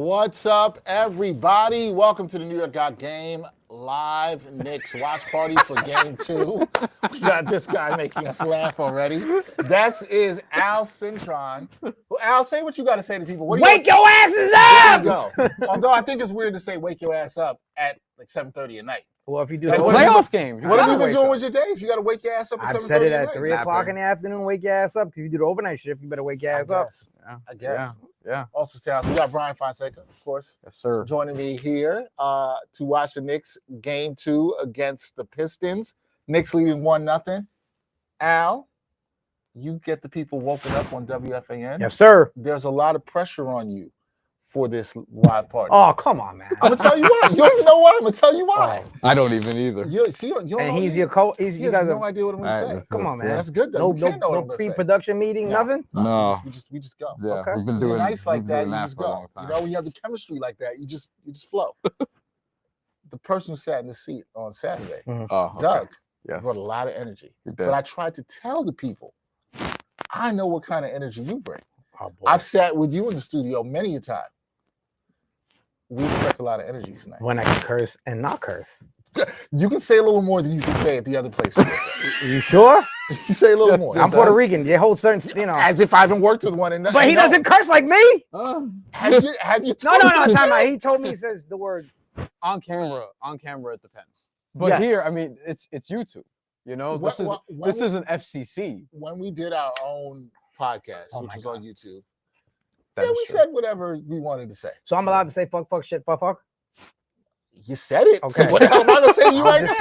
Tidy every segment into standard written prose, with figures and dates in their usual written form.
What's up, everybody? Welcome to the New York Got Game live Knicks watch party for Game 2. We got this guy making us laugh already. That is Al Cintron. Well, Al, say what you got to say to people. Wake your asses up! up! There you go. Although I think it's weird to say wake your ass up at like 7:30 at night. Well, if you do Like, the playoff game. What have you been doing with your day if you got to wake your ass up at 7:30 I've said it at at night? 3 o'clock in the afternoon, wake your ass up. If you do the overnight shift, you better wake your ass up. I guess. Yeah. Also, sounds we got Bryan Fonseca, of course. Yes, sir. Joining me here to watch the Knicks Game 2 against the Pistons. Knicks leading 1-0. Al, you get the people woken up on WFAN. Yes, sir. There's a lot of pressure on you for this live party. Oh, come on, man. I'm gonna tell you why. You don't even know why. I'm gonna tell you why. I don't even either. You don't And know he's either. your coach. He You has guys no idea what I'm gonna say. come on, man. That's good though. No pre-production meeting, nothing. No. We just go. Yeah, Okay. we've been When doing you're nice like we've that, been you doing just for a go. long time. You know, when you have the chemistry like that, you just flow. The person who sat in the seat on Saturday, Oh, okay. Doug, Yes. brought a lot of energy. He did. But I tried to tell the people, I know what kind of energy you bring. Oh, boy. I've sat with you in the studio many a time. We expect a lot of energy tonight. When I can curse and not curse. You can say a little more than you can say at the other place. You sure? You say a little more. I'm Puerto Rican. They hold certain, As if I haven't worked with one. But he doesn't curse like me. Have you No, told me? time out. He told me he says the word. On camera, it depends. But Yes. here, I mean, it's YouTube. You know, this is an FCC. When we did our own podcast, Oh which my was God. on YouTube, That yeah, is we true. said whatever we wanted to say. So I'm allowed to say fuck, shit, fuck. You said it. So Okay. what the hell am I gonna say to you right I'm now? just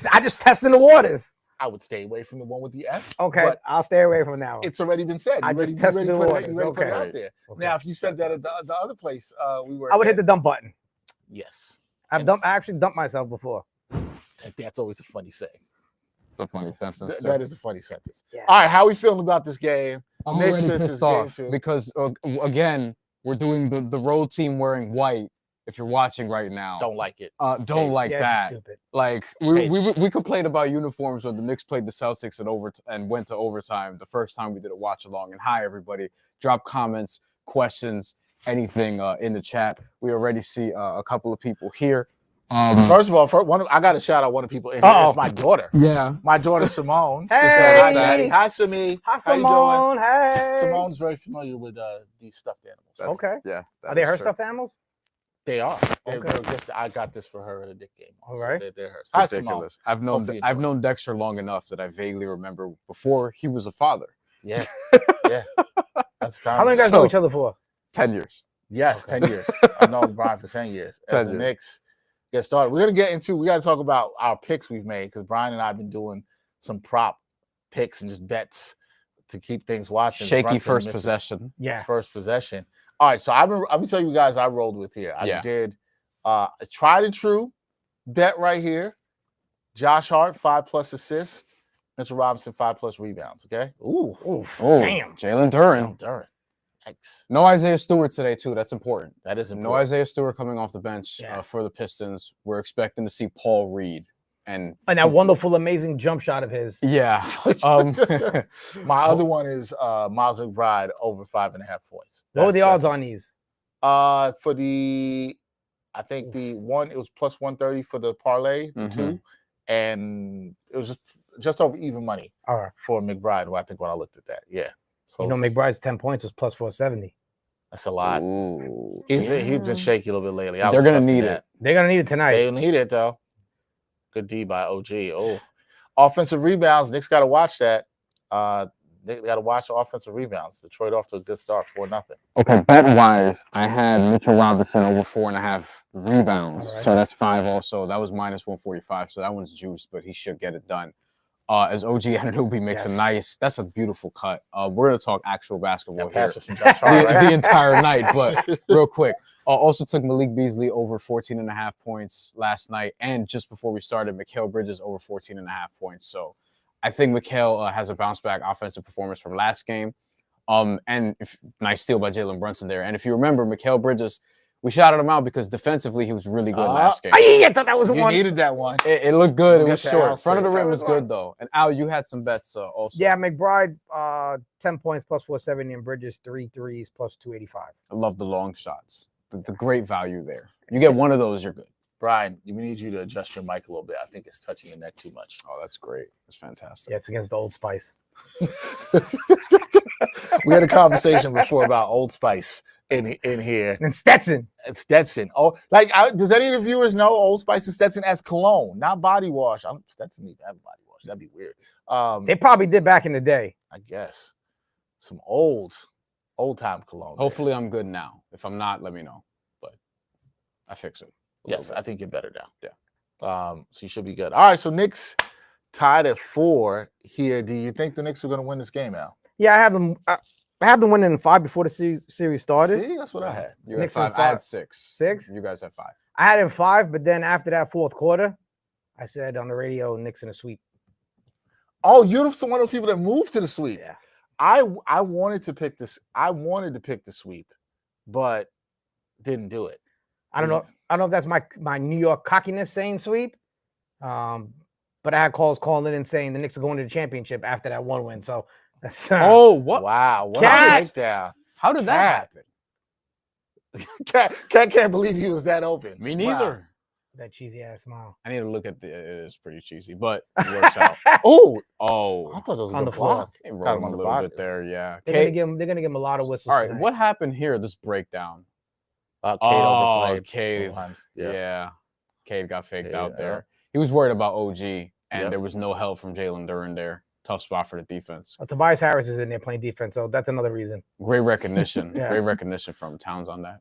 saying. I just testing the waters. I would stay away from the one with the F. Okay, but I'll stay away from now. it's already been said. I You just ready- tested you the ready to waters. put it- you ready to put it Okay. out there. Okay. Now, if you said that at the other place, we were. I would hit the dump button. Yes. I actually dumped myself before. That's always a funny saying. It's a funny sentence. That is a funny sentence. Yeah. All right, how we feeling about this game? I'm Knicks already versus pissed Game off 2. because again, we're doing the road team wearing white. If you're watching right now, Don't like it. don't like Yeah, that. it's stupid. Like we complained about uniforms when the Knicks played the Celtics and went to overtime the first time we did a watch along. And hi everybody, drop comments, questions, anything in the chat. We already see a couple of people here. First of all, I got to shout out one of the people in here. It's my daughter. Yeah. My daughter Simone. Hey. Just said, hi, Daddy. Hi, Simi. Hi, How you doing? Simone. Hey. Simone's very familiar with these stuffed animals. Okay. Yeah. Are they her stuffed animals? They are. Okay. I got this for her at a Dick game. All So right. they're hers. Hi, Simone. Ridiculous. I've Hope you known enjoy. Dexter long enough that I vaguely remember before he was a father. Yeah. Yeah. That's time. How long you guys know each other for? 10 years. Yes, Okay. 10 years. I've known Bryan for 10 years. 10 As the years. Knicks get started, we got to talk about our picks we've made because Bryan and I have been doing some prop picks and just bets to keep things watching. Shaky Brunson first misses possession. his first possession. All right, so I'm gonna tell you guys I rolled with here. I did a tried and true bet right here. Josh Hart 5+ assists, Mitchell Robinson 5+ rebounds. Okay. Ooh. Oof. Oh, Damn. Jalen Duren. Duren. Yikes. No Isaiah Stewart today too. That's important. That is No important. Isaiah Stewart coming off the bench Yeah. for the Pistons. We're expecting to see Paul Reed and that wonderful, amazing jump shot of his. yeah. My other one is Miles McBride over 5.5 points. What were the odds on these? For the, I think the one, it was plus 130 for the parlay, the two, and it was just over even money All right. for McBride. I think when I looked at that, yeah. So You know, McBride's 10 points was plus 470. that's a lot. Ooh. He's been shaky a little bit lately. They're gonna need it. They're gonna need it tonight. They need it though. Good D by OG. Oh, offensive rebounds. Knicks got to watch that. They got to watch the offensive rebounds. Detroit off to a good start, 4-0. Okay, bet wise, I had Mitchell Robinson over 4.5 rebounds. All right. So that's 5 also. That was minus 145. So that one's juiced, but he should get it done. As OG Anunoby makes a nice, that's a beautiful cut. We're gonna talk actual basketball here the entire night, but real quick. Also took Malik Beasley over 14.5 points last night, and just before we started, Mikal Bridges over 14.5 points. So I think Mikal has a bounce back offensive performance from last game. And nice steal by Jalen Brunson there. And if you remember, Mikal Bridges, we shouted him out because defensively he was really good last game. I thought that was the You one. needed that one. It looked good. It We'll was get to short. Al's Front of the pick. rim was good though. And Al, you had some bets also. Yeah, McBride, 10 points plus 470, and Bridges 3 threes plus 285. I love the long shots. the great value there. You get one of those, you're good. Brian, we need you to adjust your mic a little bit. I think it's touching your neck too much. Oh, that's great. That's fantastic. Yeah, it's against the Old Spice. We had a conversation before about Old Spice in here. And Stetson. And Stetson. Oh, does any of the viewers know Old Spice and Stetson as cologne, not body wash? Stetson need to have body wash. That'd be weird. They probably did back in the day. I guess. Some old time cologne. Hopefully I'm good now. If I'm not, let me know. But I fix it. Yes, I think you're better now. Yeah. So you should be good. All right, so Knicks tied at 4 here. Do you think the Knicks are going to win this game, Al? Yeah, I have them. I have them winning in 5 before the series started. See, that's what I had. You had Knicks 5. in I had 5. 6. 6? You guys had 5. I had him 5, but then after that fourth quarter, I said on the radio, Knicks in a sweep. Oh, you're one of those people that moved to the sweep. Yeah. I wanted to pick this. I wanted to pick the sweep, but didn't do it. I don't know. I don't know if that's my New York cockiness saying sweep. But I had calls calling in and saying the Knicks are going to the championship after that one win. So that's Oh, what? Wow. What Cat. a breakdown. How did that happen? Cat can't believe he was that open. Me Wow. neither. that cheesy ass smile. I need to look at it is pretty cheesy, but it works out. Oh, I Oh, thought that was a On good the fly. block. it Got rolled him a on the little body. bit there, yeah. They're gonna give him a lot of whistles. All right, tonight. what happened here? This breakdown. Cade Oh, overplayed. Cade. Yeah. Yeah. Cade got faked Yeah, out there. He was worried about OG, and Yep. there was no help from Jalen Duren there. Tough spot for the defense. Tobias Harris is in there playing defense, so that's another reason. Great recognition. Yeah. Great recognition from Towns on that.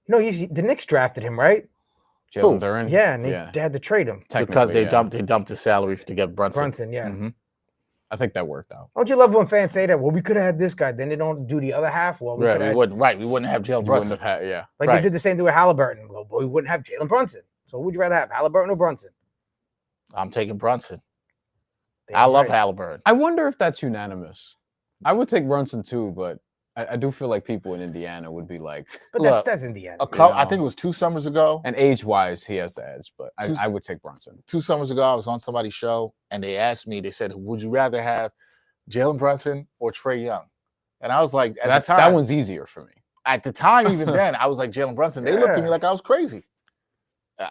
You know, the Knicks drafted him, right? Jalen Duren. Yeah, and they had to trade him. Because they Technically, dumped his salary to get Brunson. Brunson, yeah. Mhm. I think that worked out. Don't you love when fans say that? Well, we could have had this guy. Then they don't do the other half. Well, Right, coulda we had- wouldn't. Right, we wouldn't have Jalen You wouldn't Brunson. have had, yeah. Like Right. they did the same thing with Halliburton. Well, we wouldn't have Jalen Brunson. So who would you rather have, Halliburton or Brunson? I'm taking Brunson. Damn I love right. Halliburton. I wonder if that's unanimous. I would take Brunson too, but I do feel like people in Indiana would be like, But Look, that's Indiana. I think it was 2 summers ago. and age-wise, he has the edge, but Two- I would take Brunson. 2 summers ago, I was on somebody's show, and they asked me. They said, "Would you rather have Jalen Brunson or Trae Young?" And I was like, That one's easier for me. at the time, even then, I was like Jalen Brunson. They looked at me Yeah. like I was crazy. I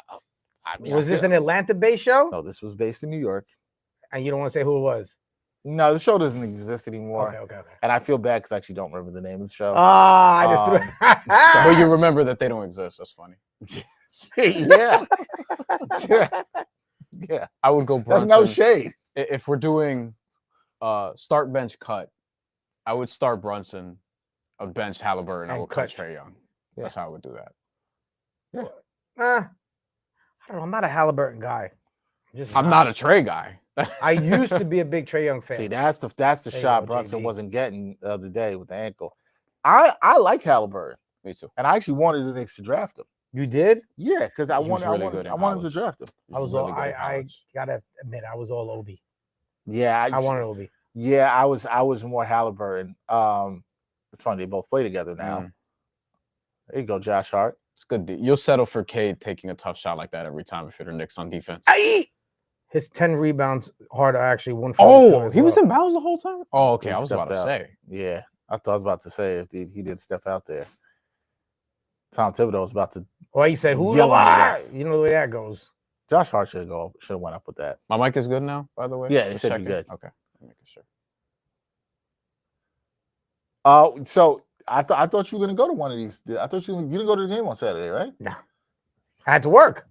mean, Was this an Atlanta-based show? No, this was based in New York. And you don't want to say who it was? No, the show doesn't exist anymore. Okay. And I feel bad because I actually don't remember the name of the show. I just threw it. But you remember that they don't exist. That's funny. yeah. Yeah. I would go That's Brunson. no shade. If we're doing start bench cut, I would start Brunson, a bench Halliburton, I And would cut cut. Trae Young. Yeah. That's how I would do that. I don't know. I'm not a Halliburton guy. I'm not a Trae guy. I used to be a big Trae Young fan. See, that's the There you shot go, Brunson JB. wasn't getting the other day with the ankle. I like Halliburton, Me too. and I actually wanted the Knicks to draft him. You did? Yeah, because I He was wanted, really I wanted, good in I wanted to college. draft him. He I was really all. good in I college. gotta admit, I was all Obi. Yeah, I wanted Obi. Yeah, I was more Halliburton. It's funny they both play together now. Mm. There you go, Josh Hart. It's good. You'll settle for Cade taking a tough shot like that every time if you're the Knicks on defense. His 10 rebounds hard are actually 142. Oh, as he was well. in bounds the whole time? Oh, okay. He I was about to stepped out. say. Yeah, I thought I was about to say if he did step out there. Tom Thibodeau was about to. Well, he said, "Who Yell at the us. You know the way that goes. Josh Hart should have went up with that. My mic is good now, by the way? Yeah, it Just should be checking? good. Okay. I'm making sure. So I thought you were gonna go to one of these. I thought you didn't go to the game on Saturday, right? I had to work.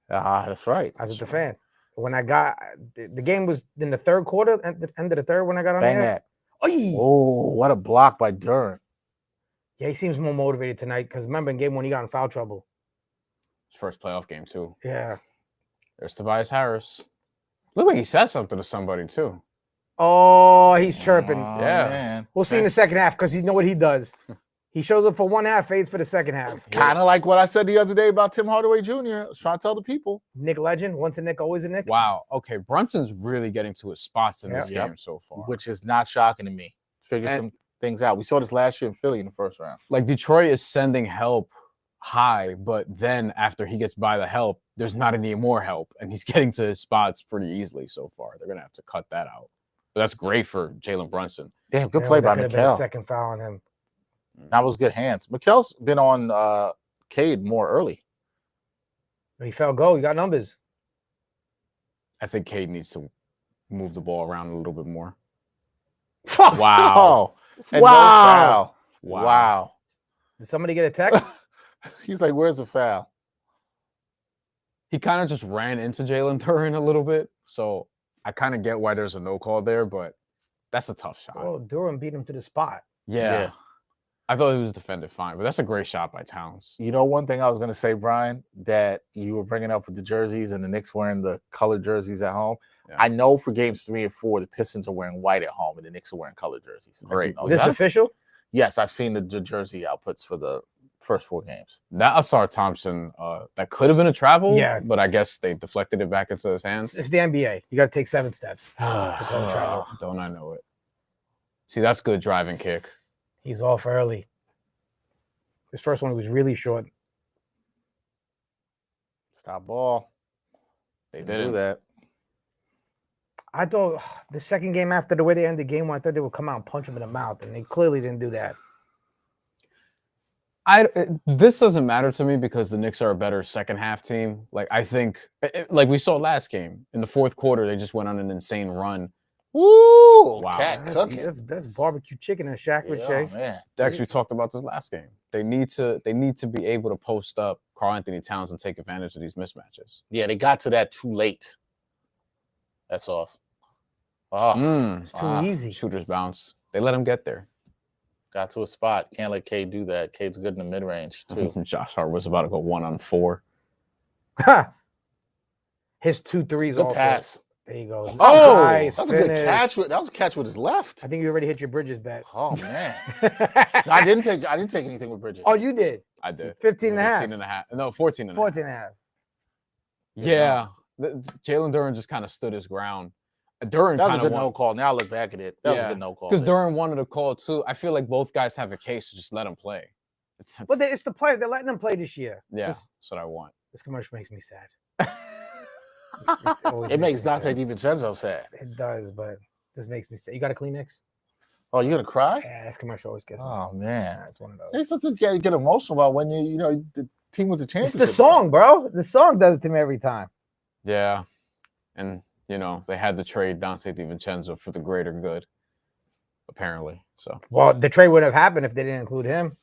That's right. I was a fan. When I got the game was in the third quarter, at the end of the third when I got on Bang there. that. Oy! Oh, what a block by Duren. Yeah, he seems more motivated tonight because remember in game one he got in foul trouble. His first playoff game, too. Yeah. There's Tobias Harris. Looked like he said something to somebody, too. Oh, he's chirping. Oh, Yeah. man. We'll see in the second half because you know what he does. He shows up for one half, fades for the second half. Kind of like what I said the other day about Tim Hardaway Jr. I was trying to tell the people. Nick Legend, once a Nick, always a Nick. Wow. Okay. Brunson's really getting to his spots in this Yep. game so far. Which is not shocking to me. Figure And- some things out. We saw this last year in Philly in the first round. Like Detroit is sending help high, but then after he gets by the help, there's not any more help, and he's getting to his spots pretty easily so far. They're gonna have to cut that out. But that's great for Jalen Brunson. Damn, good Yeah, play that by could have been a Mikal. second foul on him. That was good hands. Mikel's been on Cade more early. He felt go. He got numbers. I think Cade needs to move the ball around a little bit more. Wow. And Wow. no foul. Wow. Did somebody get a text? He's like, where's the foul? He kind of just ran into Jalen Duren a little bit. So I kind of get why there's a no call there, but that's a tough shot. Oh, Durham beat him to the spot. Yeah. I thought he was defended fine, but that's a great shot by Towns. You know, one thing I was going to say, Brian, that you were bringing up with the jerseys and the Knicks wearing the colored jerseys at home. Yeah. I know for games 3 and 4, the Pistons are wearing white at home and the Knicks are wearing colored jerseys. Great. Is this official? Yes, I've seen the jersey outputs for the first 4 games. That Asar Thompson, that could have been a travel, yeah, but I guess they deflected it back into his hands. It's the NBA. You got to take 7 steps. Don't I know it? See, that's good driving kick. He's off early. His first one was really short. Stop ball. They didn't do that. I thought the second game after the way they ended game 1, I thought they would come out and punch him in the mouth, and they clearly didn't do that. This doesn't matter to me because the Knicks are a better second half team. Like I think, like we saw last game in the fourth quarter, they just went on an insane run. Woo! Wow, that's barbecue chicken and Shaq with Shea. Man. Dex, we talked about this last game. They need to be able to post up Karl Anthony Towns and take advantage of these mismatches. Yeah, they got to that too late. That's off. Oh, it's too easy. Shooters bounce. They let him get there. Got to a spot. Can't let Cade do that. Cade's good in the mid range too. Josh Hart was about to go 1 on 4. His 2 threes good also. Pass. There you go. Oh, nice that was a good catch. That was a catch with his left. I think you already hit your Bridges bet. Oh man, no, I didn't take anything with Bridges. Oh, you did. I did. 15 and a half. 15 and a half. No, 14 and a half. 14 and a half. Yeah, Jalen Duren just kind of stood his ground. Duren that was a good no call. Now I look back at it. That was a good no call. Because Duren wanted to call too. I feel like both guys have a case to just let him play. But it's the player. They're letting them play this year. Yeah, that's what I want. This commercial makes me sad. It makes Dante DiVincenzo sad. It does, but this makes me sad. You got a Kleenex? Oh, you gonna cry? Yeah, this commercial always gets me. Oh man, it's one of those. It's such a get emotional about when you know the team was a championship. It's the song, bro. The song does it to me every time. Yeah, and you know they had to trade Dante DiVincenzo for the greater good, apparently. So well, the trade would have happened if they didn't include him.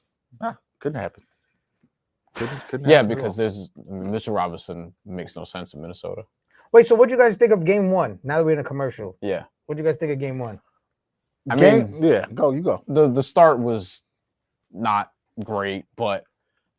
Couldn't happen. Couldn't yeah, happen because there's Mitchell Robinson makes no sense in Minnesota. Wait, so what do you guys think of game 1? Now that we're in a commercial. Yeah. What do you guys think of game 1? I mean, yeah, you go. The start was not great, but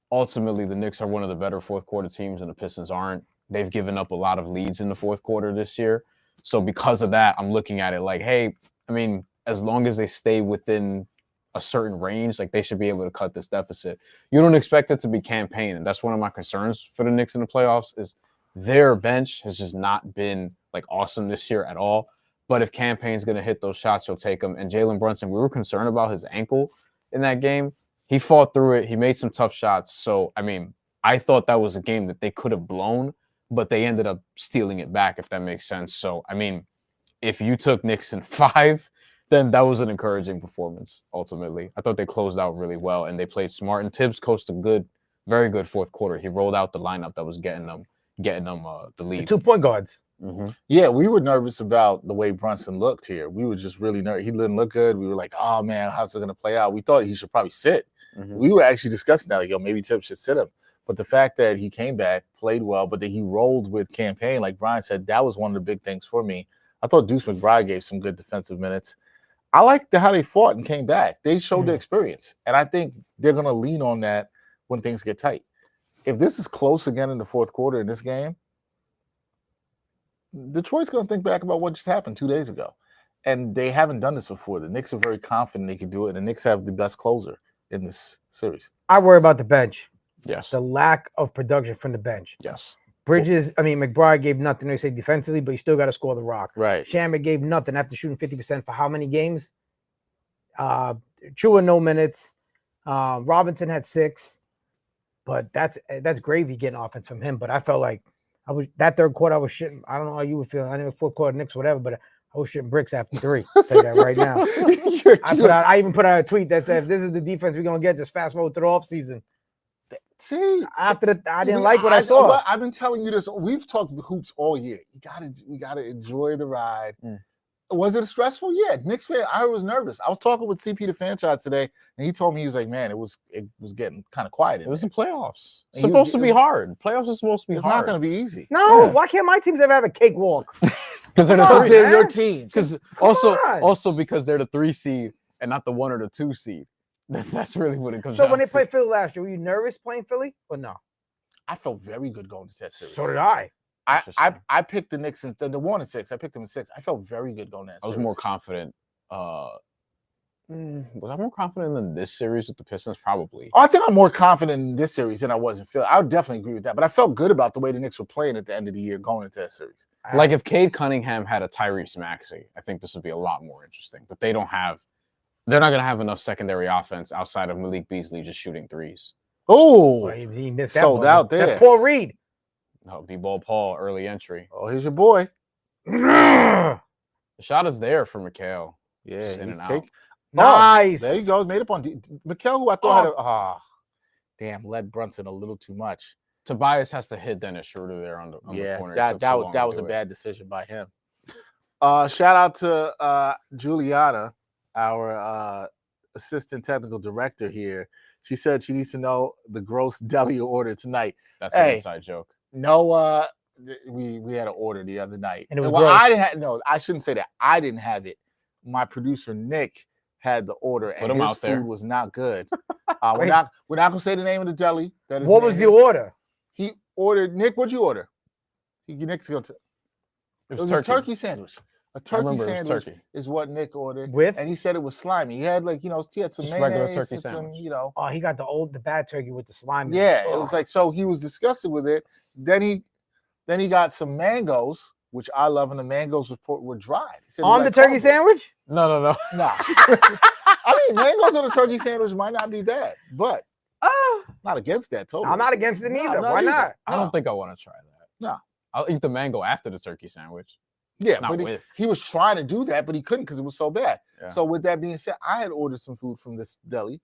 ultimately the Knicks are one of the better fourth quarter teams and the Pistons aren't. They've given up a lot of leads in the fourth quarter this year. So because of that, I'm looking at it like, hey, I mean, as long as they stay within a certain range, like they should be able to cut this deficit. You don't expect it to be campaign. And that's one of my concerns for the Knicks in the playoffs is their bench has just not been like awesome this year at all. But if campaign's going to hit those shots, you'll take them. And Jalen Brunson, we were concerned about his ankle in that game. He fought through it. He made some tough shots. So, I mean, I thought that was a game that they could have blown, but they ended up stealing it back, if that makes sense. So, I mean, if you took Knicks in 5, then that was an encouraging performance, ultimately. I thought they closed out really well, and they played smart. And Tibbs coached a good, very good fourth quarter. He rolled out the lineup that was getting them the lead. The 2-point guards. Mm-hmm. Yeah, we were nervous about the way Brunson looked here. We were just really nervous. He didn't look good. We were like, oh, man, how's it going to play out? We thought he should probably sit. Mm-hmm. We were actually discussing that. Like, yo, maybe Tibbs should sit him. But the fact that he came back, played well, but that he rolled with campaign, like Brian said, that was one of the big things for me. I thought Deuce McBride gave some good defensive minutes. I liked how they fought and came back. They showed the experience. And I think they're going to lean on that when things get tight. If this is close again in the fourth quarter in this game, Detroit's going to think back about what just happened 2 days ago. And they haven't done this before. The Knicks are very confident they can do it. And the Knicks have the best closer in this series. I worry about the bench. Yes. The lack of production from the bench. Yes. Bridges, I mean, McBride gave nothing, they say defensively, but you still got to score the rock. Right. Shamrock gave nothing after shooting 50% for how many games? Chua, no minutes. Robinson had 6. But that's gravy getting offense from him. But I felt like that third quarter, I was shitting. I don't know how you would feel. I know fourth quarter, Knicks, whatever. But I was shooting bricks after 3. I'll tell you that right now. I even put out a tweet that said, if this is the defense we're going to get, just fast forward to the offseason. See, after I didn't like what I saw. Well, I've been telling you this. We've talked hoops all year. We gotta enjoy the ride. Was it stressful? Yeah, Knicks fan. I was nervous. I was talking with CP the franchise today, and he told me, he was like, "Man, it was getting kind of quiet. It was the playoffs. It's And supposed to be hard. Playoffs are supposed to be It's hard. not going to be easy. No, why can't my teams ever have a cakewalk? Because they're your team. Because also because they're the 3 seed and not the 1 or the 2 seed. That's really what it comes down to. So when they played Philly last year, were you nervous playing Philly or no? I felt very good going to that series. So did I. I picked the Knicks in the 1-6. I picked them in 6. I felt very good going to that series. I was more confident. Was I more confident than this series with the Pistons? Probably. I think I'm more confident in this series than I was in Philly. I would definitely agree with that. But I felt good about the way the Knicks were playing at the end of the year going into that series. Like if Cade Cunningham had a Tyrese Maxey, I think this would be a lot more interesting. But they're not going to have enough secondary offense outside of Malik Beasley just shooting threes. Oh, he missed that sold ball. out there. That's Paul Reed. No, B-ball Paul, early entry. Oh, here's your boy. The shot is there for Mikal. Yeah, Just in he's and out. Nice. There you go. Made up on Mikal, who I thought damn, led Brunson a little too much. Tobias has to hit Dennis Schroeder there on the corner. That was a bad decision by him. Shout out to Juliana, our assistant technical director here. She said she needs to know the gross deli order tonight. That's an inside joke. No, we had an order the other night. And it was well, gross. I didn't have, no, I shouldn't say that. I didn't have it. My producer Nick had the order, and his food was not good. We're not gonna say the name of the deli. What was the order? He ordered. Nick, what'd you order? Nick's going to. It was a turkey sandwich. A turkey sandwich is what Nick ordered. And he said it was slimy. He had he had some mayonnaise, regular turkey sandwich. Oh, he got the bad turkey with the slimy. Yeah, it was like, so he was disgusted with it. Then he got some mangoes, which I love, and the mangoes were dried. On the turkey sandwich? No. I mean, mangoes on a turkey sandwich might not be bad, but not against that totally. I'm not against it either. Why not? I don't think I want to try that. No. I'll eat the mango after the turkey sandwich. Yeah, but he was trying to do that, but he couldn't because it was so bad. Yeah. So with that being said, I had ordered some food from this deli.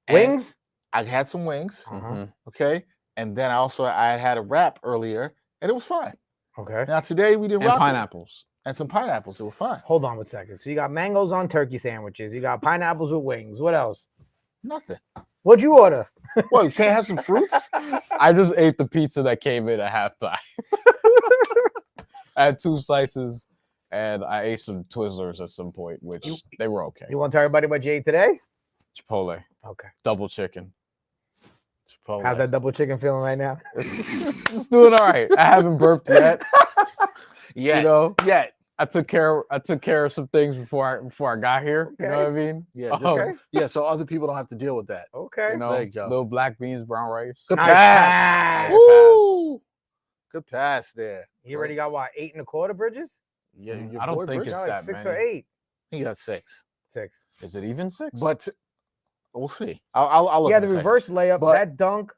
Wings? I had some wings. Mm-hmm. Okay. And then I had a wrap earlier, and it was fine. Okay. Now today we didn't rock pineapples. And some pineapples. It was fine. Hold on 1 second. So you got mangoes on turkey sandwiches. You got pineapples with wings. What else? Nothing. What'd you order? Well, you can't have some fruits? I just ate the pizza that came in at halftime. I had 2 slices, and I ate some Twizzlers at some point, which they were okay. You want to tell everybody what you ate today? Chipotle. Okay. Double chicken. Chipotle. How's that double chicken feeling right now? It's doing all right. I haven't burped yet. Yeah. You know? Yet. I took care of some things before I got here. Okay. You know what I mean? Yeah. Yeah. So other people don't have to deal with that. Okay. You know, there you go. Little black beans, brown rice. Good nice pass. pass. Woo! Good pass there. He already got what, 8 1/4 Bridges? Yeah. I don't think it's that 6 many. or 8. He got 6. 6. Is it even 6? But we'll see. I'll look. Yeah, the reverse layup, that dunk.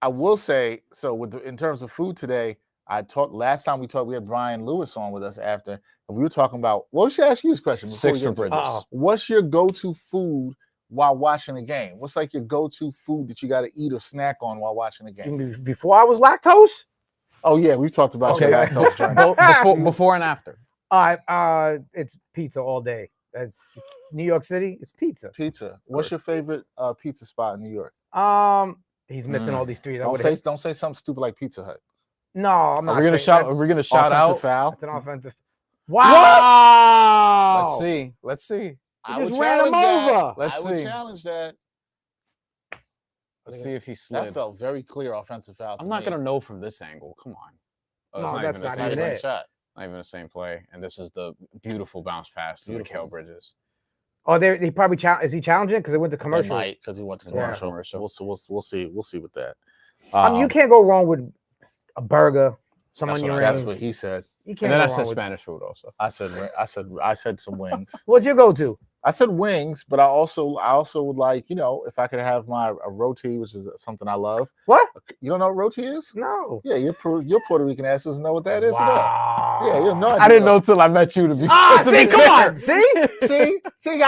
I will say, so in terms of food today, last time we talked, we had Brian Lewis on with us after, and we were talking about, well, we should ask you this question. 6 for Bridges. What's your go-to food while watching a game? What's like your go-to food that you got to eat or snack on while watching a game? Before I was lactose? Oh, yeah, we talked about your lactose journey. Before and after. It's pizza all day. That's New York City. It's pizza. Pizza. What's your favorite pizza spot in New York? He's missing all these streets. Don't say something stupid like Pizza Hut. No, I'm not. Are we gonna shout? Are we gonna shout out? Foul? It's an offensive. Wow! Let's see. I just would ran him challenge over. that. Let's I would see. challenge that. Let's see if he slid. That felt very clear offensive foul. I'm not gonna know from this angle. Come on. No, that's not even it. Shot. Not even the same play. And this is the beautiful bounce pass to Mikal Bridges. Oh, they probably is he challenging because it went to commercial? Because he went to commercial. We'll see with that. You can't go wrong with a burger. Some onion rings. That's what he said. You can't. And then I said Spanish food also. I said some wings. What'd you go to? I said wings, but I also would like, if I could have a roti, which is something I love. What? You don't know what roti is? No. Yeah, your Puerto Rican ass doesn't know what that is at all. Yeah, you have no idea. I didn't know till I met you to be. See, come on, see,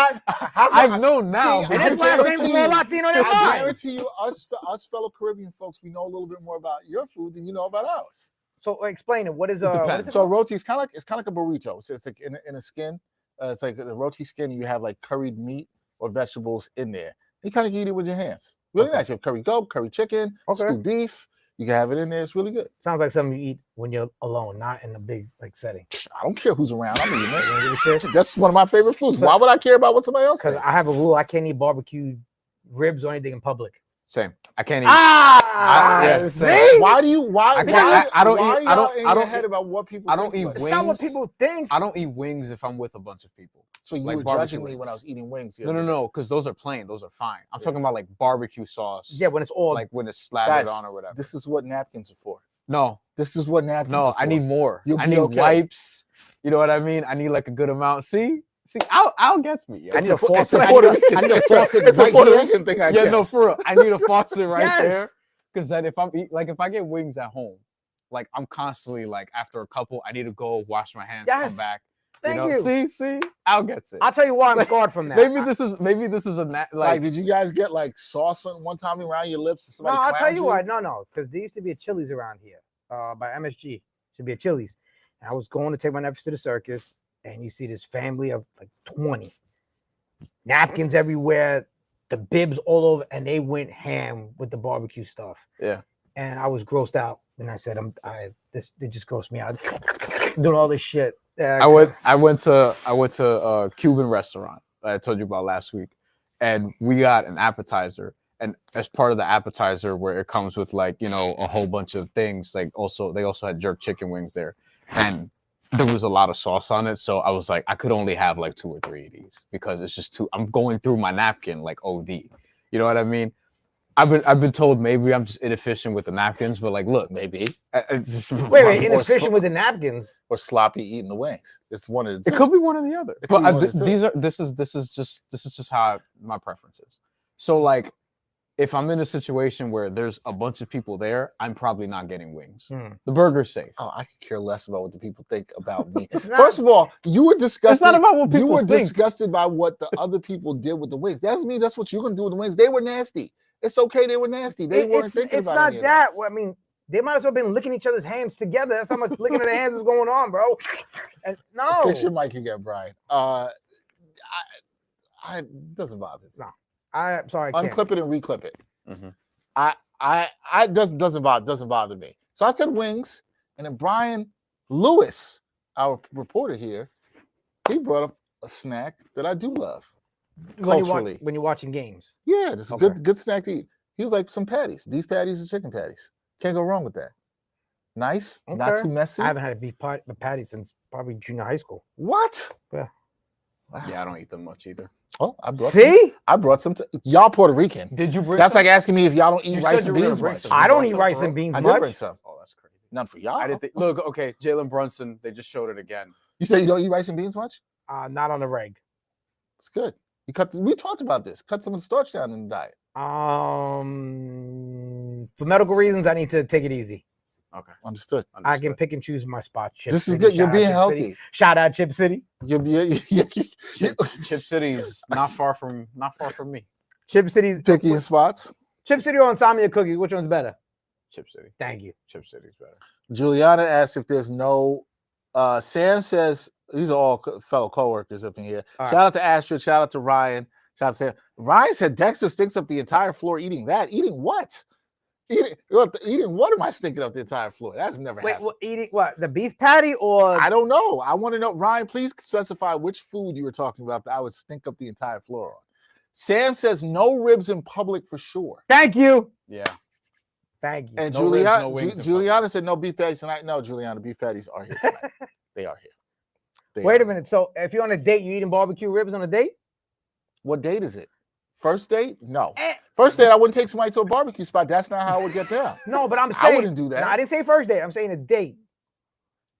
I've known now. See, and I this last name's guarantee more you- Latino than I mine. guarantee you, us fellow Caribbean folks, we know a little bit more about your food than you know about ours. So explain it. What is It what depends. is it So called? roti is kind of like a burrito. So it's like in a skin. It's like the roti skin. And you have like curried meat or vegetables in there. You kind of eat it with your hands. Really Okay. nice. You have curry goat, curry chicken, Okay. stewed beef. You can have it in there. It's really good. Sounds like something you eat when you're alone, not in a big setting. I don't care who's around. I'm eating it. Because That's one of my favorite foods. Why would I care about what somebody else thinks? I have a rule: I can't eat barbecue ribs or anything in public. Same. I can't eat. Yeah, See? Why do you? Why? I can't- I don't why eat- are I y'all don't- in I your don't head eat- about what people. I don't think eat about It's it? not what wings. people think. I don't eat wings if I'm with a bunch of people. So you like were barbecue judging me when I wings. was eating wings. the No, other no, day. no, because those are plain. Those are fine. I'm talking about like barbecue sauce. Yeah, when it's all Like when it's slathered Guys, on or whatever. This is what napkins are for. No, This is what napkins no, are for. I need more. You'll I be need okay. wipes. You know what I mean? I need like a good amount. See, Al gets me. Yo. I need a It's a faucet. Puerto Rican. I need a It's faucet It's a right Puerto here. Rican thing. I Yeah, guess. no, for real. I need a faucet right Yes. there. Because then if I get wings at home, like I'm constantly like after a couple, I need to go wash my hands, Yes. come back. Thank know? you. See, Al gets it. I'll tell you why I'm scarred from that. Maybe this is a Like, like did you guys get like sauce on one time around your lips? And No, somebody I'll tell clowned you why. No, because there used to be a Chili's around here by MSG. Should be a Chili's. And I was going to take my nephews to the circus, and you see this family of like 20 napkins everywhere, the bibs all over, and they went ham with the barbecue stuff. Yeah. And I was grossed out, and I said, it just grossed me out. Doing all this shit. I went to a Cuban restaurant that I told you about last week, and we got an appetizer. And as part of the appetizer, where it comes with like a whole bunch of things, like they also had jerk chicken wings there, and there was a lot of sauce on it. So I was like, I could only have like 2 or 3 of these because it's just too. I'm going through my napkin like OD. You know what I mean? I've been told maybe I'm just inefficient with the napkins, but like, look, Maybe. it's just, Wait, Or inefficient with the napkins. Or sloppy eating the wings. It's one of the It two. could be one or the other. It could But be one of the two. this is just how my preference is. So like, if I'm in a situation where there's a bunch of people there, I'm probably not getting wings. The burger's safe. Oh, I could care less about what the people think about me. It's not- First of all, you were disgusted. It's not about what You people were think. disgusted by what the other people did with the wings. That doesn't mean that's what you're gonna do with the wings. They were nasty. It's okay. They were nasty. They weren't thinking it's about not any of that. Well, I mean, they might as well have been licking each other's hands together. That's how much licking of their hands was going on, bro. And no, Fix your mic again, Brian. It doesn't bother me. I'm sorry, I can't. Unclip it and reclip it. Mhm. I doesn't bother me. So I said wings, and then Brian Lewis, our reporter here, he brought up a snack that I do love. Culturally. When you're watching games. Yeah, it's a Okay. good snack to eat. He was like some patties, beef patties and chicken patties. Can't go wrong with that. Nice, not Okay. too messy. I haven't had a beef patty since probably junior high school. What? Yeah. Wow. Yeah, I don't eat them much either. Oh, I brought See, some. Y'all Puerto Rican. Did you bring? That's like asking me if y'all don't eat You rice said and you were gonna beans bring much. some. I You don't brought eat some rice for and beans I did bring much. some. Oh, that's crazy. None for y'all. I didn't think. Look, okay, Jalen Brunson. They just showed it again. You say you don't eat rice and beans much? Not on the reg. It's good. We talked about this. Cut some of the starch down in the diet. For medical reasons, I need to take it easy. Okay, Understood. I can pick and choose my spots. Chip This is City, good. You're shout out being Chip healthy. City. Shout out Chip City. Chip City's not far from me. Chip City's Picky in spots. Chip City or Insomnia Cookies. Which one's better? Chip City. Thank you. Chip City's better. Juliana asks if there's no. Sam says these are all fellow coworkers up in here. All right. Shout out to Astrid. Shout out to Ryan. Shout out to Sam. Ryan said Dexter stinks up the entire floor eating that. Eating what? Eating what am I stinking up the entire floor? That's never Wait, happened. what, eating what? The beef patty or I don't know. I want to know. Ryan, please specify which food you were talking about that I would stink up the entire floor on. Sam says no ribs in public for sure. Thank you. Yeah. Thank you. And No ribs, no wings in Juliana said no beef patties tonight. No, Juliana, beef patties are here tonight. They are here. They Wait are. a minute. So if you're on a date, you eating barbecue ribs on a date? What date is it? First date? No. Eh. First date, I wouldn't take somebody to a barbecue spot. That's not how I would get down. No, but I'm I saying wouldn't do that. No, I didn't say first date. I'm saying a date.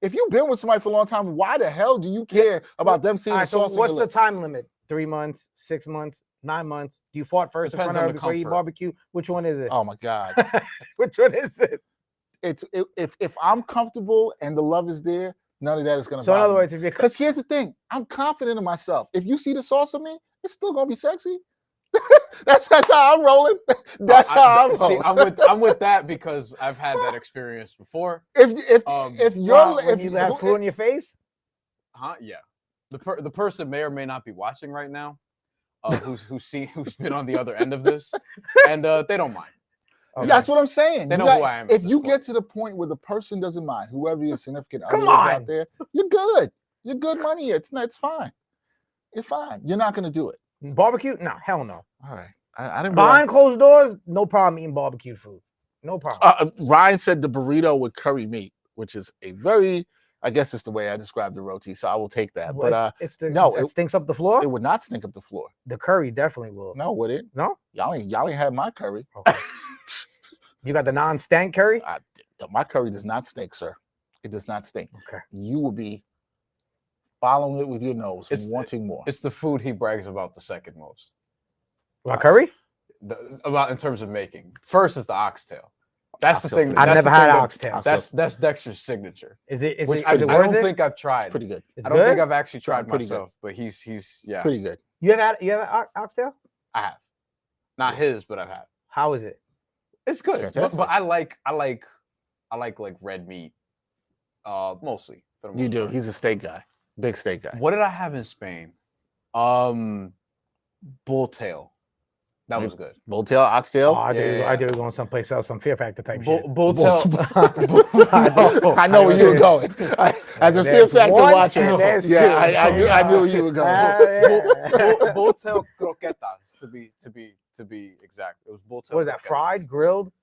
If you've been with somebody for a long time, why the hell do you care about them seeing All the right, so sauce on what's your the lips? time limit? 3 months, 6 months, 9 months? Do you fart first Depends in front on of her the before you eat comfort. barbecue? Which one is it? Oh my God. Which one is it? If I'm comfortable and the love is there, None of that is going to So in bother other me. words, if you're Because here's the thing, I'm confident in myself. If you see the sauce on me, it's still going to be sexy. that's how I'm rolling. That's how I'm rolling. See, I'm with that because I've had that experience before. If you're when you have food in your face, Yeah, the person may or may not be watching right now, who's been on the other end of this, and they don't mind. Okay. That's what I'm saying. They know who I am. If you get to the point where the person doesn't mind, whoever your significant other is on. out there, you're good. You're good money. It's fine. You're fine. You're not going to do it. Barbecue? No, hell no. All right. I didn't Behind closed doors, no problem eating barbecue food. No problem. Ryan said the burrito with curry meat, which is a very, I guess it's the way I described the roti, so I will take that. Well, but it stinks up the floor. It would not stink up the floor. The curry definitely will. No, would it? No. Y'all ain't had my curry. Okay. You got the non-stank curry? My curry does not stink, sir. It does not stink. Okay. You will be following it with your nose, wanting more. It's the food he brags about the second most. About curry? About in terms of making. First is the oxtail. That's the thing. I've never had oxtail. That's Dexter's signature. Is it I don't think I've tried. It's pretty good. I don't think I've actually tried myself, but he's pretty good. You have oxtail? I have. Not his, but I've had. How is it? It's good. But I like red meat. Mostly. For the most part. He's a steak guy. Big steak guy. What did I have in Spain? Bull tail. That was good. Bull tail, oxtail. Oh, I do going someplace else, some Fear Factor type shit. Bull tail. I know where you were going. As a Fear Factor watcher, I knew where you were going. Bull tail croquetas to be exact. It was bull tail. What was that? Fried, grilled?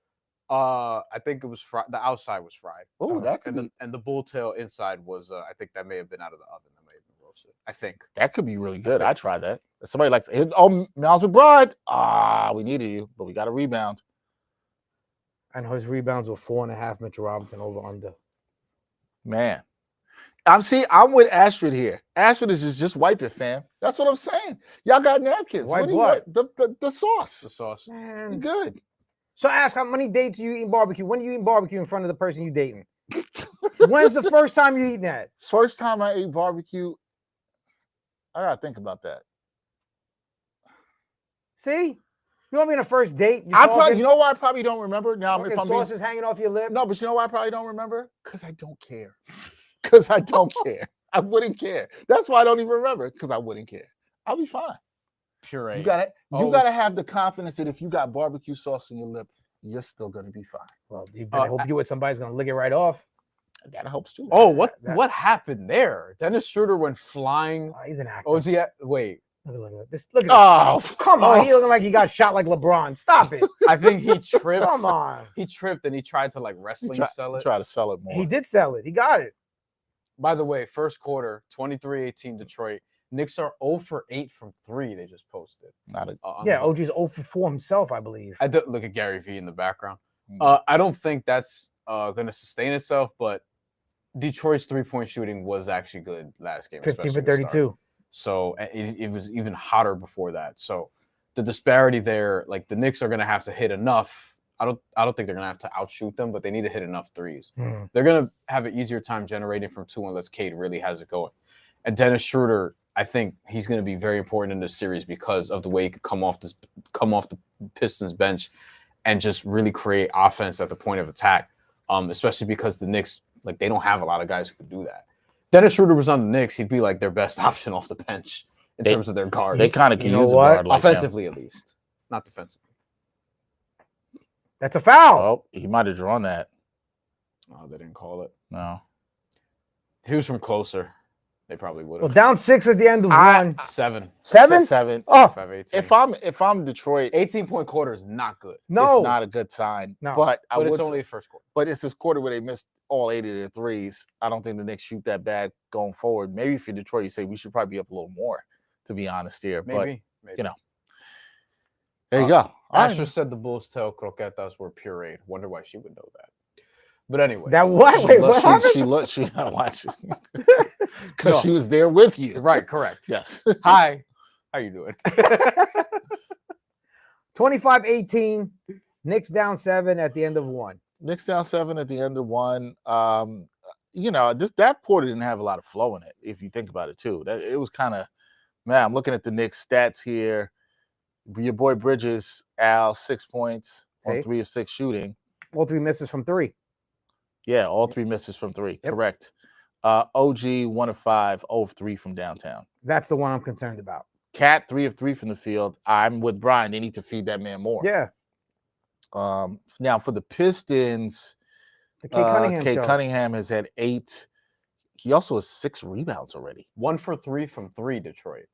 I think it was fried. The outside was fried. Oh, and the bull tail inside was. I think that may have been out of the oven. That may have been roasted. I think that could be really good. I tried that. Somebody likes it. Oh, Miles McBride. We needed you, but we got a rebound. I know his rebounds were 4.5. Mitchell Robinson over under. Man, I'm with Astrid here. Astrid is just wipe it, fam. That's what I'm saying. Y'all got napkins. Wipe what? The sauce. The sauce. Man. Good. So ask how many dates you eating barbecue? When are you eating barbecue in front of the person you dating? When's the first time you eating that? First time I ate barbecue. I gotta think about that. See, you want me on a first date? You know why I probably don't remember now. If I'm sauce is hanging off your lip. No, but you know why I probably don't remember? Because I don't care. Because I don't care. I wouldn't care. That's why I don't even remember. Because I wouldn't care. I'll be fine. Puree. You gotta have the confidence that if you got barbecue sauce on your lip, you're still gonna be fine. Well, you better hope you with somebody's gonna lick it right off. That helps too. Oh, what happened there? Dennis Schroeder went flying. Oh, he's an actor. Wait. Look at this. Look at this. Come on. He looking like he got shot like LeBron. Stop it. I think he tripped. Come on. He tripped and he tried to wrestling sell it. Try to sell it more. He did sell it. He got it. By the way, first quarter, 23-18 Detroit. Knicks are 0 for 8 from 3. They just posted. OG's 0 for 4 himself, I believe. I look at Gary V in the background. I don't think that's going to sustain itself, but Detroit's 3-point shooting was actually good last game. 15 for 32. So it was even hotter before that. So the disparity there, like the Knicks are going to have to hit enough. I don't think they're going to have to outshoot them, but they need to hit enough threes. They're going to have an easier time generating from 2 unless Cade really has it going. And Dennis Schroeder, I think he's going to be very important in this series because of the way he could come off the Pistons bench and just really create offense at the point of attack. Especially because the Knicks, like, they don't have a lot of guys who can do that. Dennis Schroeder was on the Knicks, he'd be like their best option off the bench in terms of their guards. They kind of can use a guard like offensively, at least, not defensively. That's a foul. Oh, he might have drawn that. Oh, they didn't call it. No. If he was from closer, they probably would have. Well, down 6 at the end of 1. 7. 7. Oh, 5-18. If I'm Detroit, 18-point quarter is not good. No, it's not a good sign. No, but it's only the first quarter. But it's this quarter where they missed all 8 of their threes. I don't think the Knicks shoot that bad going forward. Maybe if you're Detroit, you say we should probably be up a little more, to be honest here. Maybe. You know, there you go. Asher said the Bulls tell croquetas were pureed. Wonder why she would know that. But anyway, that what? Wait, what happened? She watches because she was there with you. Right, correct. Yes. Hi, how you doing? 25-18. Knicks down 7 at the end of 1. Knicks down 7 at the end of 1. that quarter didn't have a lot of flow in it. If you think about it too, it was kind of, man. I'm looking at the Knicks stats here. Your boy Bridges, Al, 6 points on 3 of 6 shooting. All 3 misses from 3. Yeah, all 3 misses from 3. Yep. Correct. OG 1 of 5, 0 of 3 from downtown. That's the one I'm concerned about. Cat 3 of 3 from the field. I'm with Brian. They need to feed that man more. Yeah. Now for the Pistons, the Cade Cunningham has had 8. He also has 6 rebounds already. 1 for 3 from 3, Detroit.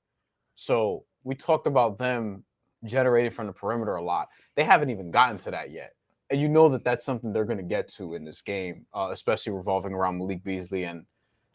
So we talked about them generating from the perimeter a lot. They haven't even gotten to that yet. And you know that's something they're going to get to in this game, especially revolving around Malik Beasley and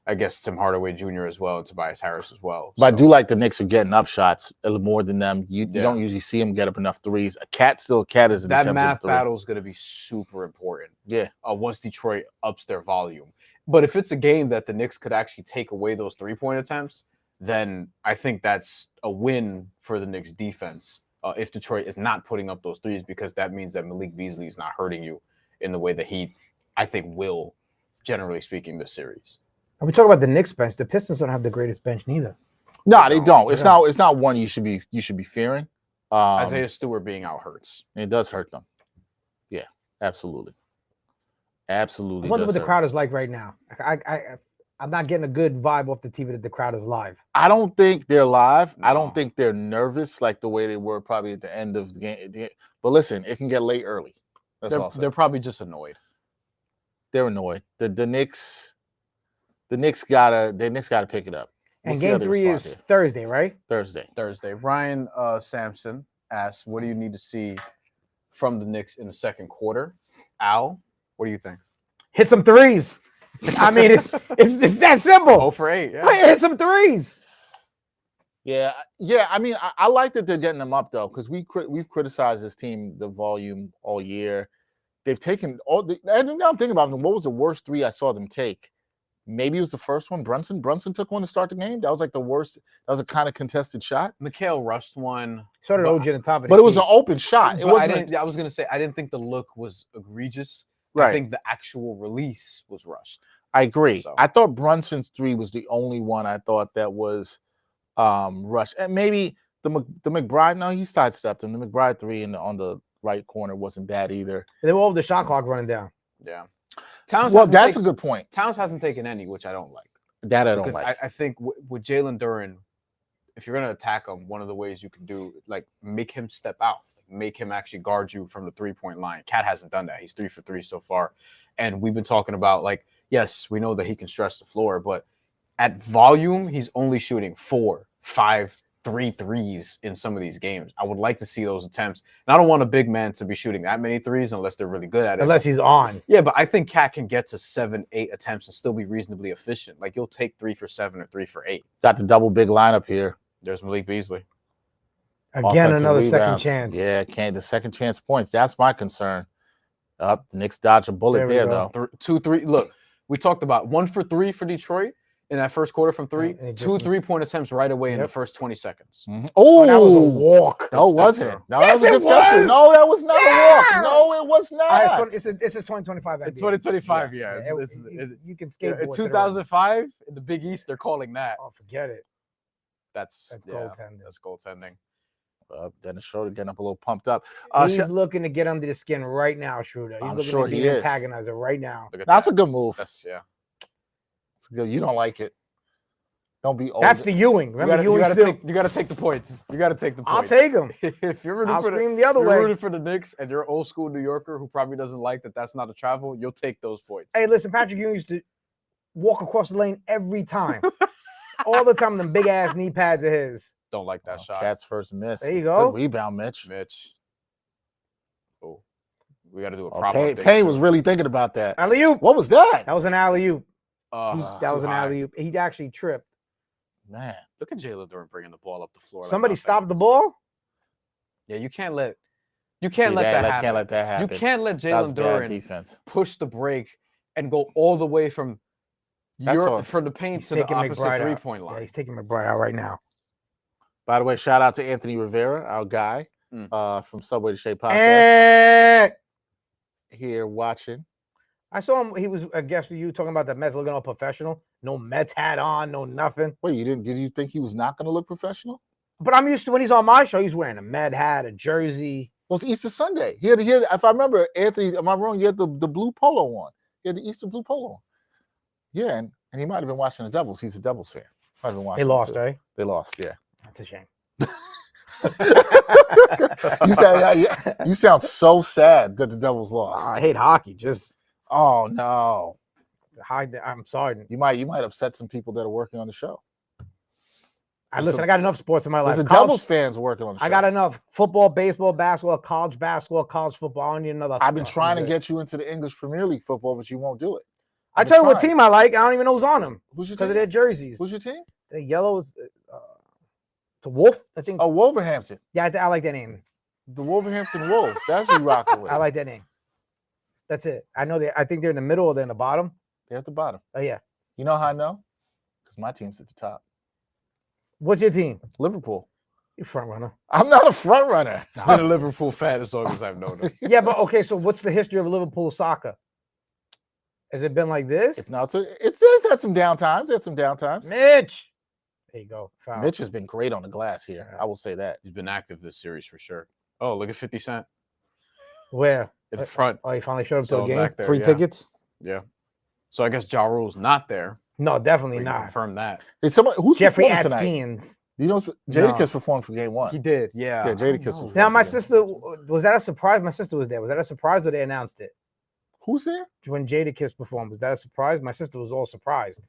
I guess Tim Hardaway Jr. as well, and Tobias Harris as well. But I do like the Knicks are getting up shots a little more than them. You don't usually see them get up enough threes. A cat is an that math battle is going to be super important. Yeah. Once Detroit ups their volume. But if it's a game that the Knicks could actually take away those 3-point attempts, then I think that's a win for the Knicks defense. If Detroit is not putting up those threes, because that means that Malik Beasley is not hurting you in the way that he, I think, will, generally speaking, this series. And we talk about the Knicks bench. The Pistons don't have the greatest bench neither. No, they don't. It's not one you should be fearing. Isaiah Stewart being out hurts. It does hurt them. Yeah, absolutely. Absolutely. I wonder what the crowd is like right now. I'm not getting a good vibe off the TV that the crowd is live. I don't think they're live. No. I don't think they're nervous like the way they were probably at the end of the game. But listen, it can get late early. They're probably just annoyed. They're annoyed. The Knicks gotta pick it up. And game 3 is Thursday, right? Thursday. Ryan Sampson asks, what do you need to see from the Knicks in the second quarter? Al, what do you think? Hit some threes. I mean, it's that simple. 0 for 8. Yeah. Hit some threes. Yeah. I mean, I like that they're getting them up though, because we've criticized this team, the volume all year. They've taken all. And now I'm thinking about them. What was the worst 3 I saw them take? Maybe it was the first one. Brunson took one to start the game. That was like the worst. That was a kind of contested shot. Mikal rushed one. So did OG at the top of the But it was an open shot. It wasn't. I was gonna say I didn't think the look was egregious. Right. I think the actual release was rushed. I agree. So. I thought Brunson's 3 was the only one I thought that was rushed. And maybe the McBride. No, he sidestepped him. The McBride 3 on the right corner wasn't bad either. They were over the shot clock running down. Yeah. That's a good point. Towns hasn't taken any, which I don't like. That I don't like. I think with Jalen Duren, if you're going to attack him, one of the ways you can do, like, make him step out. Make him actually guard you from the 3-point line. Cat hasn't done that. He's 3 for 3 so far. And we've been talking about, like, yes, we know that he can stretch the floor, but at volume, he's only shooting 4, 5, 3 threes in some of these games. I would like to see those attempts. And I don't want a big man to be shooting that many threes unless they're really good at it. Unless he's on. Yeah, but I think Cat can get to 7, 8 attempts and still be reasonably efficient. Like, you'll take 3 for 7 or 3 for 8. Got the double big lineup here. There's Malik Beasley. Again, another second chance. Yeah, the second chance points. That's my concern. The Knicks dodge a bullet there though. 2, 3. Look, we talked about 1 for 3 for Detroit in that first quarter from 3. 2 3-point attempts right away in the first 20 seconds. Mm-hmm. Oh, that was a walk. No, wasn't. No, yes, that was a good step. No, that was not a walk. No, it was not. It's 2025. It's 2025. Yes. Yeah, you can skateboard. In 2005, in the Big East, they're calling that. Oh, forget it. That's goaltending. That's goaltending. Dennis Schroeder getting up a little pumped up. He's looking to get under the skin right now, Schroeder. He's looking to be an antagonizer right now. That's a good move. That's good. You don't like it. Don't be old. That's the Ewing. Remember, you got to take the points. You got to take the points. I'll take them. If you're rooting rooting for the Knicks and you're an old school New Yorker who probably doesn't like that that's not a travel, you'll take those points. Hey, listen, Patrick Ewing used to walk across the lane every time. All the time, them big ass knee pads of his. Don't like that shot. Cat's first miss. There you go. Good rebound, Mitch. Oh, we got to do a proper. Payne was really thinking about that. Alley-oop. What was that? That was an alley-oop. That was an alley-oop. He actually tripped. Man, look at Jalen Duren bringing the ball up the floor. Somebody stopped the ball. Yeah, you can't let that happen. Can't let that happen. You can't let Jalen Duren push the break and go all the way from the paint to the opposite 3-point line. Yeah, he's taking McBride out right now. By the way, shout out to Anthony Rivera, our guy from Subway to Shea Podcast. Here watching. I saw him. He was a guest with you talking about the Mets looking all professional. No Mets hat on, no nothing. Wait, did you think he was not going to look professional? But I'm used to when he's on my show, he's wearing a Met hat, a jersey. Well, it's Easter Sunday. He had, if I remember, Anthony, am I wrong? You had the blue polo on. He had the Easter blue polo on. Yeah, and he might have been watching the Devils. He's a Devils fan. Might have been watching. They lost, right? They lost, yeah. That's a shame. You sound so sad that the Devils lost. I hate hockey. Just oh no. I'm sorry. You might upset some people that are working on the show. I got enough sports in my life. There's Devils fans working on the show. I got enough football, baseball, basketball, college football. I don't need another. I've been trying to get you into the English Premier League football, but you won't do it. I tell you what team I like. I don't even know who's on them. Who's your team? Because of their jerseys. Who's your team? The yellow is the Wolf, I think. Oh, Wolverhampton. Yeah, I like that name. The Wolverhampton Wolves. That's who you're rocking with. I like that name. That's it. I know I think they're in the middle or they're in the bottom. They're at the bottom. Oh, yeah. You know how I know? Because my team's at the top. What's your team? Liverpool. You front runner. I'm not a front runner. I've been a Liverpool fan as long as I've known him. Yeah, but okay, so what's the history of Liverpool soccer? Has it been like this? It's had some downtimes. It's some downtimes. Mitch. There you go. Foul. Mitch has been great on the glass here. I will say that. He's been active this series for sure. Oh, look at 50 Cent. Where? In front. Oh, he finally showed up to So a game? back there, Free yeah. tickets? Yeah. So I guess Ja Rule's not there. No, definitely We can not. confirm that. Who's Jeffrey performing tonight? Epstein's. You know, Jadakiss performed for game one. He did, yeah. Yeah, Jadakiss performed. Now, my for game sister, was that a surprise? My sister was there. Was that a surprise or they announced it? Who's there? When Jadakiss performed, was that a surprise? My sister was all surprised.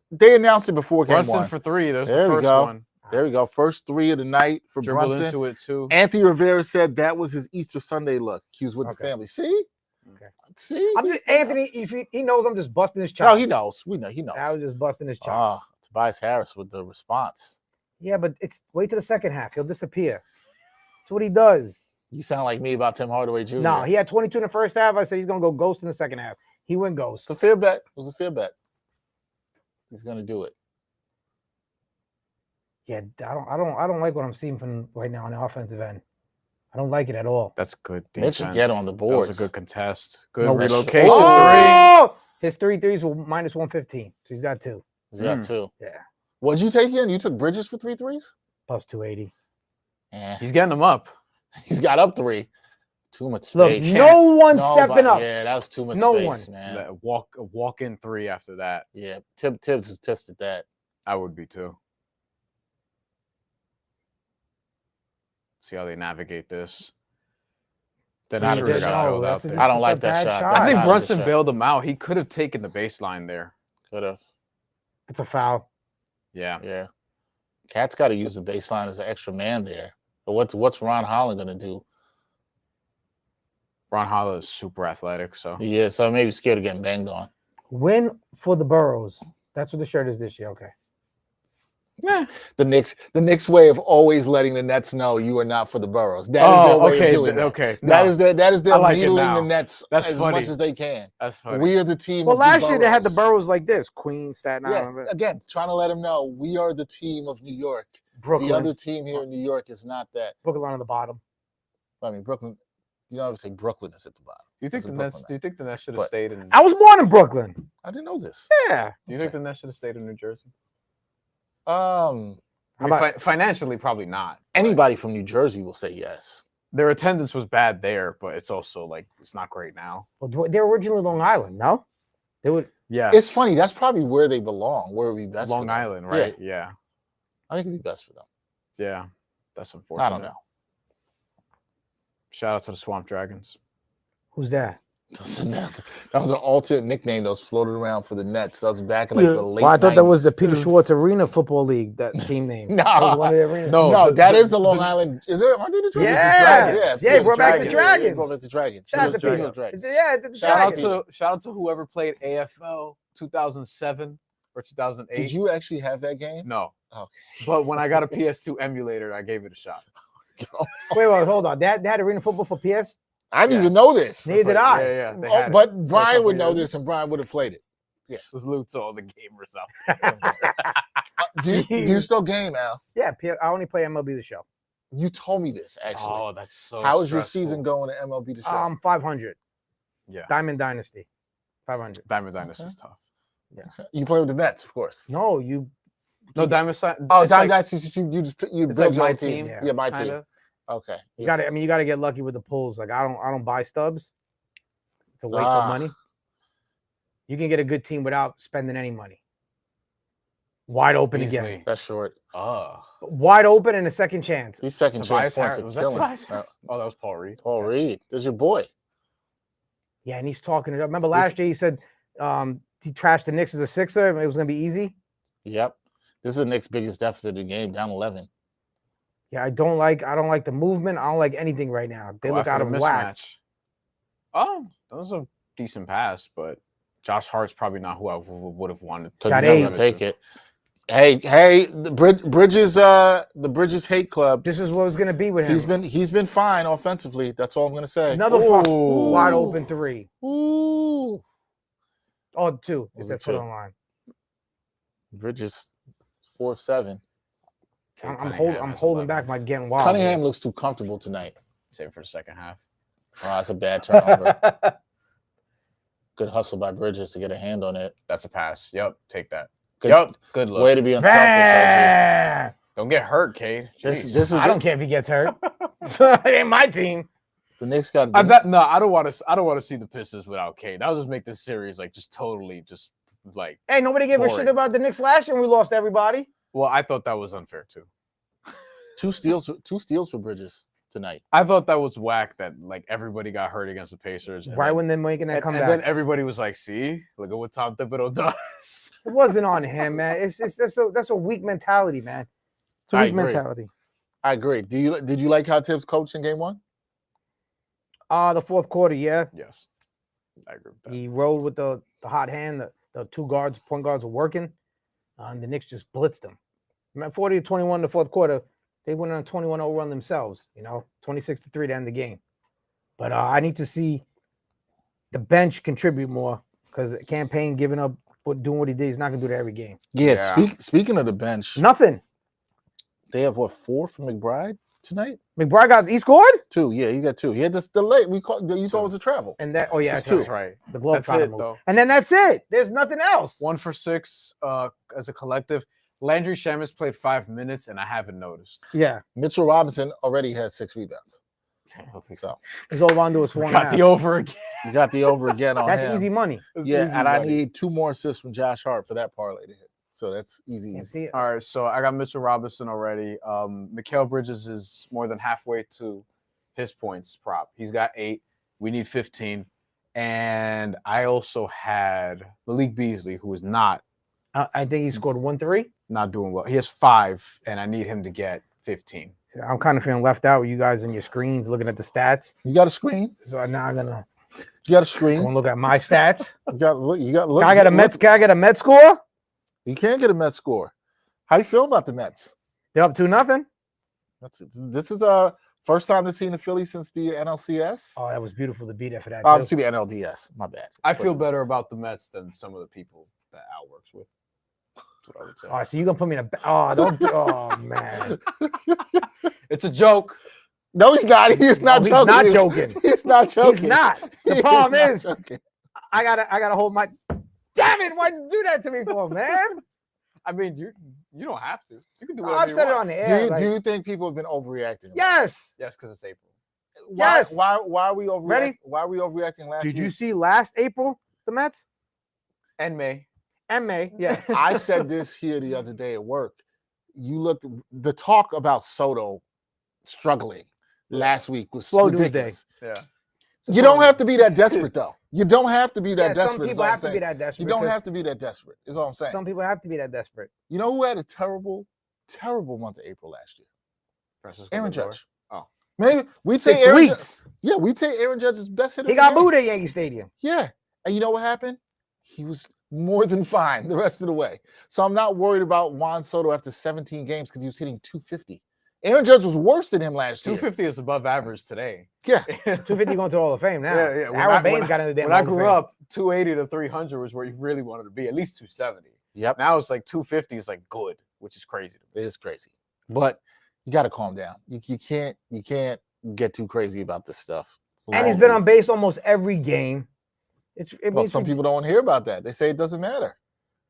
They announced it before game Brunson one. for 3. There's There the we first go. one. There we go. First 3 of the night for Dribble Brunson. into it too. Anthony Rivera said that was his Easter Sunday look. He was with the family. See? Okay. See? I'm just Anthony. If he knows, I'm just busting his chops. No, he knows. We know. He knows. I was just busting his chops. Tobias Harris with the response. Yeah, but wait till the second half. He'll disappear. That's what he does. You sound like me about Tim Hardaway Jr. No, he had 22 in the first half. I said he's gonna go ghost in the second half. He went ghost. It's a fair bet. It was a fair bet. He's gonna do it. Yeah, I don't like what I'm seeing from right now on the offensive end. I don't like it at all. That's good Mitch defense. should get on the board. That was a good contest. Good No, relocation. Oh! His 3 threes were minus 115. So he's got 2. He's got 2. Yeah. What'd you take in? You took Bridges for 3 threes? Plus 280. Yeah. He's getting them up. He's got up 3. Too much Look, space. no one stepping up. Yeah, that's too much No space, one. man. That walk in 3 after that. Yeah, Tibbs is pissed at that. I would be too. See how they navigate this. Then I Schroeder didn't got know. bailed out That's a- there. I don't like That's a that bad shot. shot. That's I think not a good Brunson shot. bailed him out. He could have taken the baseline there. Could have. It's a foul. Yeah. Yeah. Cat's got to use the baseline as an extra man there. But what's Ron Holland gonna do? Ron Holland is super athletic, so Yeah, so maybe scared of getting banged on. Win for the Burrows. That's what the shirt is this year. Okay. yeah. The Knicks way of always letting the Nets know you are not for the Burrows. That is their way of doing that. Okay. That is their I like it needling now. the Nets That's as funny. much as they can. That's funny. We are the team. Well, of the last year they had the Burrows. Burrows like this: Queens, Staten Yeah, Island, again, trying to let them know we are the team of New York. Brooklyn. The other team here in New York is not that. Brooklyn on the bottom. I mean, Brooklyn. You don't ever say Brooklyn is at the bottom. Do you think It's the a Nets? Brooklyn Do you think the Nets should have But- stayed in? I was born in Brooklyn. I didn't know this. Yeah. Do you think the Nets should have stayed in New Jersey? Um, I mean, How about- financially, probably not. but anybody from New Jersey will say yes. Their attendance was bad there, but it's also like it's not great now. Well, they're originally Long Island. No, they would. Yeah, It's funny. That's probably where they belong. Where it would be best. for Long them. Island, right? Yeah, I think it'd be best for them. yeah. That's unfortunate. I don't know. Shout out to the Swamp Dragons. Who's that? That was an alternate nickname that was floated around for the Nets. That was back in like the late. Well, I thought that was the 90s. Peter Schwartz Arena Football League. That team name. No. That was one of the arenas. No, the- that the- is the Long Island. Is it? Aren't they the Dragons? Yeah. Yeah, it's brought back the Yeah, Dragons. brought back the Dragons. Shout out to It was Peter. Dragons. Yeah, the Shout Dragons. out to whoever played AFL 2007 or 2008. Did you actually have that game? No. Okay. But when I got a PS2 emulator, I gave it a shot. Wait, hold on. They had arena football for PS. I didn't Yeah. even know this. Neither did I. Yeah. They Oh, had it but for a Brian couple would know years. this, and Brian would have played it. Yeah. Salute to all the gamers out Do you still game, Al? Yeah, I only play MLB The Show. You told me this actually. Oh, that's so. How is your stressful. season going at MLB The Show? 500. Yeah. Diamond Dynasty. 500. Diamond Dynasty is tough. You play with the Nets, of course. No, No, Diamond Dynasty. Oh, Diamond Dynasty, you it's build like your my own team. team. Yeah, my kinda. team. Okay. you got to. I mean, you got to get lucky with the pulls. Like I don't buy stubs. It's a waste of money. You can get a good team without spending any money. Wide open again. Easily. That's short. Wide open and a second chance. These second chance Tobias points Harris. are Was that killing. Tobias Harris? Oh, that was Paul Reed. Paul Reed. There's your boy. Yeah, and he's talking it up. Remember last year he said he trashed the Knicks as a Sixer. It was going to be easy. Yep. This is the Knicks' biggest deficit of the game, down 11. Yeah, I don't like the movement. I don't like anything right now. They Go look out after of the whack. mismatch. Oh, that was a decent pass, but Josh Hart's probably not who I would have wanted. Because Got he's not eight. going to take it. Hey, the Bridges hate club. This is what was going to be with him. He's been fine offensively. That's all I'm going to say. Another wide open three. Ooh. Oh, two. Was Is it that put two? online? Bridges 4 of 7. I'm holding back my getting wild. Cunningham looks too comfortable tonight. Save it for the second half. Oh, that's a bad turnover. Good hustle by Bridges to get a hand on it. That's a pass. Yep, take that. Good, Good look. way to be unselfish. Don't get hurt, Cade. This Jeez. is I don't care if he gets hurt. It ain't my team. the Knicks got. I don't want to see the Pistons without Cade. That'll just make this series like just totally just like. Hey, nobody gave a Boring. shit about the Knicks last year when we lost everybody. Well, I thought that was unfair too. two steals for Bridges tonight. I thought that was whack that like everybody got hurt against the Pacers. Right when they're making that and comeback. then everybody was like, "See, look at what Tom Thibodeau does." It wasn't on him, man. It's that's a weak mentality, man. It's a I weak agree. mentality. I agree. Did you like how Tibbs coached in game 1? The fourth quarter, yeah. Yes, I agree with that. He rode with the hot hand. The two point guards were working. And the Knicks just blitzed them. 40-21 in the fourth quarter. They went on a 21-0 run themselves, 26-3 to end the game. But I need to see the bench contribute more because Campaign giving up, doing what he did, he's not going to do that every game. Yeah. Speaking of the bench, Nothing. they have 4 from McBride tonight? McBride he scored? 2. Yeah, he got 2. He had this delay. You thought it was a travel. And that, It's that's two. right. The glove That's tried to it, move. though. And then that's it. There's nothing else. 1 for 6 as a collective. Landry Shamis played 5 minutes, and I haven't noticed. Yeah. Mitchell Robinson already has 6 rebounds. So He's over on to us 4.5. Got the over again. you got the over again on That's him. easy money. Yeah, Easy and I money. need 2 more assists from Josh Hart for that parlay to hit. So that's easy. Can't see it. All right, so I got Mitchell Robinson already. Mikal Bridges is more than halfway to his points prop. He's got 8. We need 15. And I also had Malik Beasley, who is not I think he scored 1-3. not doing well. He has 5, and I need him to get 15. I'm kind of feeling left out with you guys on your screens looking at the stats. You got a screen? So now I'm gonna You got a go screen? and look at my stats. You got look. You got look. Can I get a Mets? Can I get a Mets score? You can't get a Mets score. How you feel about the Mets? They're up 2-0. This is first time to see the Phillies since the NLCS. Oh, that was beautiful to beat that for that. Excuse me, NLDS. My bad. I feel better about the Mets than some of the people that Al works with. That's what I would say. All right, so you're gonna put me in a don't oh man. It's a joke. No, he's not. He's not He's joking. not joking. He's not joking. He's not. The He's problem not is joking. I gotta hold my damn it, why'd you do that to me for, man? I mean, you don't have to. You can do Oh, whatever I've you said it want. on the air. Do you think people have been overreacting? Yes. Yes, because it's April. Why, Yes. Why are we overreacting? Ready? Why are we overreacting last Did you week? see last April the Mets And May. and May? Yeah. I said this here the other day at work. You looked the talk about Soto struggling last week was Slow ridiculous. Yeah. You don't have to be that desperate though. You don't have to be that Some desperate. is people all I'm have to be saying. that desperate. You don't 'cause have to be that desperate. Is all I'm saying. Some people have to be that desperate. You know who had a terrible month of April last year? Francisco Aaron Lindor. Judge. Oh. Maybe we'd say 6 Aaron weeks. Yeah, we'd say Aaron Judge's best hitter. He of the got game. booed at Yankee Stadium. Yeah. And you know what happened? He was more than fine the rest of the way. So I'm not worried about Juan Soto after 17 games because he was hitting 250. Aaron Judge was worse than him last year. 250 is above average today. Yeah. 250 going to Hall of Fame now. Yeah, yeah. Aaron Baines got in the damn When I Hall of grew Fame. up, 280 to 300 was where you really wanted to be, at least 270. Yep. Now it's like 250 is like good, which is crazy. It is crazy. But you got to calm down. You can't get too crazy about this stuff. And he's been on base almost every game. Well, some people don't want to hear about that. They say it doesn't matter.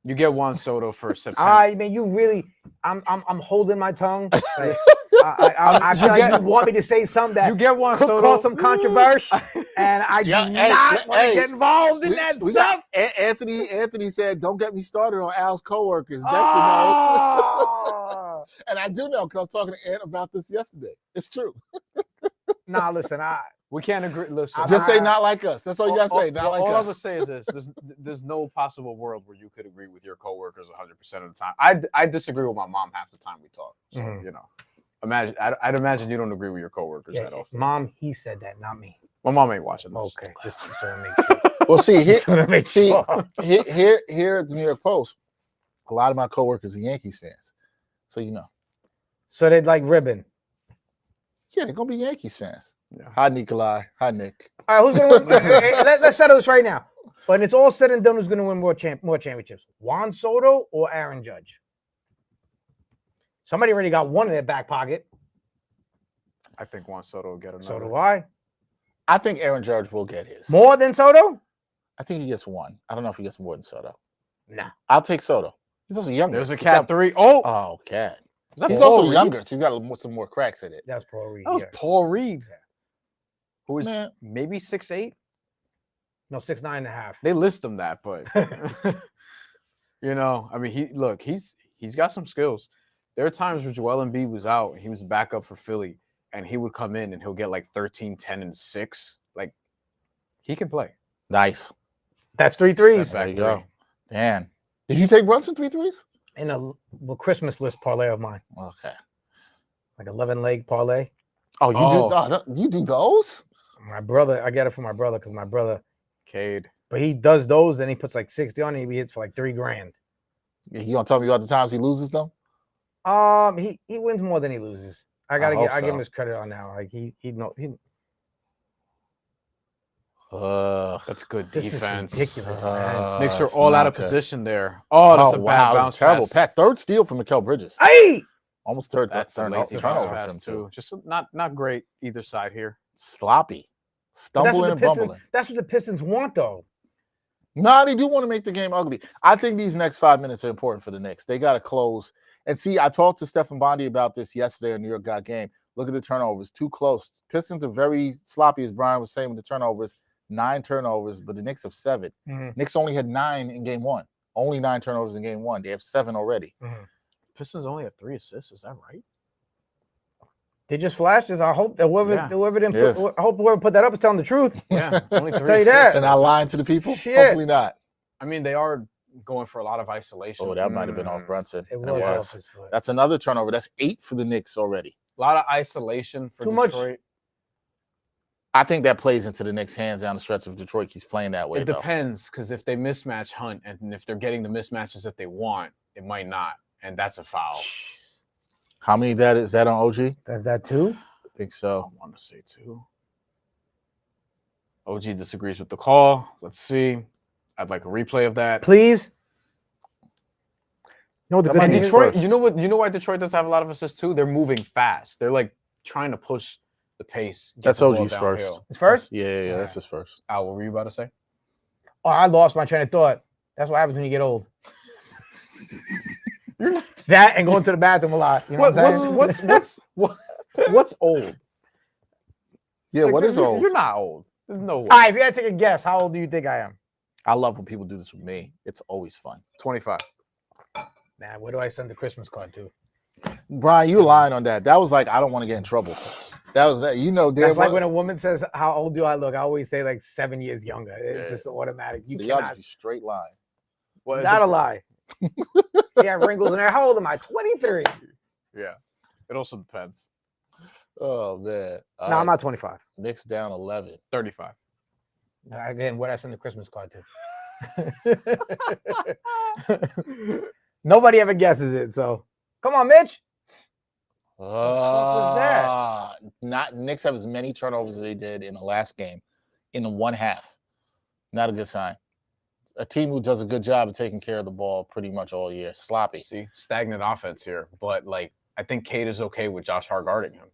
You get Juan Soto for September. I mean, you really. I'm holding my tongue. Like, I feel like you want me to say something that you get Juan could Soto. cause some controversy, and I do not want to get involved in that stuff. Anthony said, "Don't get me started on Al's coworkers." Oh. And I do know because I was talking to Ant about this yesterday. It's true. Nah, listen, we can't agree. Listen, just say not like us. That's all you gotta say. Not like us. All I would say is this: there's no possible world where you could agree with your coworkers 100% of the time. I disagree with my mom half the time we talk. So you know, imagine I'd imagine you don't agree with your coworkers at all. Mom, he said that, not me. My mom ain't watching this. Okay, just to make sure. Well, see here, sure. here at the New York Post, a lot of my coworkers are Yankees fans, so you know. So they'd like ribbon. Yeah, they're gonna be Yankees fans. Yeah. Hi, Nikolai. Hi, Nick. All right, who's gonna win? Let's settle this right now. When it's all said and done, who's gonna win more championships? Juan Soto or Aaron Judge? Somebody already got one in their back pocket. I think Juan Soto will get another. So do I. I think Aaron Judge will get his. More than Soto? I think he gets one. I don't know if he gets more than Soto. Nah. I'll take Soto. He's also younger. There's a cat 3. Oh, cat. He's also younger, so he's got some more cracks in it. That's Paul Reed. That was Paul Reed. Who is maybe 6'8"? No, 6'9.5". They list him that, but you know, I mean, he's got some skills. There are times where Joel Embiid was out, he was backup for Philly, and he would come in and he'll get like 13, 10, and 6. Like, he can play. Nice. That's 3 threes. There you go. Man. Did you take Brunson 3 threes? In a Christmas list parlay of mine. Okay. Like 11-leg parlay. You do those? My brother, I get it from my brother because my brother, Cade. But he does those and he puts like 60 on it. He hits for like $3,000. You gonna tell me about the times he loses them? He wins more than he loses. I give him his credit on that. Like that's good defense. This is ridiculous, man. Knicks are all out of position there. Oh, that's a bad bounce terrible. pass. Pat, third steal from Mikal Bridges. Hey, almost third. That's a lazy bounce pass too. Just not great either side here. Sloppy, stumbling and bumbling. That's what the Pistons want, though. No, they do want to make the game ugly. I think these next 5 minutes are important for the Knicks. They got to close. And see, I talked to Stephen Bondi about this yesterday on New York Got Game. Look at the turnovers. Too close. Pistons are very sloppy, as Brian was saying with the turnovers. 9 turnovers, but the Knicks have 7. Mm-hmm. Knicks only had 9 in game 1. Only 9 turnovers in game 1. They have 7 already. Mm-hmm. Pistons only have 3 assists. Is that right? They just flashed this. I hope that whoever put that up is telling the truth. Yeah, only 3 tell you that. And I lying to the people? Shit. Hopefully not. I mean, they are going for a lot of isolation. Oh, that might have been off Brunson. It was off his foot. That's another turnover. That's 8 for the Knicks already. A lot of isolation for Detroit. Much. I think that plays into the Knicks' hands down the stretch if Detroit keeps playing that way. It depends, because if they mismatch Hunt and if they're getting the mismatches that they want, it might not, and that's a foul. How many is that on OG? That's that 2? I think so. I want to say 2. OG disagrees with the call. Let's see. I'd like a replay of that. Please. No, Detroit. You know why Detroit does have a lot of assists too? They're moving fast. They're like trying to push the pace. That's OG's first. His first? Yeah. That's his first. Al, what were you about to say? Oh, I lost my train of thought. That's what happens when you get old. You're not that and going to the bathroom a lot. You know what's old? Yeah, what is old? You're not old. There's no way. All right, if you had to take a guess, how old do you think I am? I love when people do this with me. It's always fun. 25. Man, where do I send the Christmas card to? Brian, you lying on that. That was like, I don't want to get in trouble. That was that. That's like when a woman says, "How old do I look?" I always say like 7 years younger. It's just automatic. You y'all cannot just straight line. Well, not a lie. Yeah, wrinkles in there. How old am I? 23. Yeah, it also depends. Oh man. No, I'm not 25. Knicks down 11. 35. Again, where I send the Christmas card to? Nobody ever guesses it. So come on, Mitch. What was that? Not Knicks have as many turnovers as they did in the last game in the 1 half. Not a good sign. A team who does a good job of taking care of the ball pretty much all year. Sloppy. See, stagnant offense here. But like, I think Cade is okay with Josh Hart guarding him.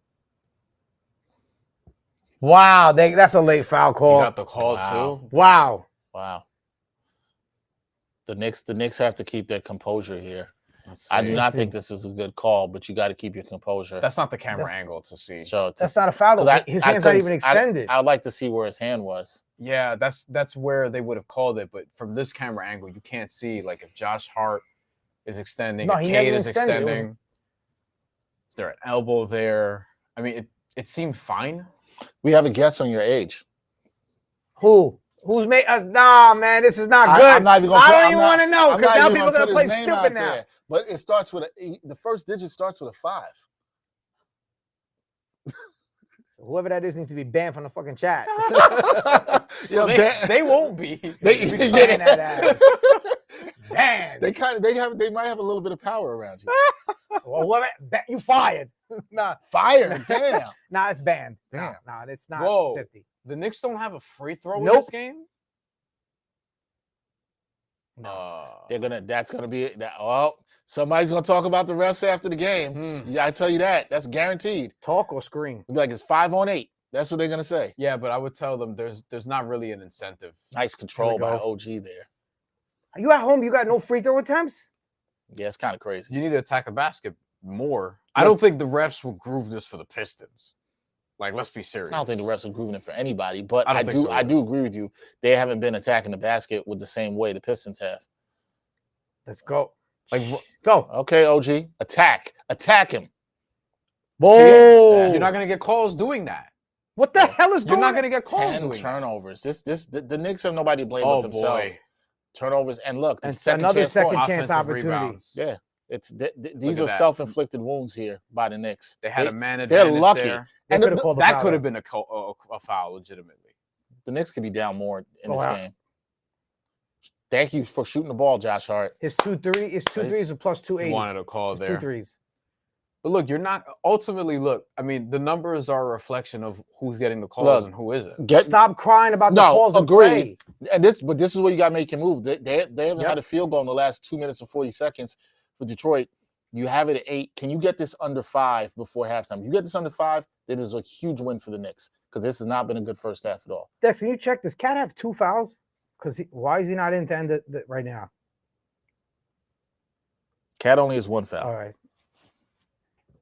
Wow, that's a late foul call. You got the call too. Wow. Wow. The Knicks have to keep their composure here. Let's I do see. not think this is a good call, but you got to keep your composure. That's not the camera angle to see. So That's not a foul. 'cause His I hand's not couldn't even s- extended. I'd like to see where his hand was. Yeah, that's where they would have called it. But from this camera angle, you can't see like if Josh Hart is extending, No, if he never Cade is extended. It was- extending. Is there an elbow there? I mean, it seemed fine. We have a guess on your age. Who's made us? Nah, man, this is not good. I'm not even gonna I put- don't I'm even not- want to know I'm because not now even people are gonna gonna put his play name out stupid now. there, but it starts with the first digit starts with a 5. So whoever that is needs to be banned from the fucking chat. Yo, They won't be. They, Ban that ass. Banned. they might have a little bit of power around you. Well, you fired. Nah, Fire, damn. nah, it's banned. Damn. Nah, it's not Whoa. 50. The Knicks don't have a free throw in Nope. this game. That's gonna be it. Somebody's gonna talk about the refs after the game. Yeah, I tell you that. That's guaranteed. Talk or scream. It'll be like it's 5 on 8. That's what they're gonna say. Yeah, but I would tell them there's not really an incentive. Nice control Here we by go. OG there. Are you at home? You got no free throw attempts? Yeah, it's kind of crazy. You need to attack the basket more. I don't think the refs will groove this for the Pistons. Like, let's be serious. I don't think the refs are grooving it for anybody, but I I don't think so I do agree with you. They haven't been attacking the basket with the same way the Pistons have. Let's go. Like, Go. Okay, OG, attack him. Whoa. you're not gonna get calls doing that. What the hell is You're going not on? gonna get calls 10 doing that. turnovers. The Knicks have nobody to blame Oh but themselves. boy. Turnovers and look, And second another chance second points. chance Offensive opportunity. rebounds. Yeah, these at are that. self-inflicted wounds here by the Knicks. They had a man they're advantage lucky. there. They And could have called the That foul. could have been a foul, legitimately. The Knicks could be down more in this wow. game. Thank you for shooting the ball, Josh Hart. His 2-3. His 2 threes are plus 280. Wanted a call His there. 2 threes. But look, you're not ultimately. Look, I mean, the numbers are a reflection of who's getting the calls and who isn't. Stop crying about the calls. Agreed. And this is where you got to make your move. They haven't had a field goal in the last 2 minutes and 40 seconds for Detroit. You have it at 8. Can you get this under 5 before halftime? If you get this under 5, it is a huge win for the Knicks because this has not been a good first half at all. Dex, can you check? Does Cat have 2 fouls? Because why is he not in to end it right now? Cat only has 1 foul. All right.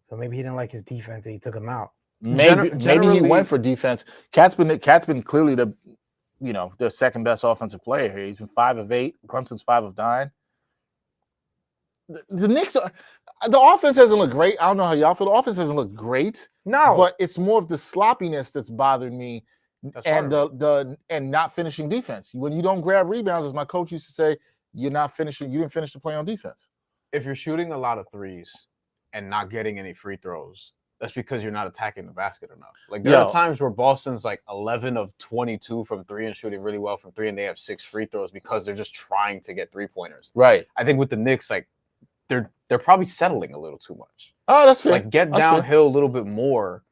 So maybe he didn't like his defense and he took him out. Maybe he generally- went for defense. Cat's been clearly the second best offensive player here. He's been 5 of 8. Brunson's 5 of 9. The Knicks the offense hasn't looked great. I don't know how y'all feel. The offense hasn't looked great. No. But it's more of the sloppiness that's bothered me That's and part of and not finishing defense. When you don't grab rebounds, as my coach used to say, you're not finishing. You didn't finish the play on defense. If you're shooting a lot of threes and not getting any free throws, that's because you're not attacking the basket enough. Like there are times where Boston's like 11 of 22 from 3 and shooting really well from 3, and they have 6 free throws because they're just trying to get 3-pointers. Right. I think with the Knicks, like they're probably settling a little too much. Oh, that's fair. Like get That's fair. downhill a little bit more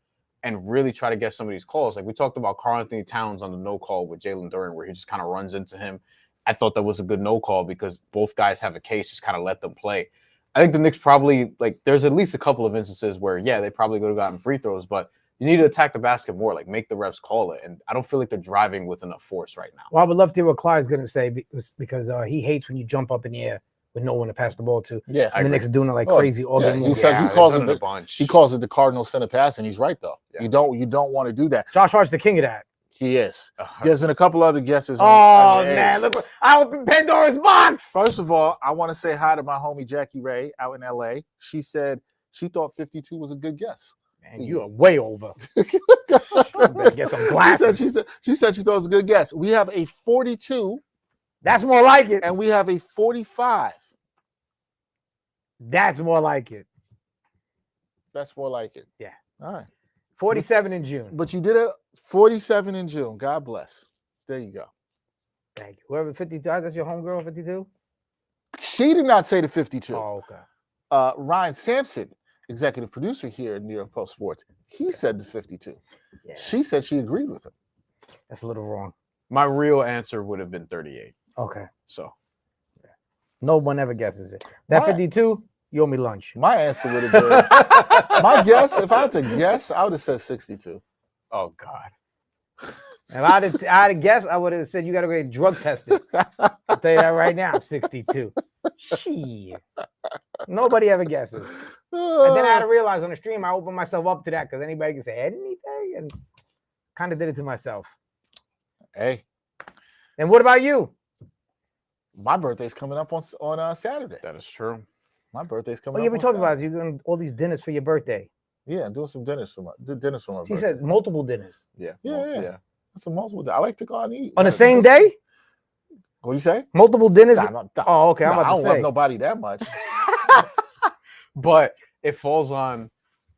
and really try to get some of these calls. Like we talked about Karl Anthony Towns on the no call with Jalen Duren, where he just kind of runs into him. I thought that was a good no call because both guys have a case, just kind of let them play. I think the Knicks probably, like, there's at least a couple of instances where, yeah, they probably could have gotten free throws, but you need to attack the basket more, like make the refs call it. And I don't feel like they're driving with enough force right now. Well, I would love to hear what Clyde's going to say because he hates when you jump up in the air with no one to pass the ball to. Yeah. And the Knicks are doing it like crazy all game long. He said Yeah, he calls they've it done a bunch. he calls it the Cardinal center pass, and he's right though. Yeah. You don't want to do that. Josh Hart's the king of that. He is. There's been a couple other guesses. Oh, on your man. edge. Look, I opened Pandora's box. First of all, I want to say hi to my homie Jackie Ray out in LA. She said she thought 52 was a good guess. Man, you are way over. Better get some glasses. She said she thought it was a good guess. We have a 42. That's more like it. And we have a 45. That's more like it. That's more like it. Yeah. All right. 47 in June. But you did it 47 in June. God bless. There you go. Thank you. Whoever 52, that's your homegirl, 52? She did not say the 52. Oh, okay. Ryan Sampson, executive producer here at New York Post Sports, he said the 52. Yeah. She said she agreed with him. That's a little wrong. My real answer would have been 38. Okay. So No one ever guesses it. That 52, you owe me lunch. My answer would have been, my guess, if I had to guess, I would have said 62. oh God. If I had guessed, I would have said you got to get drug tested. I'll tell you that right now. 62. Shit. Nobody ever guesses. And then I had to realize on the stream, I opened myself up to that because anybody can say anything, and kind of did it to myself. Hey. And what about you? My birthday's coming up on Saturday. That is true. My birthday's coming Oh, up. yeah, we talked about it. You're doing all these dinners for your birthday. Yeah, I'm doing some dinners for my birthday. She said multiple dinners. Yeah. Yeah. That's a multiple. I like to go out and eat. On the same day? What do you say? Multiple dinners? Oh, okay. I'm about to say. I don't love nobody that much. But it falls on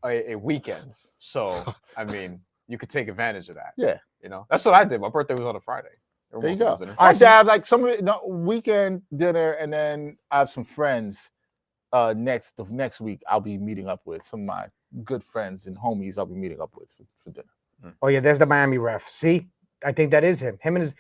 a weekend. So, I mean, you could take advantage of that. Yeah. You know, that's what I did. My birthday was on a Friday. There you go. I should have like some weekend dinner, and then I have some friends next week. I'll be meeting up with some of my good friends and homies. I'll be meeting up with for dinner. Oh yeah, there's the Miami ref. See, I think that is him. Him and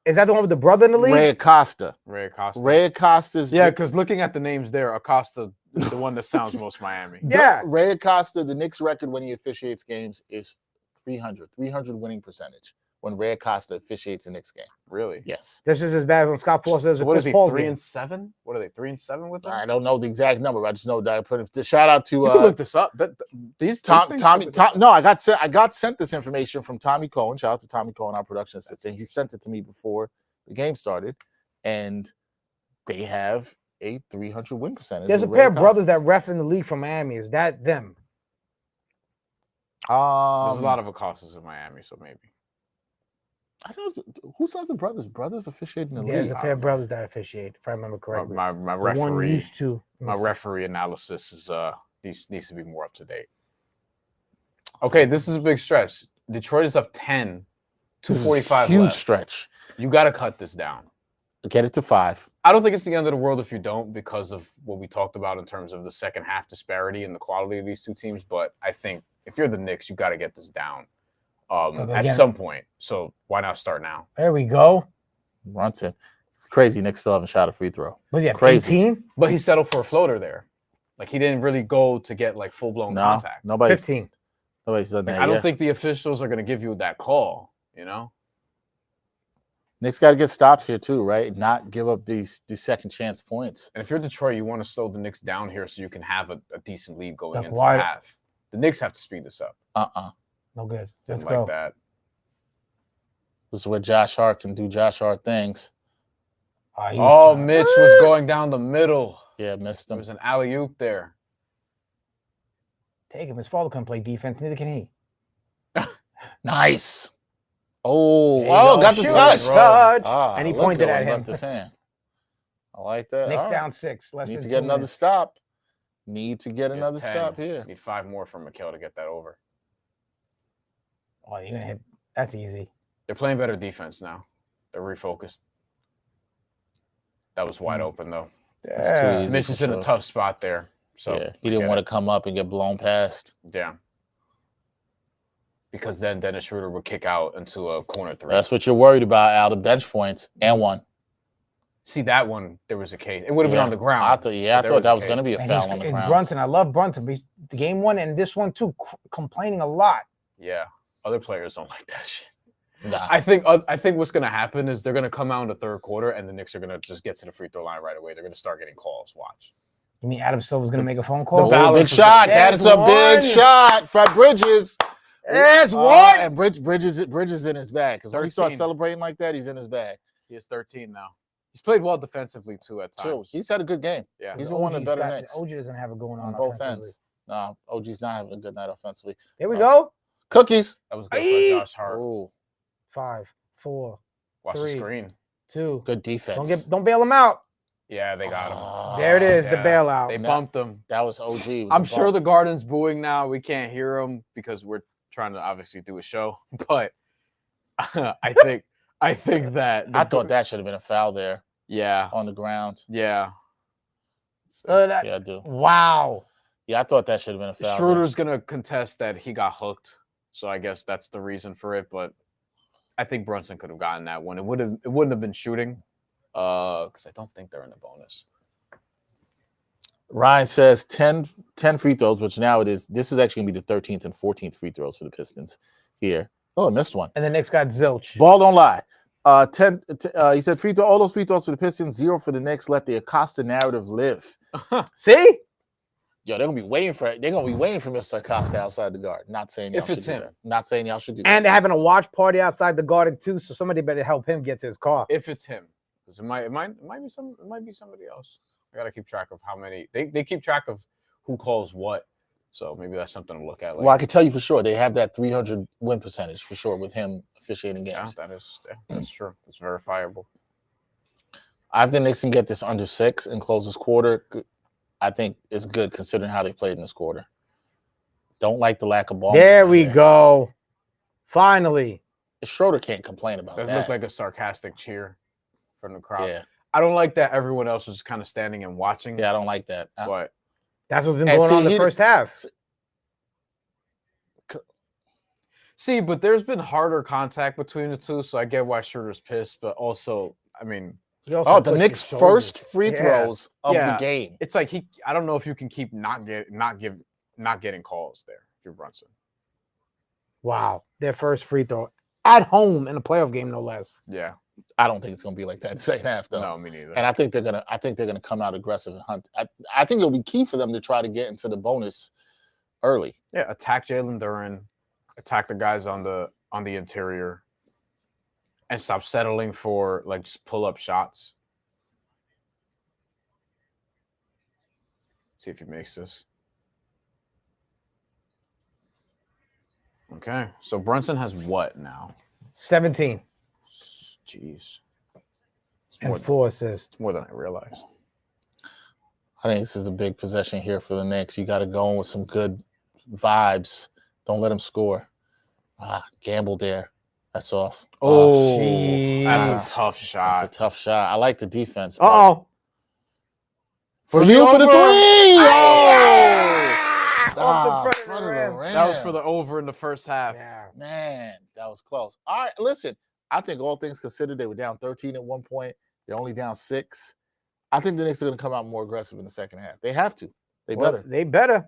is that the one with the brother in the league? Ray Acosta. Ray Acosta's. Yeah, because looking at the names there, Acosta is the one that sounds most Miami. Yeah. Ray Acosta, the Knicks record when he officiates games is 300 winning percentage when Ray Acosta officiates a Knicks game. Really? Yes. This is as bad when Scott Foster says. So what is he? 3-7? What are they? 3-7 with him? I don't know the exact number. I just know that I put it. Shout out to. You can look this up. These Tommy. No, I got sent this information from Tommy Cohen. Shout out to Tommy Cohen, our production assistant. He sent it to me before the game started, and they have a 300 win percentage. There's a pair of brothers that ref in the league from Miami. Is that them? There's a lot of Acostas in Miami, so maybe. I don't know who's other brothers. Brothers officiating the league. There's a pair of brothers that officiate, if I remember correctly. My The referee one used to. my referee analysis is needs to be more up to date. Okay, this is a big stretch. Detroit is up 10, 2:45 huge left. stretch. You got to cut this down. Get it to 5. I don't think it's the end of the world if you don't, because of what we talked about in terms of the second half disparity and the quality of these two teams. But I think if you're the Knicks, you got to get this down at some point. So why not start now? There we go. Brunson. It's crazy. Knicks still haven't shot a free throw. Was he Crazy. 18? But he settled for a floater there. Like, he didn't really go to get like full blown contact. 15. Nobody's done that. I don't think the officials are going to give you that call. You know. Knicks got to get stops here too, right? Not give up these second chance points. And if you're Detroit, you want to slow the Knicks down here so you can have a decent lead going into half. The Knicks have to speed this up. No good. Let's Like go. that. This is where Josh Hart can do Josh Hart things. Oh, Mitch was going down the middle. Yeah, missed There him. was an alley-oop there. Take him. His father couldn't play defense. Neither can he. Nice. Oh, Go. got the Shoot. touch. And he pointed at him. Left his hand. I like that. Knicks All down 6. Need to get another stop. Need to get another 10. stop here. Need 5 more from Mikal to get that over. Oh, you're gonna hit. That's easy. They're playing better defense now. They're refocused. That was wide open though. That's too easy Mitch for is in a sure. tough spot there. So yeah, he didn't want to come up and get blown past. Yeah. Because then Dennis Schroeder would kick out into a corner 3. That's what you're worried about, Al. The bench points and 1. See, that one, there was a case. It would have been on the ground. I thought that was going to be a foul on the And ground. Brunson, I love Brunson, but the game 1 and this one too, complaining a lot. Yeah. Other players don't like that shit. Nah. I think what's going to happen is they're going to come out in the third quarter and the Knicks are going to just get to the free throw line right away. They're going to start getting calls. Watch. You mean Adam Silver's going to make a phone call? Big shot. That is a big shot from Bridges. There's one. And Bridges in his bag. Because when he starts 13. celebrating like that, he's in his bag. He is 13 now. He's played well defensively too at times. True. He's had a good game. Yeah. He's been one of the better Knicks. OG doesn't have it going on both offensively. ends. No, OG's not having a good night offensively. Here we go. Cookies. That was good for Josh Hart. Oh, 5, 4, Watch 3. the screen. 2. good defense. Don't bail him out. Yeah, they got him. There it is, the Yeah. bailout. They bumped him. That was OG. I'm sure the Garden's booing now. We can't hear them because we're trying to obviously do a show. But I think that I thought that should have been a foul there yeah, on the ground. yeah. Yeah, I do. Wow. Yeah, I thought that should have been a foul. Schroeder's gonna contest that he got hooked, so I guess that's the reason for it. But I think Brunson could have gotten that one. It wouldn't have been shooting, because I don't think they're in the bonus. Ryan says 10 free throws, which now it is. This is actually going to be the 13th and 14th free throws for the Pistons here. Oh, I missed one. And the Knicks got zilch. Ball don't lie. He said all those free throws for the Pistons, 0 for the Knicks. Let the Acosta narrative live. See? Yo, they're gonna be waiting for Mr. Acosta outside the guard. Not saying y'all If it's should do him. that. Not saying y'all should do that. And they're having a watch party outside the garden too, so somebody better help him get to his car. If it's him, because it might be somebody else. I gotta keep track of how many they keep track of who calls what. So maybe that's something to look at. Well, I can tell you for sure they have that 300 win percentage for sure with him officiating games. Yeah, that's true. It's verifiable. I think Knicks can get this under 6 and close this quarter. I think it's good considering how they played in this quarter. Don't like the lack of ball. There we go. Finally. Schroeder can't complain about that. That looked like a sarcastic cheer from the crowd. Yeah. I don't like that everyone else was kind of standing and watching. Yeah, I don't like that. But that's what's been going on in the first half. See, but there's been harder contact between the two, so I get why Schroeder's pissed. But also, I mean, the Knicks' first free throws of the game. It's like I don't know if you can keep not getting calls there if you're Brunson. Wow, their first free throw at home in a playoff game, no less. Yeah, I don't think it's gonna be like that in the second half, though. No, me neither. And I think they're gonna come out aggressive and hunt. I think it'll be key for them to try to get into the bonus early. Yeah, attack Jalen Duren, attack the guys on the interior, and stop settling for like just pull up shots. See if he makes this. Okay, so Brunson has what now? 17. Jeez. And 4 assists. It's more than I realized. I think this is a big possession here for the Knicks. You got to go in with some good vibes. Don't let them score. Gamble there. That's off. Oh, that's a tough shot. That's a tough shot. I like the defense. Uh-oh. For you for the 3. Off the front of the rim. That was for the over in the first half. Yeah. Man, that was close. All right, listen. I think all things considered, they were down 13 at one point. They're only down 6. I think the Knicks are going to come out more aggressive in the second half. They have to. They better. They better.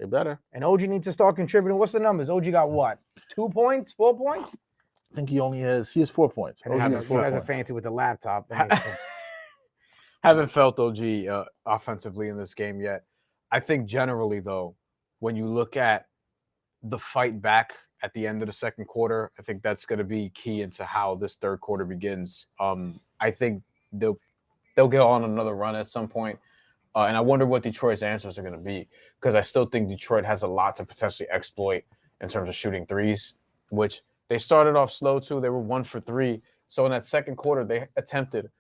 They better. And OG needs to start contributing. What's the numbers? OG got what? 2 points? 4 points? I think he has 4 points. You guys are fancy with the laptop. Haven't felt OG offensively in this game yet. I think generally, though, when you look at the fight back at the end of the second quarter, I think that's going to be key into how this third quarter begins. I think they'll get on another run at some point. And I wonder what Detroit's answers are going to be, because I still think Detroit has a lot to potentially exploit in terms of shooting threes, which they started off slow too. They were 1 for 3. So in that second quarter, they attempted,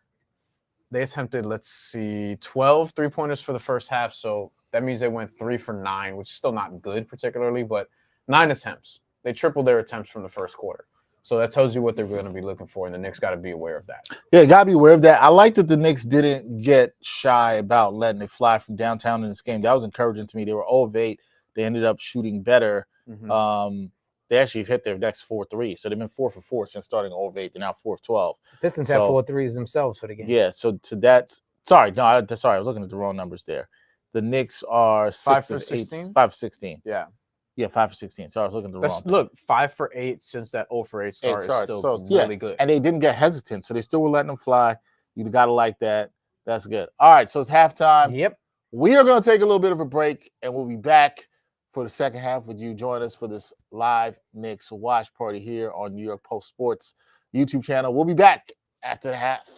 let's see, 12 3-pointers for the first half. So that means they went 3 for 9, which is still not good particularly, but 9 attempts. They tripled their attempts from the first quarter. So that tells you what they're going to be looking for, and the Knicks got to be aware of that. Yeah, got to be aware of that. I like that the Knicks didn't get shy about letting it fly from downtown in this game. That was encouraging to me. They were 0 of 8. They ended up shooting better. Mm-hmm. They actually hit their next 4 3. So they've been 4 for 4 since starting 0 of 8. They're now 4 of 12. Pistons have 4 threes themselves for the game. Yeah, so to that – sorry, I was looking at the wrong numbers there. The Knicks are 5 for 16? 5 for 16. Yeah. Yeah, 5 for 16. So I was looking at the wrong. Look, 5 for 8 since that 0 for 8 start is still really good. And they didn't get hesitant, so they still were letting them fly. You got to like that. That's good. All right, so it's halftime. Yep. We are going to take a little bit of a break, and we'll be back for the second half. Would you join us for this live Knicks watch party here on New York Post Sports YouTube channel? We'll be back after the half.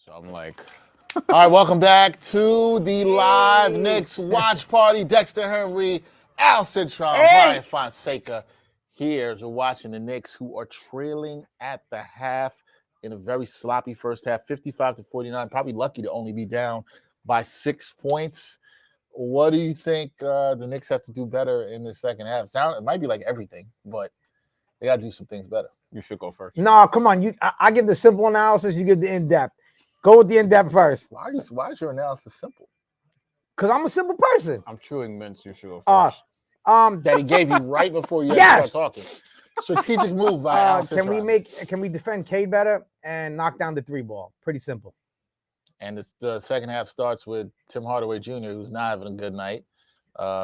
So I'm like, All right, welcome back to the live Knicks watch party. Dexter Henry, Al Cintron, Bryan Fonseca here as we're watching the Knicks, who are trailing at the half in a very sloppy first half, 55-49. Probably lucky to only be down by 6 points. What do you think the Knicks have to do better in the second half? It might be like everything, but they got to do some things better. you should go first. No, come on. I give the simple analysis. You give the in-depth. Go with the in-depth first. Why is your analysis simple? Because I'm a simple person. I'm chewing mints. You should go first. That he gave you right before you Yes. start talking. Strategic move by Al Cintron. Can we defend Cade better and knock down the 3-ball? Pretty simple. And the second half starts with Tim Hardaway Jr., who's not having a good night.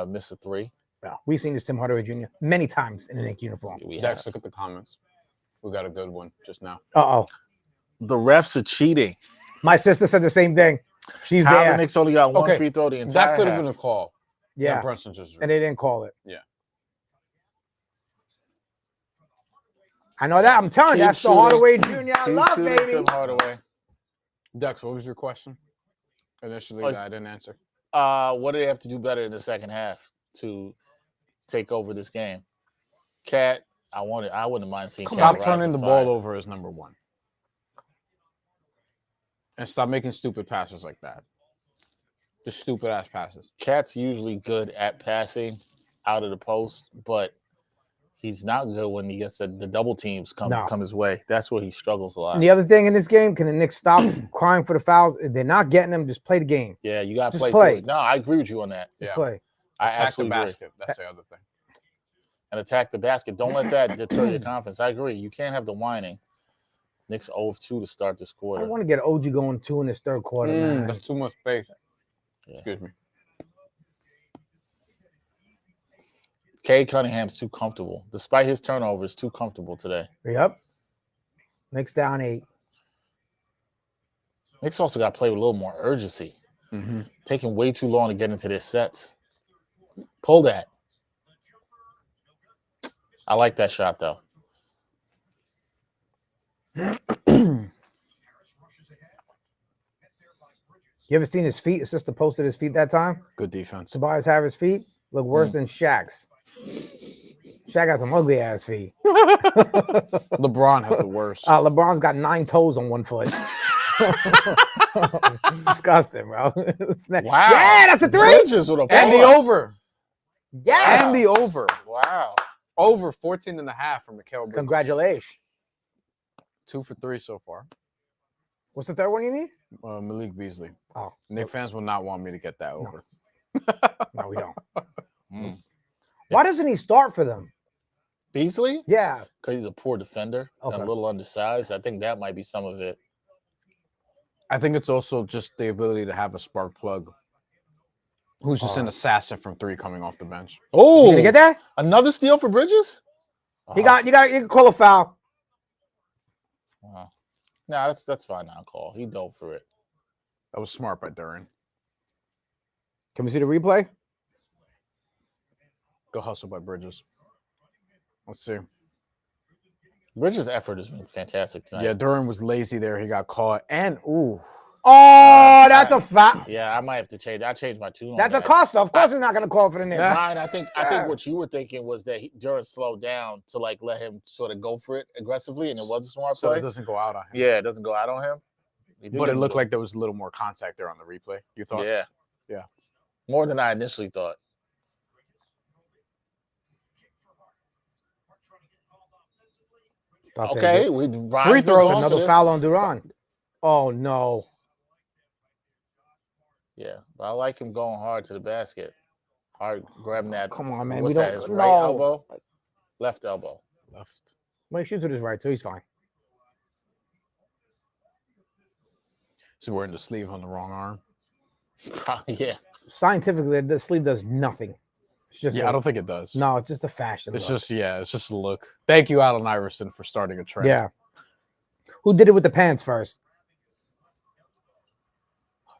Missed a 3. Well, we've seen this Tim Hardaway Jr. many times in a Knicks uniform. Dex, look at the comments. We got a good one just now. Uh-oh. The refs are cheating. My sister said the same thing. She's How there. the Knicks only got one free throw the entire That could have half. been a call. Yeah. And Brunson just drew. And they didn't call it. Yeah. I know that. I'm telling you, that's the Hardaway Jr. I love, baby. Tim Hardaway. Dex, what was your question? Initially, that I didn't answer. What do they have to do better in the second half to take over this game? Cat, I wouldn't mind seeing. Stop turning the ball over is number one. And stop making stupid passes like that. Just stupid ass passes. Cat's usually good at passing out of the post, but he's not good when he gets the double teams come his way. That's where he struggles a lot. And the other thing in this game, can the Knicks stop crying for the fouls? If they're not getting them, just play the game. Yeah, you got to play. through it. No, I agree with you on that. Just play. I attack absolutely the agree. basket. That's the other thing. And attack the basket. Don't let that deter your confidence. I agree. You can't have the whining. Knicks 0-2 to start this quarter. I want to get OG going 2 in this third quarter, man. That's too much space. Yeah. Excuse me. Cade Cunningham's too comfortable. Despite his turnovers, too comfortable today. Yep. Knicks down 8. Knicks also got to play with a little more urgency. Mm-hmm. Taking way too long to get into their sets. Pull that. I like that shot, though. You ever seen his feet? His sister posted his feet that time. Good defense. Tobias Harris' feet look worse than Shaq's. Shaq got some ugly ass feet. LeBron has the worst. LeBron's got 9 toes on one foot. Disgusting, bro. Wow. Yeah, that's a 3. Bridges with a And the pull-up. over. Yeah. And the over. Wow. Over 14.5 from Mikal Bridges. Congratulations. 2 for 3 so far. What's the third one you need? Malik Beasley. Oh. Knicks fans will not want me to get that over. No, we don't. Mm. Why doesn't he start for them? Beasley? Yeah. Because he's a poor defender and a little undersized. I think that might be some of it. I think it's also just the ability to have a spark plug who's just an assassin from 3 coming off the bench. Oh, You gonna get that? another steal for Bridges? You can call a foul. Wow. Nah, that's fine now, call. He dove for it. That was smart by Duran. Can we see the replay? Go hustle by Bridges. Let's see. Bridges' effort has been fantastic tonight. Yeah, Duran was lazy there. He got caught. And, ooh. Oh, that's a foul. Yeah, I might have to change. I changed my tune on That's a that. Costa. Of course, he's not going to call for the Knicks. Ryan, I think what you were thinking was that Duran slowed down to like let him sort of go for it aggressively, and it was a smart So play. it doesn't go out on him. Yeah, it doesn't go out on him. But it looked like there was a little more contact there on the replay. You thought? Yeah. Yeah. More than I initially thought. Okay, Free throws. Another foul on Duran. Oh, no. Yeah, but I like him going hard to the basket. Hard grabbing that. Come on, man. What's We that? don't His no. right elbow? Left elbow. Left. Well, he shoots with his right, so he's fine. So wearing the sleeve on the wrong arm. Yeah. Scientifically, the sleeve does nothing. It's just I don't think it does. No, it's just a fashion. It's look. it's just a look. Thank you, Allen Iverson, for starting a trend. Yeah. Who did it with the pants first?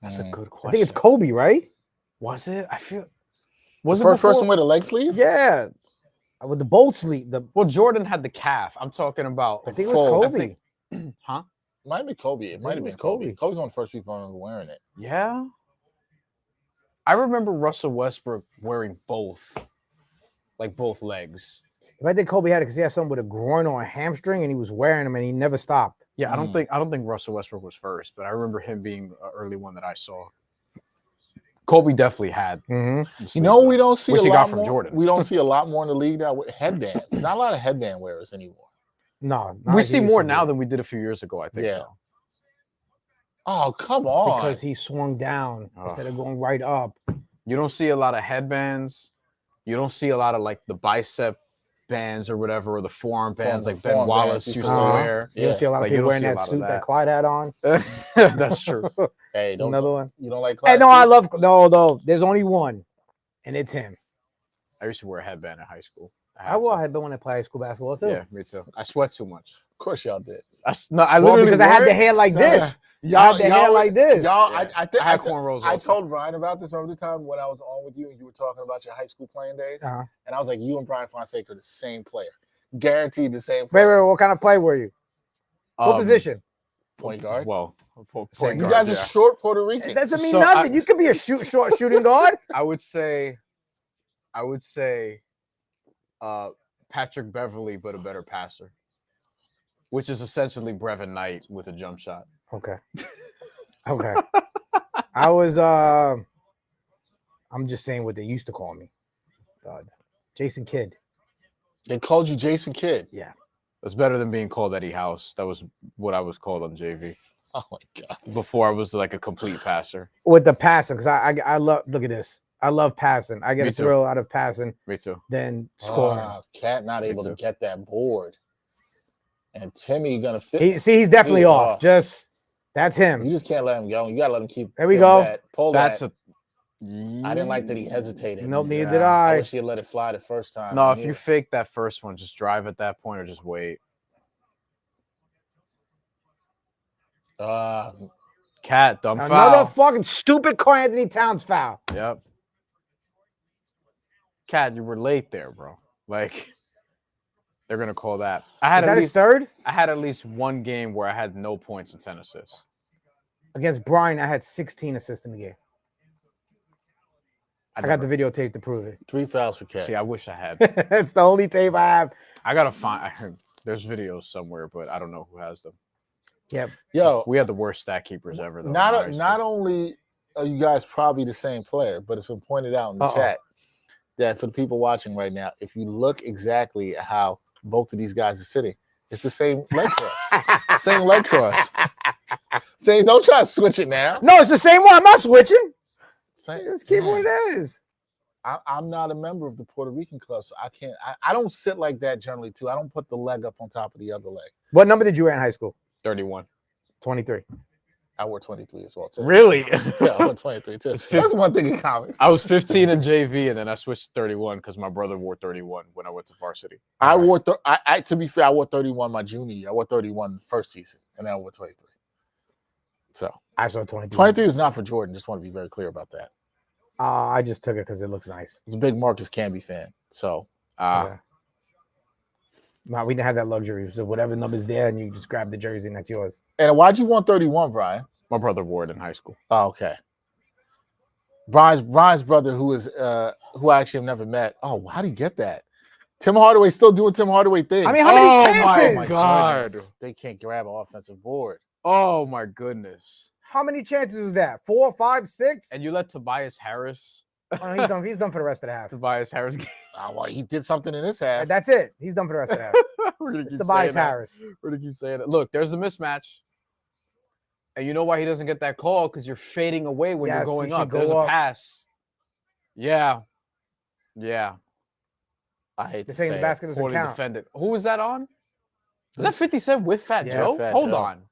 That's a good question. I think it's Kobe, right? Was it? I feel. Was the first person with a leg sleeve? Yeah. With the bold sleeve. Well, Jordan had the calf. I'm talking about. I think it was Kobe. Huh? Might have been Kobe. It might have been Kobe. Kobe's one of the first people wearing it. Yeah. I remember Russell Westbrook wearing both legs. If I think Kobe had it because he had something with a groin or a hamstring, and he was wearing them, and he never stopped. Yeah, I don't think Russell Westbrook was first, but I remember him being an early one that I saw. Kobe definitely had. Mm-hmm. You know, we don't see which a he lot got from more. Jordan. We don't see a lot more in the league now with headbands. Not a lot of headband wearers anymore. No, we see more now than we did a few years ago. I think. Yeah. Though. Oh, come on! Because he swung down instead of going right up. You don't see a lot of headbands. You don't see a lot of like the bicep bands or whatever, or the forearm bands like Ben Wallace used to wear. You don't see a lot of people wearing that suit that Clyde had on. That's true. Hey, another one. You don't like Clyde? Hey, no, I love though. There's only one, and it's him. I used to wear a headband in high school. I wore a headband when I played high school basketball too. Yeah, me too. I sweat too much. Of course, y'all did. Because I had the hair like this. Y'all had the hair like this. Y'all, yeah. I had cornrows. I told Brian about this. Remember the time when I was on with you and you were talking about your high school playing days? Uh-huh. And I was like, you and Bryan Fonseca are the same player. Guaranteed the same player. Wait, what kind of play were you? What position? Point guard. Well, point guard. You guys are short Puerto Rican. It doesn't mean nothing. You could be a short shooting guard. I would say Patrick Beverly, but a better passer, which is essentially Brevin Knight with a jump shot. Okay. I was I'm just saying what they used to call me. Jason Kidd. They called you Jason Kidd. Yeah. That's better than being called Eddie House. That was what I was called on JV. Oh my God. Before I was like a complete passer. With the passing, because I love, look at this. I love passing. I get a thrill out of passing. Me too. Than scoring. Cat not able to get that board. And Timmy gonna fit. He's definitely off. That's him. You just can't let him go. You gotta let him keep. There we go. I didn't like that he hesitated. Nope, neither did I. I wish he had let it fly the first time. No, if you fake that first one, just drive at that point or just wait. Cat, dumb foul. Another fucking stupid Karl Anthony Towns foul. Yep. Cat, you were late there, bro. Like, they're gonna call that. Is that his third? I had at least one game where I had no points and 10 assists. Against Bryan, I had 16 assists in the game. I got the videotape to prove it. 3 fouls for Cat. See, I wish I had. It's the only tape I have. I gotta find. There's videos somewhere, but I don't know who has them. Yep. Yo, we had the worst stat keepers ever. Though, not only are you guys probably the same player, but it's been pointed out in the chat that for the people watching right now, if you look exactly at how both of these guys are sitting, it's the same leg cross. Same leg cross. Say, don't try to switch it now. No, it's the same one. I'm not switching. Let's keep what it is. I'm not a member of the Puerto Rican club, so I can't. I don't sit like that generally, too. I don't put the leg up on top of the other leg. What number did you wear in high school? 31. 23. I wore 23 as well, too. Really? Yeah, I wore 23, too. That's one thing in comics. I was 15 in JV, and then I switched to 31 because my brother wore 31 when I went to varsity. To be fair, I wore 31 my junior year. I wore 31 the first season, and then I wore 23. So I saw 23. 23 was not for Jordan. Just want to be very clear about that. I just took it because it looks nice. It's a big Marcus Camby fan. So no, we didn't have that luxury. So whatever number's there, and you just grab the jersey, and that's yours. And why'd you want 31, Brian? My brother wore it in high school. Oh, okay. Brian's brother, who I actually have never met. Oh, how'd he get that? Tim Hardaway still doing Tim Hardaway things. I mean, how many chances? My God, they can't grab an offensive board. Oh my goodness. How many chances was that? 4, 5, 6? And you let Tobias Harris. Oh, he's done for the rest of the half. Tobias Harris. Well, he did something in this half. That's it. He's done for the rest of the half. It's Tobias Harris. Where did you say that? Look, there's the mismatch. And you know why he doesn't get that call? Because you're fading away when you're going up. There's a pass. Yeah. I hate to say say the basket doesn't count. Defended. Who was that on? Is that 50 Cent with Fat Joe? Hold on.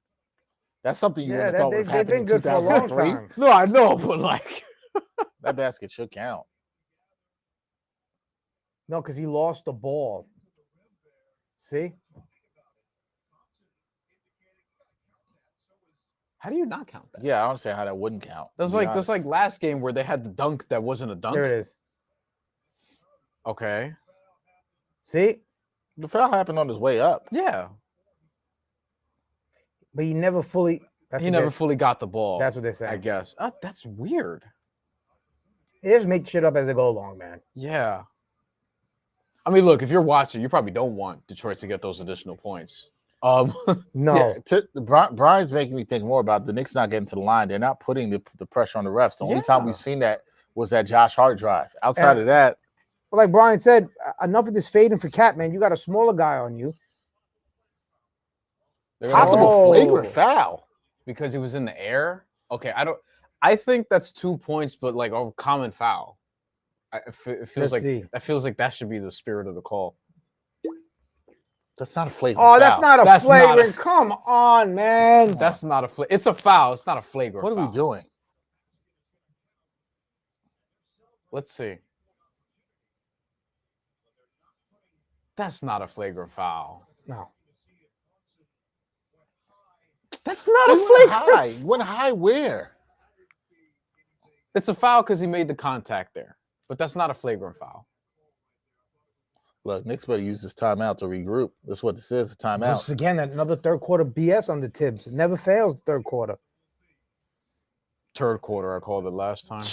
That's something you would have thought would have happened been good for a long time. No, I know, but like that basket should count. No, because he lost the ball. See? How do you not count that? Yeah, I don't understand how that wouldn't count. That's like last game where they had the dunk that wasn't a dunk. There it is. Okay. See? The foul happened on his way up. Yeah. But he never fully. He never fully got the ball. That's what they're saying. I guess. That's weird. They just make shit up as they go along, man. Yeah. I mean, look, if you're watching, you probably don't want Detroit to get those additional points. No. Brian's making me think more about the Knicks not getting to the line. They're not putting the pressure on the refs. The only time we've seen that was that Josh Hart drive. Outside of that. Like Brian said, enough of this fading for Cat, man. You got a smaller guy on you. Possible flagrant foul. Because he was in the air? Okay, I think that's 2 points, but like a common foul. It feels like that should be the spirit of the call. That's not a flagrant. Oh, that's not a flagrant. Come on, man. That's not a flagrant. It's a foul. It's not a flagrant. What are we doing? Let's see. That's not a flagrant foul. No. That's not a flagrant. High. Went high where? It's a foul because he made the contact there. But that's not a flagrant foul. Look, Knicks better use this timeout to regroup. That's what this is, a timeout. This is, again, another third quarter BS on the Tibbs. It never fails third quarter. Third quarter, I called it last time.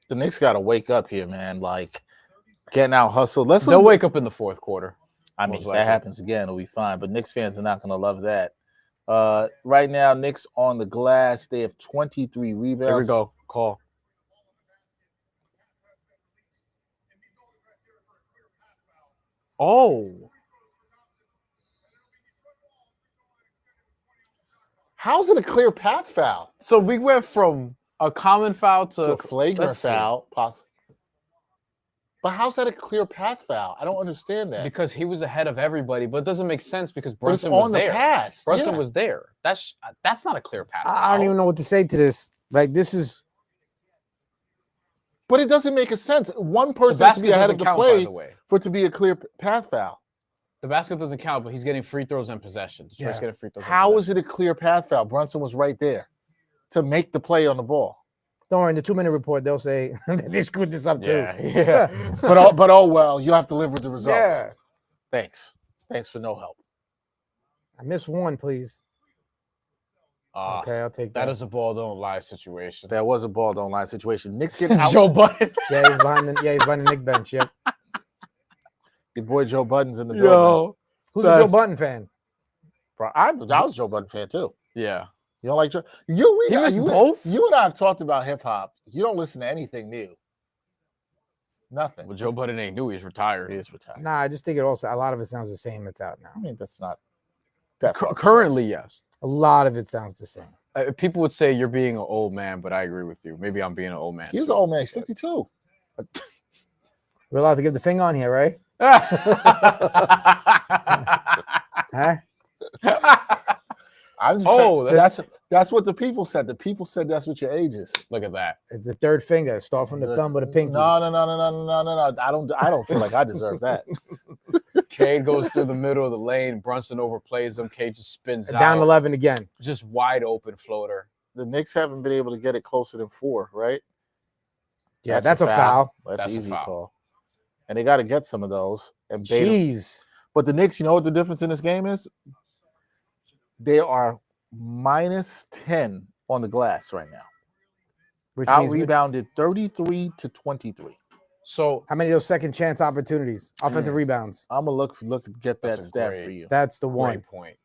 The Knicks got to wake up here, man. Like, getting out hustled. They'll wake up in the fourth quarter. I mean, if that happens again, it'll be fine. But Knicks fans are not going to love that. Right now, Knicks on the glass. They have 23 rebounds. Here we go. Call. Oh. How's it a clear path foul? So we went from a common foul to a flagrant foul. But how's that a clear path foul? I don't understand that. Because he was ahead of everybody, but it doesn't make sense because Brunson was there. Pass. Brunson was there. That's not a clear path. I don't even know what to say to this. Like, this is. But it doesn't make a sense. One person has to be ahead of the play for it to be a clear path foul. The basket doesn't count, but he's getting free throws and possession. Detroit's getting free throws. How is it a clear path foul? Brunson was right there to make the play on the ball. Don't worry, in the 2-minute report, they'll say they screwed this up too. Yeah. but oh well, you have to live with the results. Yeah. Thanks for no help. I missed one, please. Okay, I'll take that. That is a ball don't lie situation. That was a ball don't lie situation. Knicks get out. Joe Budden. Yeah, he's behind the Knick bench. Yep. Your boy Joe Budden's in the building. Who's a Joe Budden fan? Bro, I was a Joe Budden fan too. Yeah. You don't like Joe? Both? You and I have talked about hip hop. You don't listen to anything new. Nothing. Well, Joe Budden ain't new. He's retired. He is retired. Nah, I just think a lot of it sounds the same. It's out now. I mean, that's not. Currently, yes. A lot of it sounds the same. People would say you're being an old man, but I agree with you. Maybe I'm being an old man. He's an old man. He's 52. We're allowed to give the finger on here, right? Huh? I'm just that's what the people said. The people said that's what your age is. Look at that. It's the third finger. Start from the thumb with a pinky. No. I don't feel like I deserve that. Cade goes through the middle of the lane. Brunson overplays him. Cade just spins out. Down 11 again. Just wide open floater. The Knicks haven't been able to get it closer than 4, right? Yeah, that's a foul. That's an easy call. And they got to get some of those. And Jeez. But the Knicks, you know what the difference in this game is? They are minus 10 on the glass right now. Which out-rebounded 33 to 23. So how many of those second chance opportunities, offensive rebounds? I'm gonna look and get that stat for you. That's the one great point.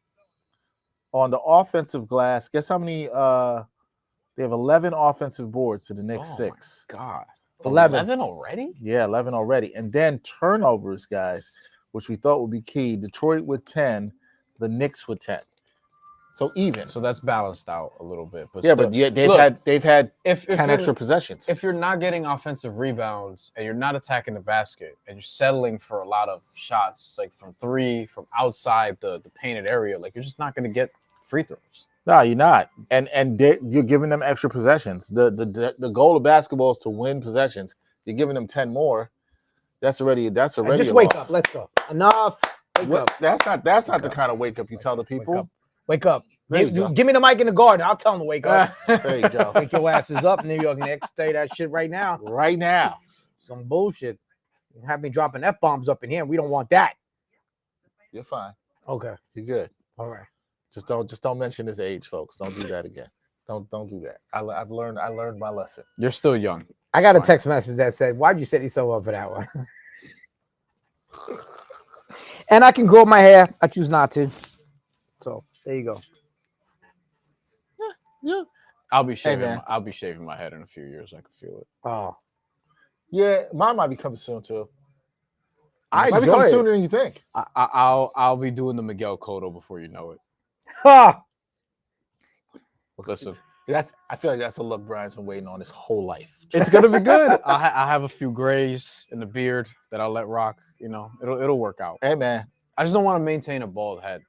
On the offensive glass, guess how many? They have 11 offensive boards to the Knicks 6. My God, 11 already? Yeah, 11 already. And then turnovers, guys, which we thought would be key. Detroit with 10, the Knicks with 10. So even. So that's balanced out a little bit. But yeah, they've had 10 extra possessions. If you're not getting offensive rebounds and you're not attacking the basket and you're settling for a lot of shots like from 3, from outside the painted area, like you're just not going to get free throws. No, you're not. And you're giving them extra possessions. The goal of basketball is to win possessions. You're giving them 10 more. That's already just a wake loss. up. Let's go. Enough. Wake up. That's not the kind of wake up you tell the people. Wake up. You give me the mic in the garden. I'll tell them to wake up. There you go. Wake your asses up, New York Knicks. Tell you that shit right now. Right now. Some bullshit. You have me dropping F-bombs up in here. We don't want that. You're fine. Okay. You're good. All right. Just don't mention his age, folks. Don't do that again. Don't do that. I learned my lesson. You're still young. I got a Fine. text message that said, "Why'd you set yourself up for that one?" And I can grow my hair. I choose not to. So there you go. Yeah. I'll be shaving. man. I'll be shaving my head in a few years. I can feel it. Oh, Yeah, mine might be coming soon too. I Might be enjoy coming it. sooner than you think. I'll be doing the Miguel Cotto before you know it. Ha! Listen, I feel like that's a look Brian's been waiting on his whole life. it's gonna be good. I have a few grays in the beard that I'll let rock. You know, it'll work out. Hey man, I just don't want to maintain a bald head.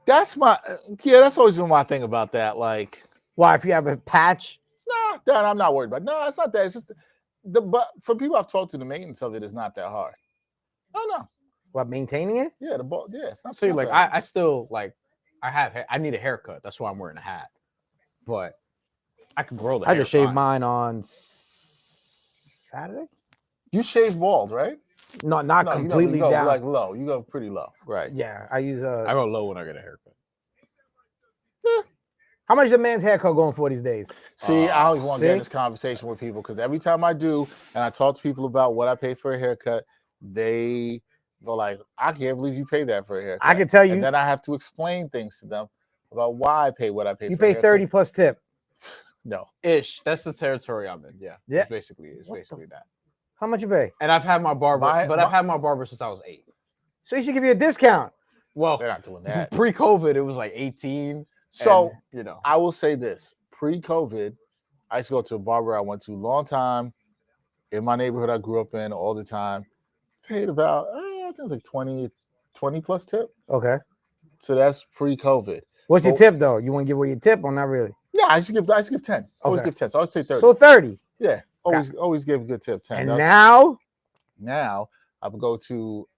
that's always been my thing about that. Like, Why? If you have a patch, nah, that I'm not worried about. No, it's not that. It's just but for people I've talked to, the maintenance of it is not that hard. Oh no, what, maintaining it? yeah, the ball, yeah, it's not. See, not like that hard. I still like I need a haircut. That's why I'm wearing a hat. But I could grow the I hair. just shaved fine. mine on Saturday. You shave bald, right? Not No, completely you go down. like low. You go pretty low, right? Yeah, I use I go low when I get a haircut. How much is a man's haircut going for these days? See, I don't even want to get see? in this conversation with people because every time I do, and I talk to people about what I pay for a haircut, they go like, "I can't believe you pay that for a haircut." I can tell you, and then I have to explain things to them about why I pay what I pay. you for a pay haircut. 30 plus tip. No, Ish. That's the territory I'm in. Yeah. Yeah. It's basically that. How much you pay? And I've had my barber, I've had my barber since I was 8. So he should give you a discount. Well, they're not doing that. pre-COVID, it was like 18. So and, you know, I will say this: pre-COVID, I used to go to a barber I went to a long time in my neighborhood I grew up in all the time. Paid about I think it was like 20 plus tip. Okay. So that's pre-COVID. What's your So- tip though? You want to give away your tip or not really? Yeah, I used to give 10. Always Okay. give 10. So I always pay 30. So 30. Yeah, always give a good tip. 10. And That's- now, now I will go to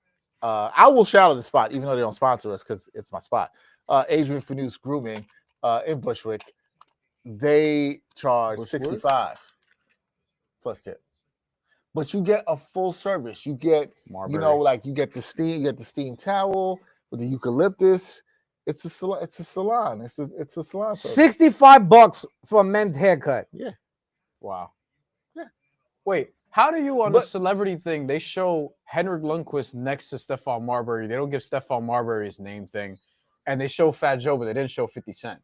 I will shout out the spot, even though they don't sponsor us because it's my spot. Adrian Fanous Grooming in Bushwick. They charge Bushwick? 65 plus tip. But you get a full service. You get, Marbury. you know, like you get the steam towel with the eucalyptus. It's a salon. It's a salon. It's a salon service. $65 for a men's haircut. Wow. Yeah. Wait, how do you on the But- celebrity thing? They show Henrik Lundqvist next to Stephon Marbury. They don't give Stephon Marbury his name thing, and they show Fat Joe, but they didn't show 50 Cent,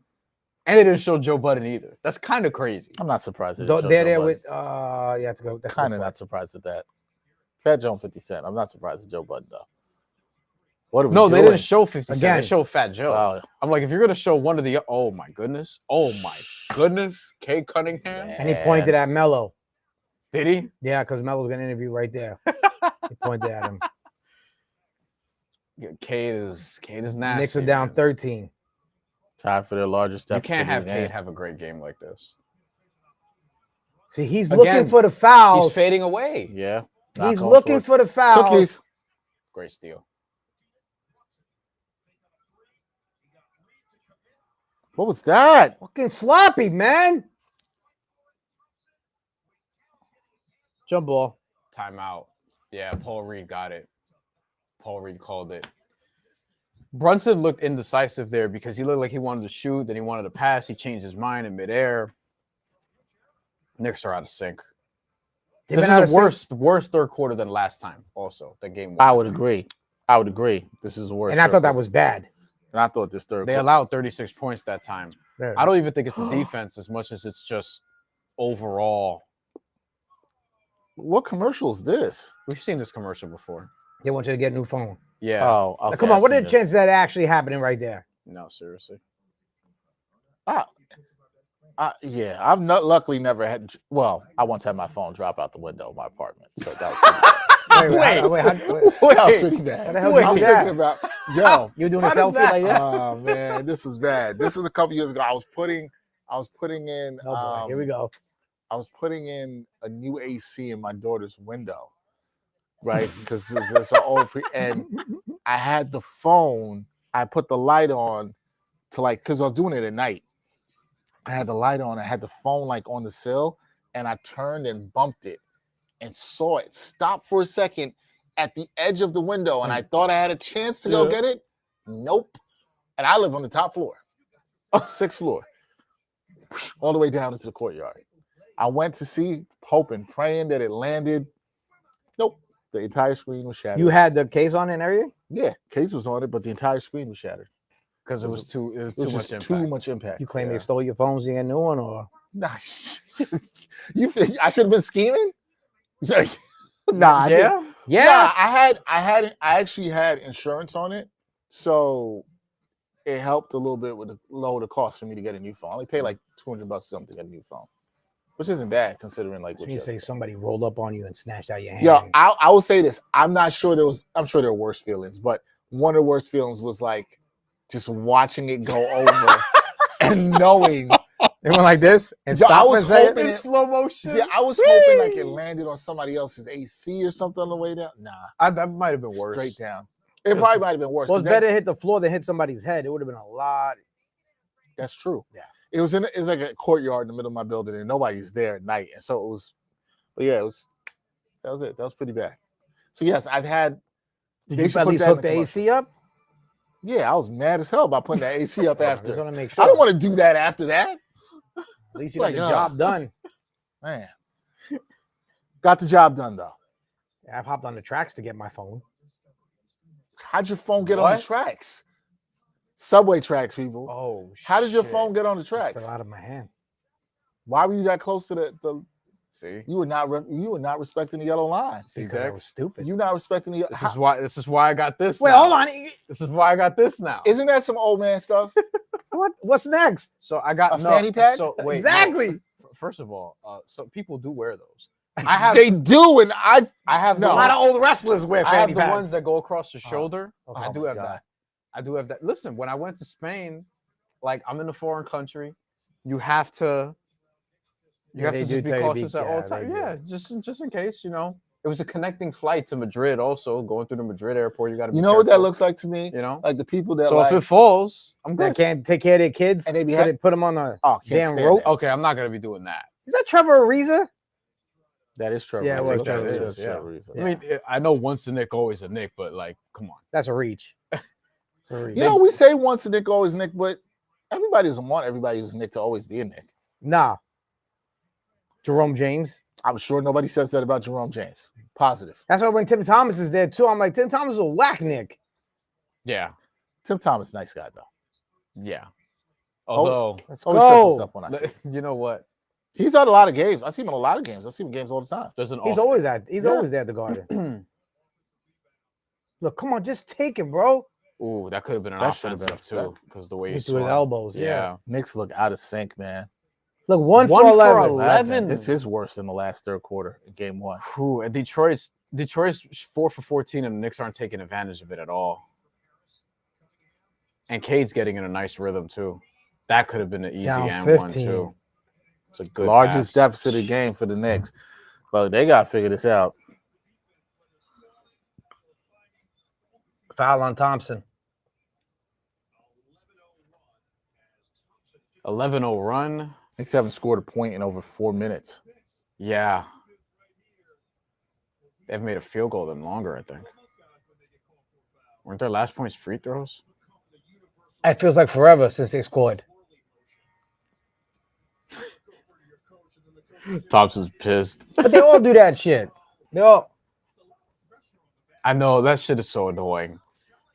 and they didn't show Joe Budden either. That's kind of crazy. I'm not surprised. They're there with yeah, that's good. That's Kind of not surprised at that. Fat Joe and 50 Cent. I'm not surprised at Joe Budden though. What are we No, doing? they didn't show 50 Cent. Again. They showed Fat Joe. Oh, I'm like, if you're gonna show one of the, oh my goodness, Kay Cunningham. Man. And he pointed at Mello. Did he? Yeah, because Melo's gonna interview right there. He pointed at him. Yeah, Cade is nasty. Knicks are down man. 13. tied for their largest You deficit. can't have of the game. Cade have a great game like this. See, he's Again, looking for the He's fouls. fading away. Yeah. He's Knock on looking towards- for the fouls. cookies. Great steal. What was that? Fucking sloppy, man. Jump ball. Timeout. Yeah, Paul Reed got it. Paul Reed called it. Brunson looked indecisive there because he looked like he wanted to shoot, then he wanted to pass. He changed his mind in midair. Knicks are out of sync. They've This been out of is sync. a worse third quarter than last time. Also, the game. I would agree. This is the worst. And I third thought that quarter. was bad. And I thought this third. They quarter- allowed 36 points that time. Yeah. I don't even think it's the defense as much as it's just overall. What commercial is this? We've seen this commercial before. They want you to get a new phone. Yeah. Oh, Now, okay, come on, I've what are seen the this. chances of that actually happening right there? No, seriously. Yeah, I've not luckily never had. Well, I once had my phone drop out the window of my apartment, so that was pretty bad. Wait, That was pretty bad. How the hell I did you was do that? thinking about You doing a How did selfie that- like that? Oh man, this is bad. This is a couple years ago. I was putting in. Oh boy, here we go. I was putting in a new AC in my daughter's window, right? Because there's an old and I had the phone. I put the light on to because I was doing it at night. I had the light on. I had the phone on the sill, and I turned and bumped it, and saw it stop for a second, at the edge of the window, and I thought I had a chance to go get it. Nope. And I live on the top floor, 6th floor, all the way down into the courtyard. I went to see, hoping, praying that it landed. Nope. The entire screen was shattered. You had the case on it and everything? Yeah, case was on it, but the entire screen was shattered. Because it was too much impact. Too much impact. You claim they stole your phones and get a new one, or? Nah, you think I should have been scheming? Nah, yeah. Nah, I actually had insurance on it, so it helped a little bit with lower the cost for me to get a new phone. I only paid like $200 or something to get a new phone, which isn't bad considering like. So you say somebody rolled up on you and snatched out your hand. Yeah, I will say this. I'm sure there were worse feelings, but one of the worst feelings was like just watching it go over and knowing. It went like this and stopped. I was hoping in slow motion. Yeah, I was hoping like it landed on somebody else's AC or something on the way down. Nah, that might have been worse. Straight down. It probably might have been worse. Well, it's better to hit the floor than hit somebody's head. It would have been a lot. That's true. Yeah. It was like a courtyard in the middle of my building, and nobody's there at night, and so it was. But yeah, that was it. That was pretty bad. So yes, I've had. Did you at least hook the AC up? Yeah, I was mad as hell about putting that AC up after. I just want to make sure. I don't want to do that after that. At least you got the job done. Man. Got the job done, though. I've hopped on the tracks to get my phone. How'd your phone get on the tracks? Subway tracks, people. Oh, how did your phone get on the tracks? It fell out of my hand. Why were you that close to the See? You were not respecting the yellow line. See, because I was stupid. You're not respecting the This is why I got this. Wait, now. hold on. This is why I got this now. Isn't that some old man stuff? What's next? So I got a fanny pack. So wait, exactly. No. First of all, so people do wear those. They do, and I have a lot of old wrestlers wear fanny I have packs. the ones that go across the shoulder. Okay. I do have that. I do have that. Listen, when I went to Spain, like I'm in a foreign country, you have to just be cautious at all times. Yeah, just in case, you know. It was a connecting flight to Madrid also, going through the Madrid airport. You got to be You know what that looks like to me? You know? Like the people that So if it falls, I'm good. That can't take care of their kids, and they put them on a damn rope. Okay, I'm not going to be doing that. Is that Trevor Ariza? That is Trevor. Yeah, it was Trevor. I mean, I know once a Knick, always a Knick, but like, come on. That's a reach. It's a reach. You know, we say once a Knick, always a Knick, but everybody doesn't want everybody who's a Knick to always be a Knick. Nah. Jerome James. I'm sure nobody says that about Jerome James. Positive. That's why when Tim Thomas is there too, I'm like, Tim Thomas is a whack Knick. Yeah. Tim Thomas, nice guy though. Yeah. Although, let's go. Up when I see you know what? He's at a lot of games. I see him in a lot of games. I see him in games all the time. He's always there at the Garden. Look, come on, just take it, bro. Ooh, that could have been an offensive too, because the way he threw his elbows. Yeah. Knicks look out of sync, man. Look, 1 for 11. This is worse than the last third quarter in game one. Ooh, and Detroit's 4 for 14, and the Knicks aren't taking advantage of it at all. And Cade's getting in a nice rhythm too. That could have been an easy and one too. It's a good largest deficit of game for the Knicks. But they got to figure this out. Foul on Thompson. 11-0 run. Knicks haven't scored a point in over 4 minutes. Yeah. They've made a field goal then longer, I think. Weren't their last points free throws? It feels like forever since they scored. Thompson's pissed. But they all do that shit. I know, that shit is so annoying.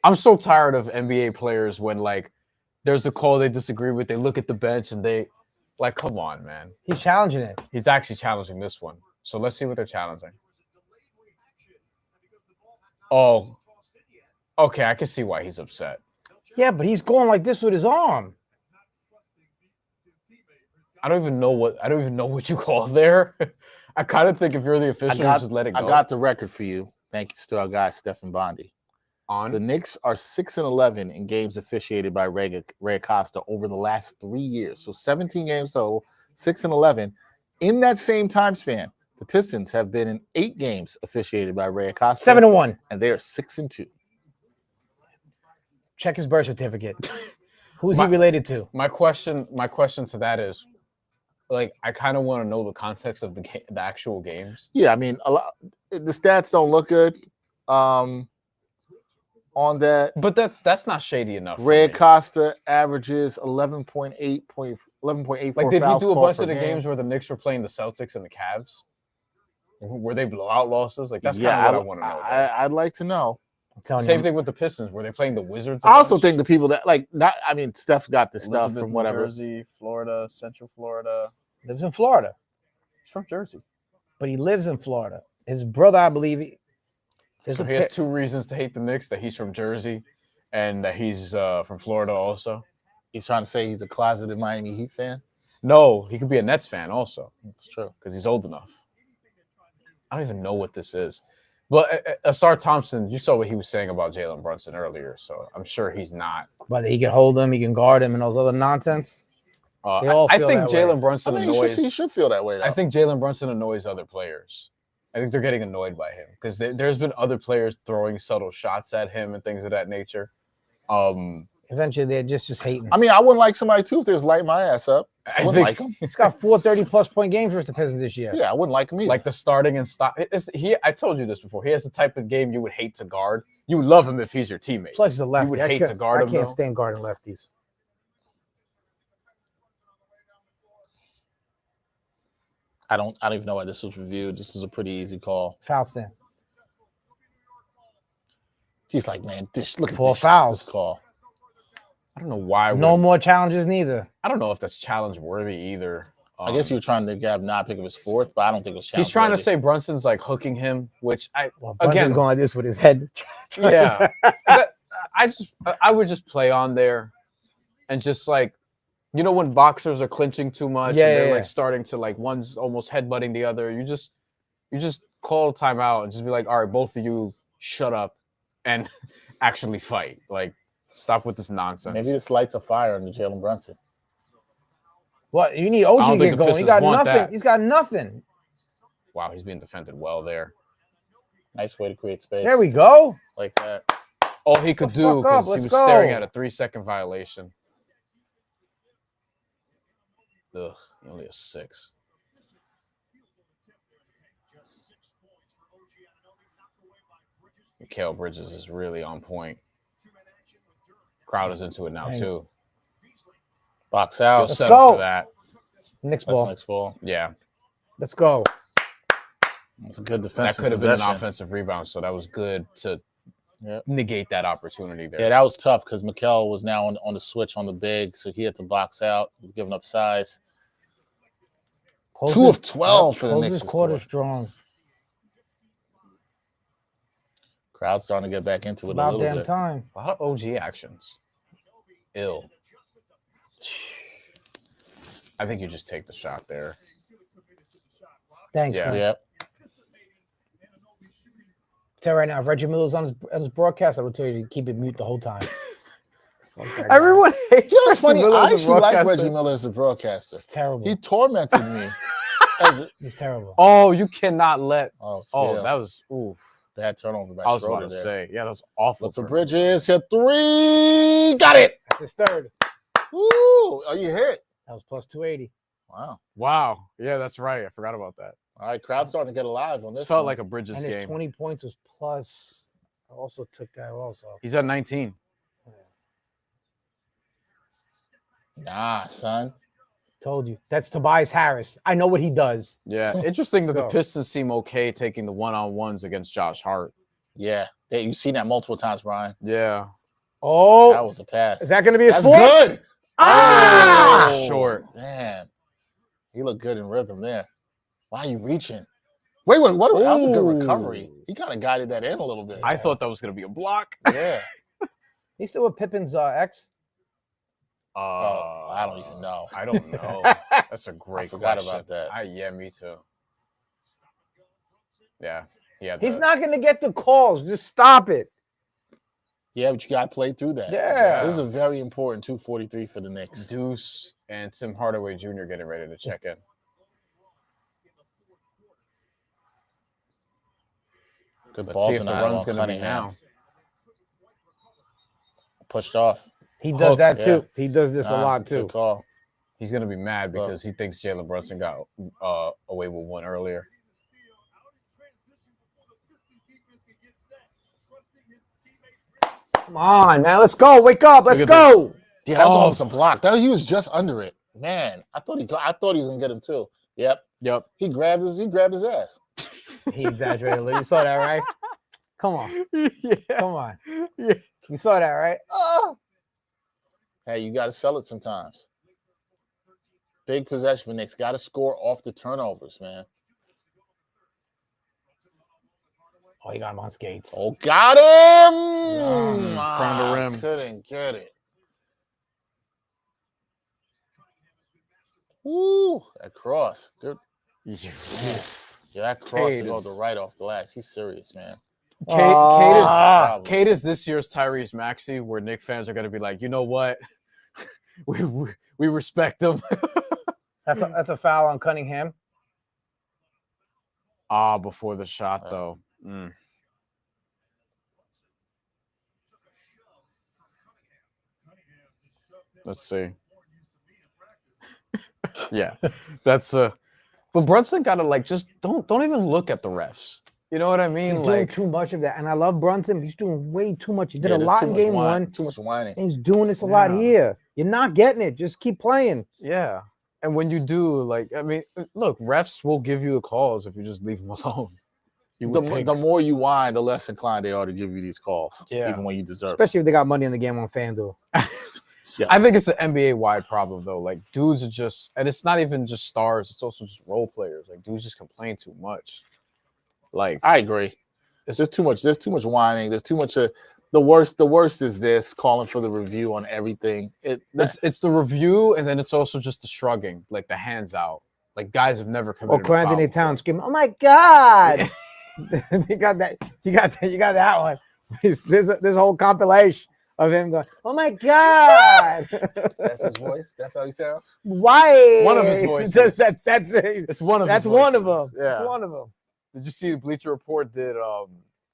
I'm so tired of NBA players when, like, there's a call they disagree with, they look at the bench and they, like, come on, man. He's challenging it. He's actually challenging this one. So let's see what they're challenging. Oh, okay, I can see why he's upset. Yeah, but he's going like this with his arm. I don't even know what you call there. I kind of think if you're the official, you just let it go. I got the record for you. Thank you to our guy, Stephen Bondi. The Knicks are 6-11 in games officiated by Ray Acosta over the last 3 years. So 17 games total, 6-11. In that same time span, the Pistons have been in 8 games officiated by Ray Acosta. 7-1. And they are 6-2. Check his birth certificate. Who's he related to? My question to that is, like, I kind of want to know the context of the actual games. Yeah, I mean, the stats don't look good. On that. But that's not shady enough. Red Costa averages 11.84 Like, did he fouls do a called bunch per of the game. games where the Knicks were playing the Celtics and the Cavs? Were they blowout losses? Like, that's kind of what I want to know. I'd like to know. Same thing with the Pistons. Were they playing the Wizards? I also think the people that Steph got the stuff Elizabeth, from whatever. New Jersey, Florida, Central Florida. Lives in Florida. He's from Jersey. But he lives in Florida. His brother, I believe, so he has 2 reasons to hate the Knicks: that he's from Jersey, and that he's from Florida. Also, he's trying to say he's a closeted Miami Heat fan. No, he could be a Nets fan also. That's true because he's old enough. I don't even know what this is, but Asar Thompson, you saw what he was saying about Jalen Brunson earlier, so I'm sure he's not. But he can hold him, he can guard him, and those other nonsense. I think Jalen Brunson annoys. He should feel that way. Though. I think Jalen Brunson annoys other players. I think they're getting annoyed by him because there's been other players throwing subtle shots at him and things of that nature. Eventually, they're just hating. I mean, I wouldn't like somebody too if they was lighting my ass up. I wouldn't like him. He's got 4 30-plus point games versus the Pistons this year. Yeah, I wouldn't like him either. Like the starting and stop. I told you this before. He has the type of game you would hate to guard. You would love him if he's your teammate. Plus, he's a lefty. You would hate to guard him. I can't stand guarding lefties. I don't even know why this was reviewed. This is a pretty easy call. Foul stand. He's like, man, look at 4 fouls. This call. I don't know why. No more challenges neither. I don't know if that's challenge worthy either. I guess you were trying to Gab not pick up his 4th, but I don't think it was challenge. He's trying to say Brunson's like hooking him, which Brunson's going like this with his head. Yeah. I would just play on there and just like, you know, when boxers are clinching too much and they're like starting to like one's almost headbutting the other, you just call a timeout and just be like, all right, both of you shut up and actually fight. Like, stop with this nonsense. Maybe this lights a fire under Jalen Brunson. What? You need OG to get going. He got nothing. He's got nothing. Wow, he's being defended well there. Nice way to create space. There we go. Like that. All he could do because he was staring at a 3-second violation. Ugh, only a 6. Mikal Bridges is really on point. Crowd is into it now too. Box out. Let's go. For that. Next ball. Yeah. Let's go. That's a good defensive. That could have been an offensive rebound, so that was good to negate that opportunity there. Yeah, that was tough because Mikal was now on the switch on the big, so he had to box out. He was giving up size. 2 of 12 for the Knicks. Quarter strong. Crowd's starting to get back into it About a little damn bit. time. A lot of OG actions. Ill. I think you just take the shot there. Thanks, yeah. man. Yep. Tell you right now, if Reggie Miller's on his broadcast, I would tell you to keep it mute the whole time. Everyone hates You know what's funny? Miller I as a actually like broadcaster. Reggie Miller as a broadcaster. It's terrible. He tormented me. He's terrible. Oh, you cannot let. Oh, still. That was oof. Bad turnover by I was Schroeder about to there. say, yeah, that was awful. Look for Bridges, hit 3, got it. That's his 3rd. Ooh, oh, you hit. That was plus 280. Wow. Yeah, that's right. I forgot about that. All right, crowd starting to get alive on this. This felt one. like a Bridges And his game. 20 points was plus. I also took that also. He's at 19. Nah, son. Told you. That's Tobias Harris. I know what he does. Yeah. Interesting that the go. Pistons seem okay taking the one-on-ones against Josh Hart. Yeah, you've seen that multiple times, Brian. Yeah. Oh, That was a pass. is that going to be his That's 4th? good. Ah! Short. Man, he looked good in rhythm there. Why are you reaching? Wait, that was a good recovery. He kind of guided that in a little bit. I thought that was going to be a block. Yeah. He's still with Pippen's ex. I don't even know. I don't know. That's a great I forgot question. about that. Yeah, me too. Yeah. He's not going to get the calls. Just stop it. Yeah, but you got to play through that. Yeah. This is a very important 243 for the Knicks. Deuce and Tim Hardaway Jr. getting ready to check in. Good Let's ball see if the tonight run's on going to be Cunningham. now. Pushed off. He does that yeah. too. He does this a lot too. Good call. He's going to be mad because he thinks Jalen Brunson got away with one earlier. Come on, man. Let's go. Wake up. Let's Look at go. Yeah, that was almost a block. He was just under it. Man, I thought he was gonna get him too. Yep. He grabbed his ass. He exaggerated a little. You saw that, right? Come on. Yeah. Come on. Yeah. You saw that, right? Hey, you got to sell it sometimes. Big possession for Knicks. Got to score off the turnovers, man. Oh, he got him on skates. Oh, got him! In front of the rim. Couldn't get it. Woo! That cross. Good. Yeah, that cross to go the right off glass. He's serious, man. Kate is this year's Tyrese Maxey, where Knicks fans are going to be like, you know what? we respect him. That's a foul on Cunningham. Before the shot, though. Let's see. Yeah, that's but Brunson gotta just don't even look at the refs. You know what I mean? He's doing too much of that, and I love Brunson. He's doing way too much. He did a lot in game one. Too much whining. And he's doing this a lot here. You're not getting it. Just keep playing. Yeah, and when you do, look, refs will give you the calls if you just leave them alone. The more you whine, the less inclined they are to give you these calls. Yeah, even when you deserve Especially if they got money on the game on FanDuel. Yeah. I think it's an NBA-wide problem, though. Like, dudes are just, and it's not even just stars, it's also just role players. Like, dudes just complain too much. Like, I agree. There's too much whining. There's too much the worst is this calling for the review on everything. It's the review, and then it's also just the shrugging, like the hands out. Like, guys have never committed a foul. Anthony Towns screaming, "Oh my God!" You got that. You got that one. There's a whole compilation of him going, "Oh my God!" That's his voice. That's how he sounds. Why? One of his voices. That's it. It's one of. That's his one of voices. them. Yeah. That's one of them. Did you see Bleacher Report did?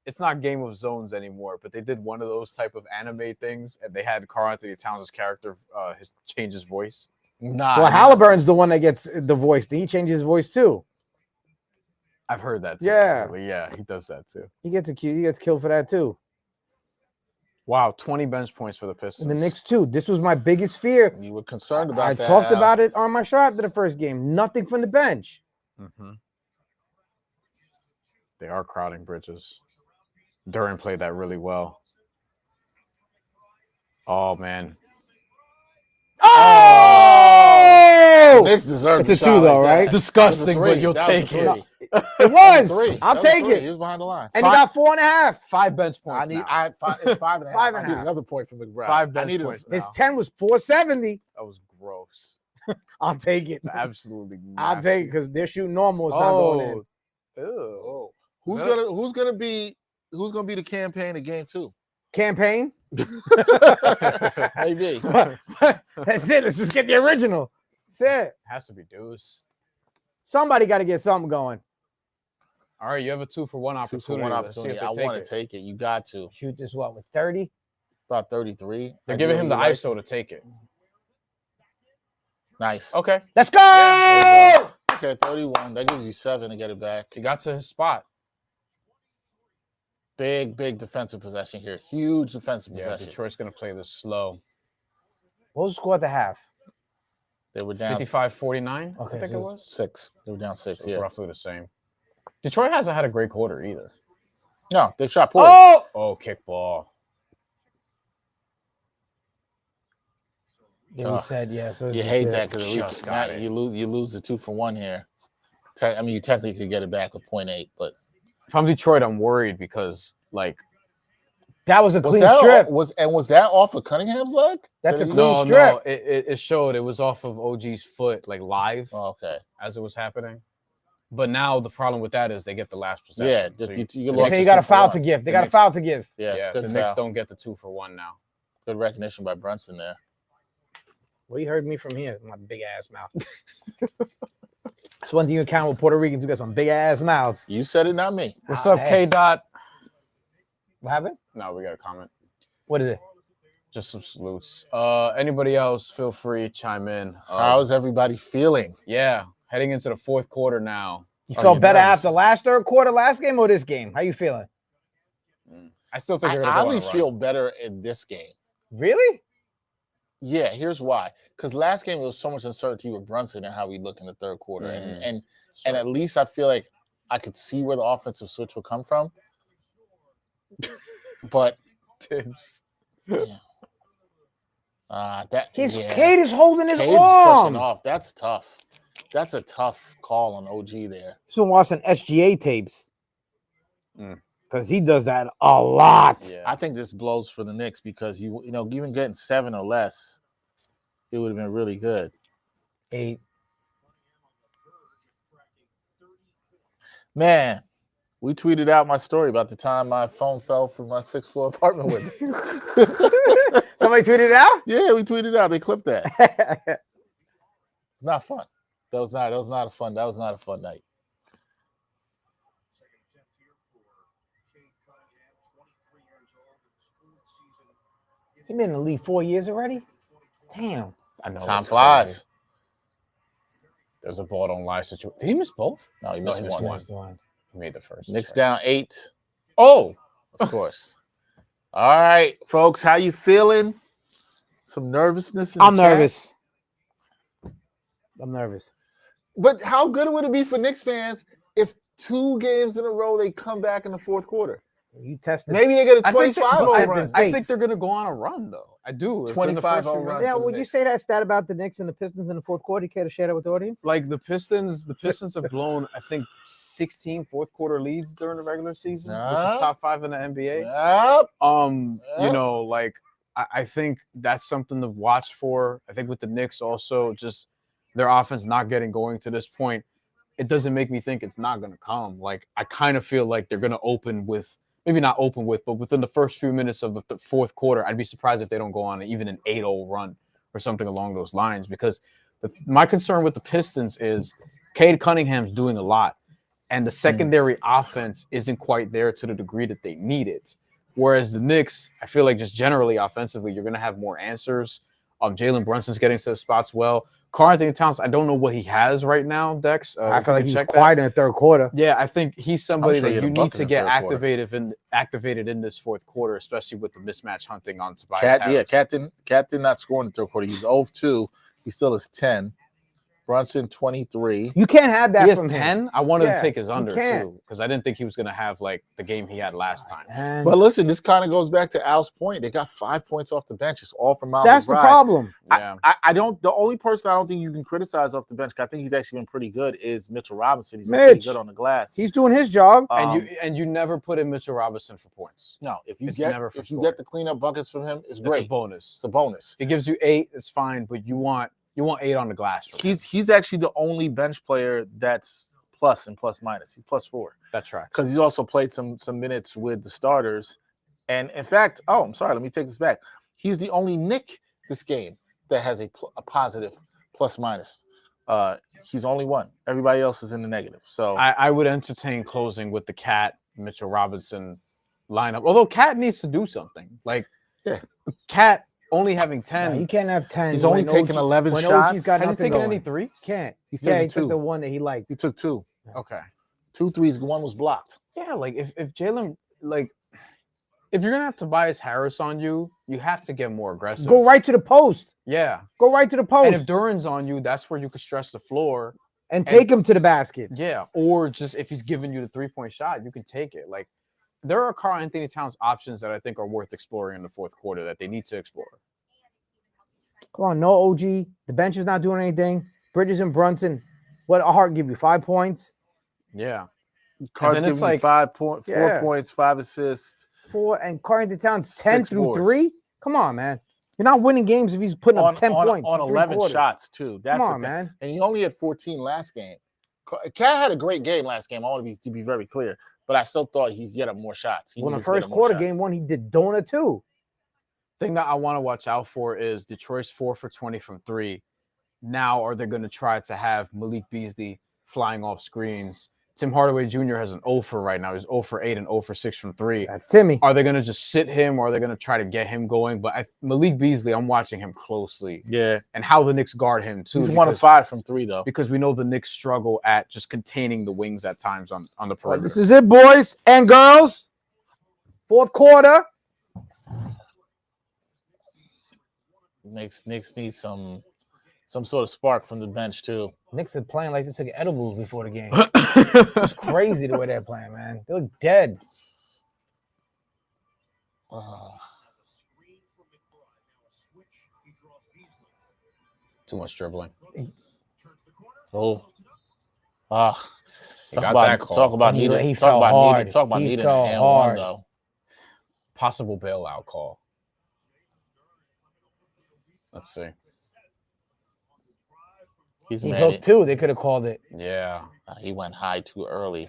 It's not Game of Zones anymore, but they did one of those type of anime things, and they had Karl Anthony Towns' character change his voice. Nah. Well, Halliburton's the one that gets the voice. He changes his voice too. I've heard that too. Yeah. Actually. Yeah, he does that too. He gets killed for that too. Wow, 20 bench points for the Pistons. And the Knicks too. This was my biggest fear. You were concerned about that. I talked about it on my show after the first game. Nothing from the bench. Mm-hmm. They are crowding Bridges. Duran played that really well. Oh, man. Oh! Knicks deserve it's a two, though, right? Disgusting, but you'll take it. It was. I'll take it. He was behind the line. And he got 4.5. 5 bench points. It's 5.5. 5.5. I need another point from McBride. 5 bench points. His 10 was 470. That was gross. I'll take it. Absolutely. Nasty. I'll take it because they're shooting normal. It's not going in. Ew. Who's gonna be the campaign of game 2? Campaign? Maybe. That's it. Let's just get the original. That's it. Has to be Deuce. Somebody got to get something going. All right, you have a 2-for-1 opportunity. I want to take it. You got to shoot this with 30? About 33. They're giving him the ISO to take it. Nice. Okay. Let's go! Yeah, okay, 31. That gives you 7 to get it back. He got to his spot. Big defensive possession here. Huge defensive possession. Detroit's going to play this slow. What was the score at the half? They were down 55-49, okay, I think it was. 6. They were down 6, so it's roughly the same. Detroit hasn't had a great quarter either. No, they've shot poorly. Oh, kickball. Yeah, we said, yeah. So you hate that because you lose the 2-for-1 here. I mean, you technically could get it back with 0.8, but if I'm Detroit, I'm worried because that was a clean strip. Was that off of Cunningham's leg? That's a clean strip. No, it showed it was off of OG's foot, live. Oh, okay. As it was happening. But now the problem with that is they get the last possession. Yeah, so you got a foul to give. They got a foul to give. Yeah, the Knicks don't get the 2-for-1 now. Good recognition by Brunson there. Well, you heard me from here. My big ass mouth. That's one thing you count with Puerto Ricans. We got some big ass mouths. You said it, not me. What's up, K. Dot? What happened? No, we got a comment. What is it? Just some salutes. Anybody else, feel free, chime in. How's everybody feeling? Yeah, heading into the fourth quarter now. You felt better after last third quarter, last game, or this game? How you feeling? I still think I they're going to go on a oddly run. feel better in this game. Really? Yeah, here's why. Because last game there was so much uncertainty with Brunson and how we look in the third quarter, and at least I feel like I could see where the offensive switch would come from. But Tibbs. Cade is holding his Cade's arm. pushing off. That's tough. That's a tough call on OG there. He's been watching SGA tapes because he does that a lot. Yeah. I think this blows for the Knicks because you know even getting 7 or less, it would have been really good. 8. Man, we tweeted out my story about the time my phone fell from my 6th floor apartment window. Somebody tweeted it out? Yeah, we tweeted out. They clipped that. It's not fun. That was not a fun night. He been in the league 4 years already? Damn. I know. Time flies. There's a ball don't lie situation. Did he miss both? No, he missed one. He made the first. Knicks down 8. Oh, of course. All right, folks, how you feeling? Some nervousness. I'm nervous. I'm nervous. But how good would it be for Knicks fans if 2 games in a row they come back in the fourth quarter? You tested. Maybe they get a 25-0 run. I think they're going to go on a run, though. I do. 25-0 run. Yeah, would you say that stat about the Knicks and the Pistons in the fourth quarter? You care to share that with the audience? Like the Pistons have blown, I think, 16 fourth quarter leads during the regular season, which is top 5 in the NBA. You know, like I think that's something to watch for. I think with the Knicks also, just their offense not getting going to this point, it doesn't make me think it's not going to come. Like I kind of feel like they're going to open with. Maybe not open with, but within the first few minutes of the fourth quarter, I'd be surprised if they don't go on even an 8-0 run or something along those lines. Because my concern with the Pistons is Cade Cunningham's doing a lot, and the secondary offense isn't quite there to the degree that they need it. Whereas the Knicks, I feel like just generally offensively, you're going to have more answers. Jalen Brunson's getting to the spots well. Karl-Anthony Towns, I don't know what he has right now, Dex. I feel like he's quiet in the third quarter. Yeah, I think he's somebody that you need to get activated in this fourth quarter, especially with the mismatch hunting on Tobias Harris. Yeah, Cat did not score in the third quarter. He's 0-2. He still has 10. Brunson 23. You can't have that. He has from 10. Him. I wanted to take his under too because I didn't think he was going to have like the game he had last time. But listen, this kind of goes back to Al's point. They got 5 points off the bench. It's all from Miles. That's the problem. Yeah. I don't. The only person I don't think you can criticize off the bench, I think he's actually been pretty good, is Mitchell Robinson. He's been pretty good on the glass. He's doing his job. And you never put in Mitchell Robinson for points. No, if you get the cleanup buckets from him, it's great. It's a bonus. It's a bonus. If he gives you 8, it's fine, but you want 8 on the glass. He's actually the only bench player that's plus and plus minus. He's +4. That's right. Because he's also played some minutes with the starters. And in fact, I'm sorry, let me take this back. He's the only Knick this game that has a positive plus minus. He's only one. Everybody else is in the negative. So I would entertain closing with the Cat Mitchell Robinson lineup. Although Cat needs to do something. Like Cat only having 10. No, you can't have 10. He's only taken 11 shots. Has he taken any threes? Can't. He took the one that he liked. He took 2. Okay. 2 threes. One was blocked. Yeah, like if Jalen, like if you're gonna have Tobias Harris on you, you have to get more aggressive. Go right to the post. Yeah. Go right to the post. And if Duran's on you, that's where you could stretch the floor and take him to the basket. Yeah. Or just if he's giving you the 3-point shot, you can take it. Like there are Karl-Anthony Towns options that I think are worth exploring in the fourth quarter that they need to explore. Come on, no OG. The bench is not doing anything. Bridges and Brunson, what a Hart give you 5 points? Yeah. Cards give you 4 points, 5 assists. 4 and Karl-Anthony Towns 10 through 3. Come on, man. You're not winning games if he's putting up 10 points on 11 shots too. That's come on, man. And he only had 14 last game. Cat had a great game last game. I want to be very clear, but I still thought he'd get up more shots. Well, in the first quarter, game 1, he did donut too. Thing that I want to watch out for is Detroit's 4 for 20 from 3. Now, are they going to try to have Malik Beasley flying off screens? Tim Hardaway Jr. has an 0 for right now. He's 0 for 8 and 0 for 6 from 3. That's Timmy. Are they going to just sit him or are they going to try to get him going? But Malik Beasley, I'm watching him closely. Yeah. And how the Knicks guard him, too. He's 1 of 5 from 3, though. Because we know the Knicks struggle at just containing the wings at times on the perimeter. This is it, boys and girls. Fourth quarter. Knicks need some sort of spark from the bench too. Knicks are playing like they took edibles before the game. It's crazy the way they're playing, man. They look dead. Too much dribbling. Oh. Talk about needing an and one though. Possible bailout call. Let's see. He hooked too. They could have called it. Yeah. He went high too early.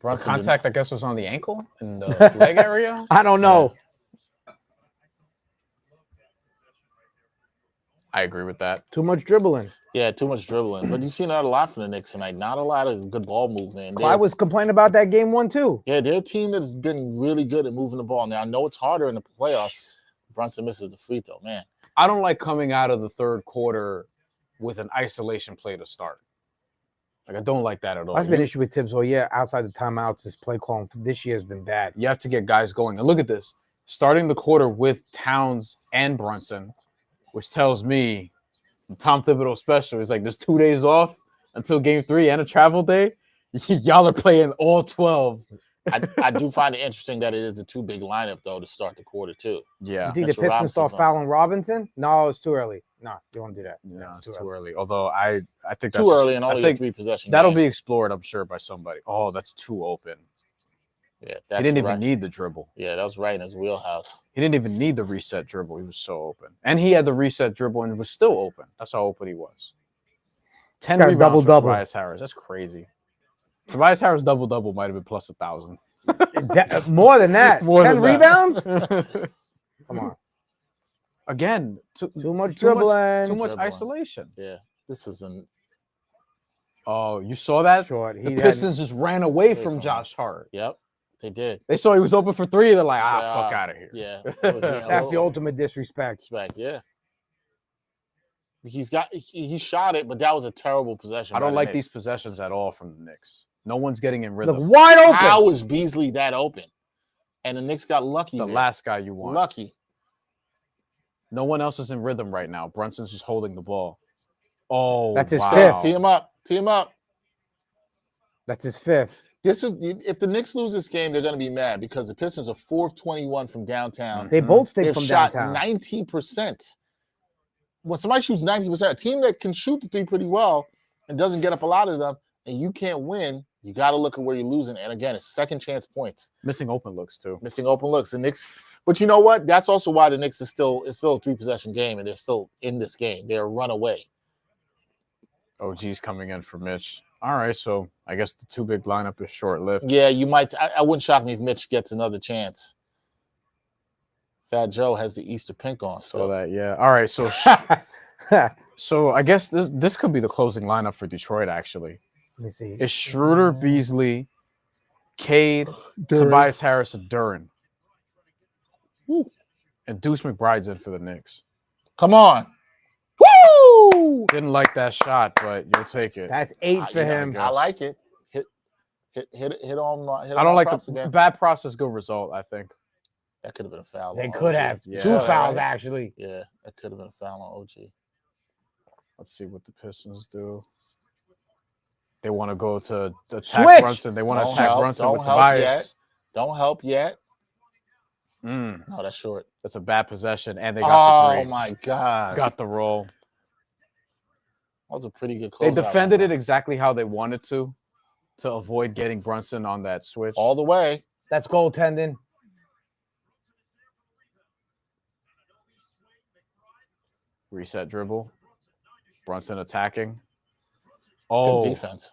The contact, I guess, was on the ankle in the leg area. I don't know. Yeah. I agree with that. Too much dribbling. Yeah, too much dribbling. But you've seen that a lot from the Knicks tonight. Not a lot of good ball movement. Clyde was complaining about that game 1 too. Yeah, they're a team that's been really good at moving the ball. Now, I know it's harder in the playoffs. Brunson misses the free throw, man. I don't like coming out of the third quarter with an isolation play to start. Like, I don't like that at all. That's been an issue with Tibbs all year. Outside the timeouts, his play calling for this year has been bad. You have to get guys going. And look at this. Starting the quarter with Towns and Brunson, which tells me Tom Thibodeau special is like there's 2 days off until game 3 and a travel day. Y'all are playing all 12. I do find it interesting that it is the two big lineup, though, to start the quarter, too. Yeah. You think the Pistons start fouling Robinson? No, it's too early. No, you don't do that. No, it's too early. Although I think that's too early and only a 3-possession that'll game. be explored, I'm sure, by somebody. Oh, that's too open. Yeah, he didn't even need the dribble. Yeah, that was right in his wheelhouse. He didn't even need the reset dribble. He was so open. And he had the reset dribble and was still open. That's how open he was. 10 rebounds for Tobias Harris. That's crazy. Tobias Harris double-double might have been plus 1,000. More than that. More 10 than rebounds? That. Come on. Again, too much dribbling. Too much isolation. Yeah, this isn't. Oh, you saw that? Short. The Pistons just ran away from Josh Hart. Yep, they did. They saw he was open for 3. They're like, fuck out of here. Yeah. That's the ultimate disrespect. Yeah. He shot it, but that was a terrible possession. I don't like these possessions at all from the Knicks. No one's getting in rhythm. Look wide open. How is Beasley that open? And the Knicks got lucky. It's the last guy you want. Lucky. No one else is in rhythm right now. Brunson's just holding the ball. Oh, that's his wow. 5th. Tee him up. That's his 5th. This is if the Knicks lose this game, they're going to be mad because the Pistons are 4 of 21 from downtown. They both stay from downtown. They've shot 19%. When somebody shoots 90%, a team that can shoot the 3 pretty well and doesn't get up a lot of them, and you can't win, you got to look at where you're losing. And again, it's second chance points. Missing open looks too. The Knicks. But you know what? That's also why the Knicks it's still a 3-possession game, and they're still in this game. They're a runaway. OG's coming in for Mitch. All right, so I guess the 2 big lineup is short-lived. Yeah, you might. I wouldn't shock me if Mitch gets another chance. Fat Joe has the Easter pink on. So that, yeah. All right, so so I guess this could be the closing lineup for Detroit, actually. Let me see. It's Schroeder, Beasley, Cade, Tobias Harris, and Duren. And Deuce McBride's in for the Knicks. Come on. Woo! Didn't like that shot, but you'll take it. That's 8 for him. I like it. Hit on. I don't like the bad process, good result, I think. That could have been a foul. They could have. Yeah. 2 fouls, actually. Yeah, that could have been a foul on OG. Let's see what the Pistons do. They want to go to attack Brunson. They want to attack Brunson with Tobias. Don't help yet. No, that's short. That's a bad possession, and they got the 3. Oh, my God. Got the roll. That was a pretty good close. They defended it exactly how they wanted to avoid getting Brunson on that switch. All the way. That's goaltending. Reset dribble. Brunson attacking. Oh, good defense.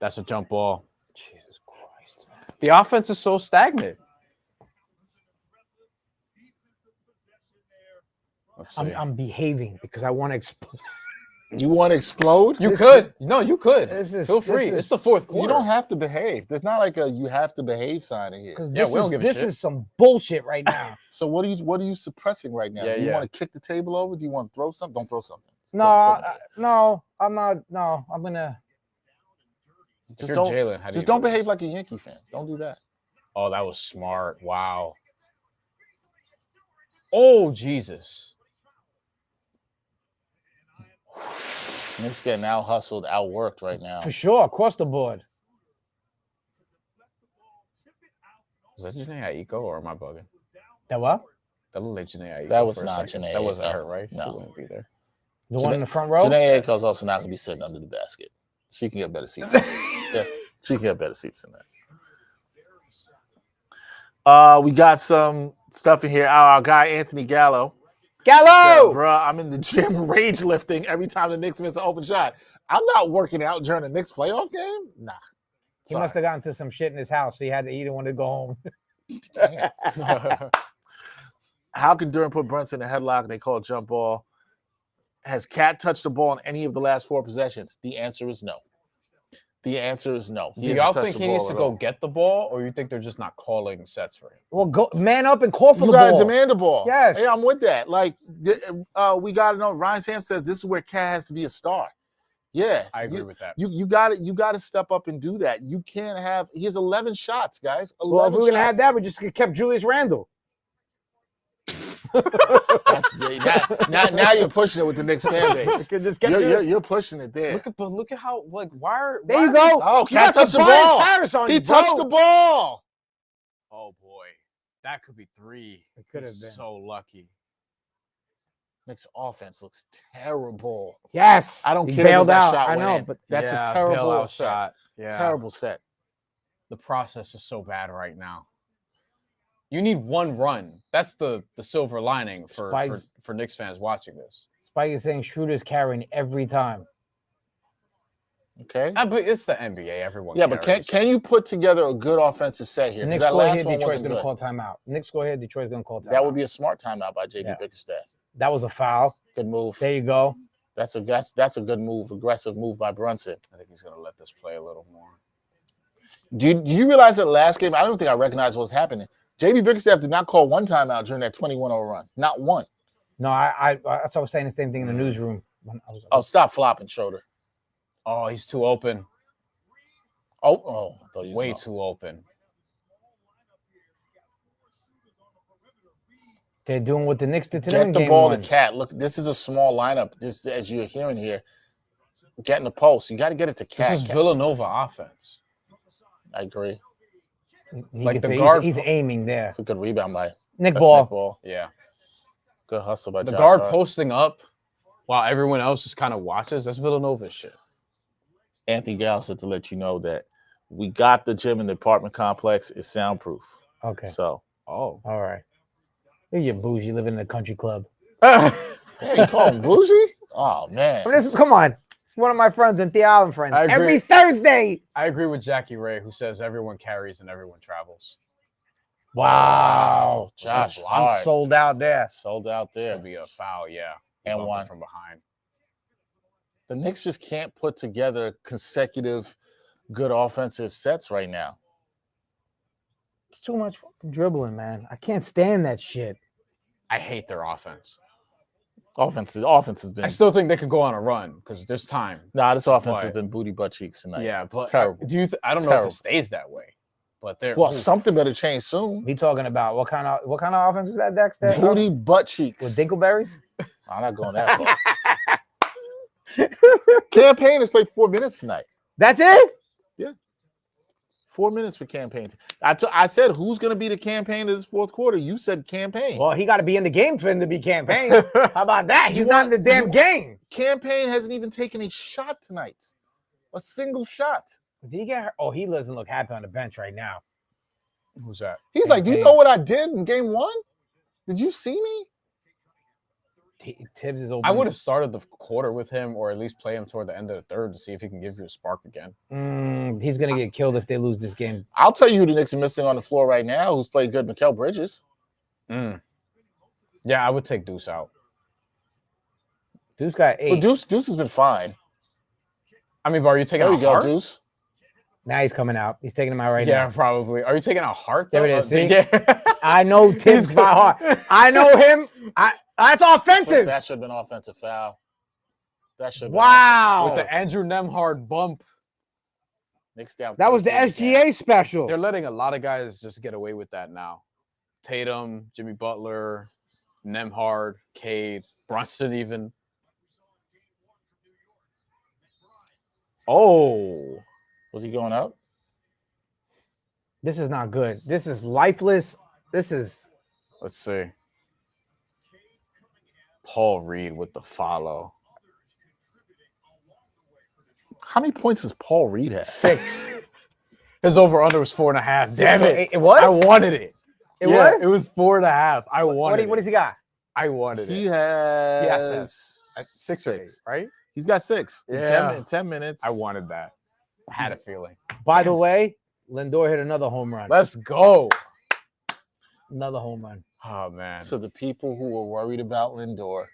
That's a jump ball. Jesus Christ, man. The offense is so stagnant. Let's see. I'm behaving because I want to explode. You want to explode? You could. No, you could. Feel free. It's the fourth quarter. You don't have to behave. There's not like a you have to behave sign in here. Yeah, we don't give a shit. This is some bullshit right now. So what are you suppressing right now? Do you want to kick the table over? Do you want to throw something? Don't throw something. No, I'm not. No, I'm gonna. If you're Jalen, how do you don't do this? behave like a Yankee fan. Don't do that. Oh, that was smart. Wow. Oh, Jesus. Knicks getting out hustled, outworked right now. For sure, across the board. Was that Janae Aiko or am I bugging? That what? That looked like Janae Aiko. That was for a not second. Janae That wasn't Aiko. her, right? No. She wouldn't be there. The one in the front row? Janae Aiko's also not going to be sitting under the basket. She can get better seats. Yeah, she can get better seats than that. We got some stuff in here. Our guy, Anthony Gallo. Gallo! Bruh, I'm in the gym rage lifting every time the Knicks miss an open shot. I'm not working out during the Knicks playoff game. Nah. He must have gotten to some shit in his house, so he had to eat and wanted to go home. How can Durham put Brunson in a headlock? They call it jump ball. Has Cat touched the ball in any of the last 4 possessions? The answer is no. The answer is no. Do y'all think he needs to go get the ball, or you think they're just not calling sets for him? Well, go man up and call for You the got to ball. demand the ball. Yes. Yeah, I'm with that. Like, we got to know. Ryan Sam says this is where Cat has to be a star. Yeah, I agree with that. You got to step up and do that. You can't have. He has 11 shots, guys. 11 Well, if we're gonna shots. have that, we just kept Julius Randle. Now you're pushing it with the Knicks fan base. You're pushing it there. Look at how why There you go. Oh, You Cat got touched the Tobias ball. Harris on He you, touched bro. the ball. Oh boy, that could be 3. It could have been. So lucky. Knicks offense looks terrible. Yes, I don't he care that bailed that out. shot I went know, in. but That's Yeah, a terrible bailout set. shot. Yeah, Terrible set. The process is so bad right now. You need one run. That's the silver lining for Knicks fans watching this. Spike is saying Schroeder's carrying every time. Okay. But it's the NBA. Everyone. Yeah, but can you put together a good offensive set here? The Because Knicks that go last ahead, one Detroit's wasn't going to good. call timeout. Knicks go ahead, Detroit's going to call timeout. That would be a smart timeout by JB Yeah. Bickerstaff. That was a foul. Good move. There you go. That's a good move, aggressive move by Brunson. I think he's going to let this play a little more. Do you realize that last game? I don't think I recognized what was happening. JB Bickerstaff did not call one timeout during that 21-0 run. Not one. No, that's what I was saying the same thing in the newsroom. When I was, Stop flopping, Schroeder. Oh, he's too open. I thought he was Way not. too open. they're doing what the Knicks did to them in Get the game ball one. to Cat. Look, this is a small lineup. This, as you're hearing here, get in the post. You got to get it to Cat. This is Villanova offense. I agree. He like can the say guard- he's aiming there. It's a good rebound by Nick that's Ball. Nick Ball. Yeah. Good hustle by The Josh guard Hart. posting up while everyone else just kind of watches. That's Villanova shit. Anthony Gallo said to let you know that we got the gym in the apartment complex. It's soundproof. Okay. So, Oh. All right. You're bougie living in a country club. hey, you call him bougie? Oh, man. Come on. It's one of my friends and The Island friends. I agree. Every Thursday. I agree with Jackie Ray, who says everyone carries and everyone travels. Wow. Josh I'm Hart. sold out there. Sold out It's there. gonna be a foul, yeah. And Bumping one. from behind. The Knicks just can't put together consecutive good offensive sets right now. It's too much fucking dribbling, man. I can't stand that shit. I hate their offense. Offense has been. I still think they could go on a run because there's time. This offense has But- been booty butt cheeks tonight. Yeah, but It's terrible. I don't know Terrible. if it stays that way. But they're Well, something better change soon. We talking about what kind of offense was that, Dexter? Booty butt cheeks. With Dinkleberries? I'm not going that far. Campaign has played 4 minutes tonight. That's it? 4 minutes for Campaign. I said, who's going to be the Campaign of this fourth quarter? You said Campaign. Well, he got to be in the game for him to be Campaign. How about that? He's not in the damn game. Campaign hasn't even taken a shot tonight. A single shot. Did he get hurt? Oh, he doesn't look happy on the bench right now. Who's that? He's like, do you know what I did in game one? Did you see me? Tibbs is open. I would have started the quarter with him, or at least play him toward the end of the third to see if he can give you a spark again. He's going to get killed if they lose this game. I'll tell you who the Knicks are missing on the floor right now, who's played good, Mikal Bridges. Yeah, I would take Deuce out. Deuce got 8. Well, Deuce has been fine. I mean, but are you taking There out we go, Hart? Deuce. Now he's coming out. He's taking him out right Yeah, now. probably. Are you taking out Hart? There though? it is, see? Yeah. I know Tibbs by heart. I know him. That's offensive. That should have been offensive foul. That should have been Wow. With the Andrew Nemhard bump. Knicks down. That was the 13 SGA special. They're letting a lot of guys just get away with that now. Tatum, Jimmy Butler, Nembhard, Cade, Brunson even. Oh. Was he going up? This is not good. This is lifeless. This is. Let's see. Paul Reed with the follow. How many points does Paul Reed have? 6. His over-under was 4.5. Damn So it. it was? I wanted it. It was? It was 4.5. I wanted it. What does he got? I wanted He it. has 6 or 8, right? He's got 6 Yeah. in 10 minutes. I wanted that. I had a feeling. By the way, Lindor hit another home run. Let's go. Another home run. Oh, man. To the people who were worried about Lindor,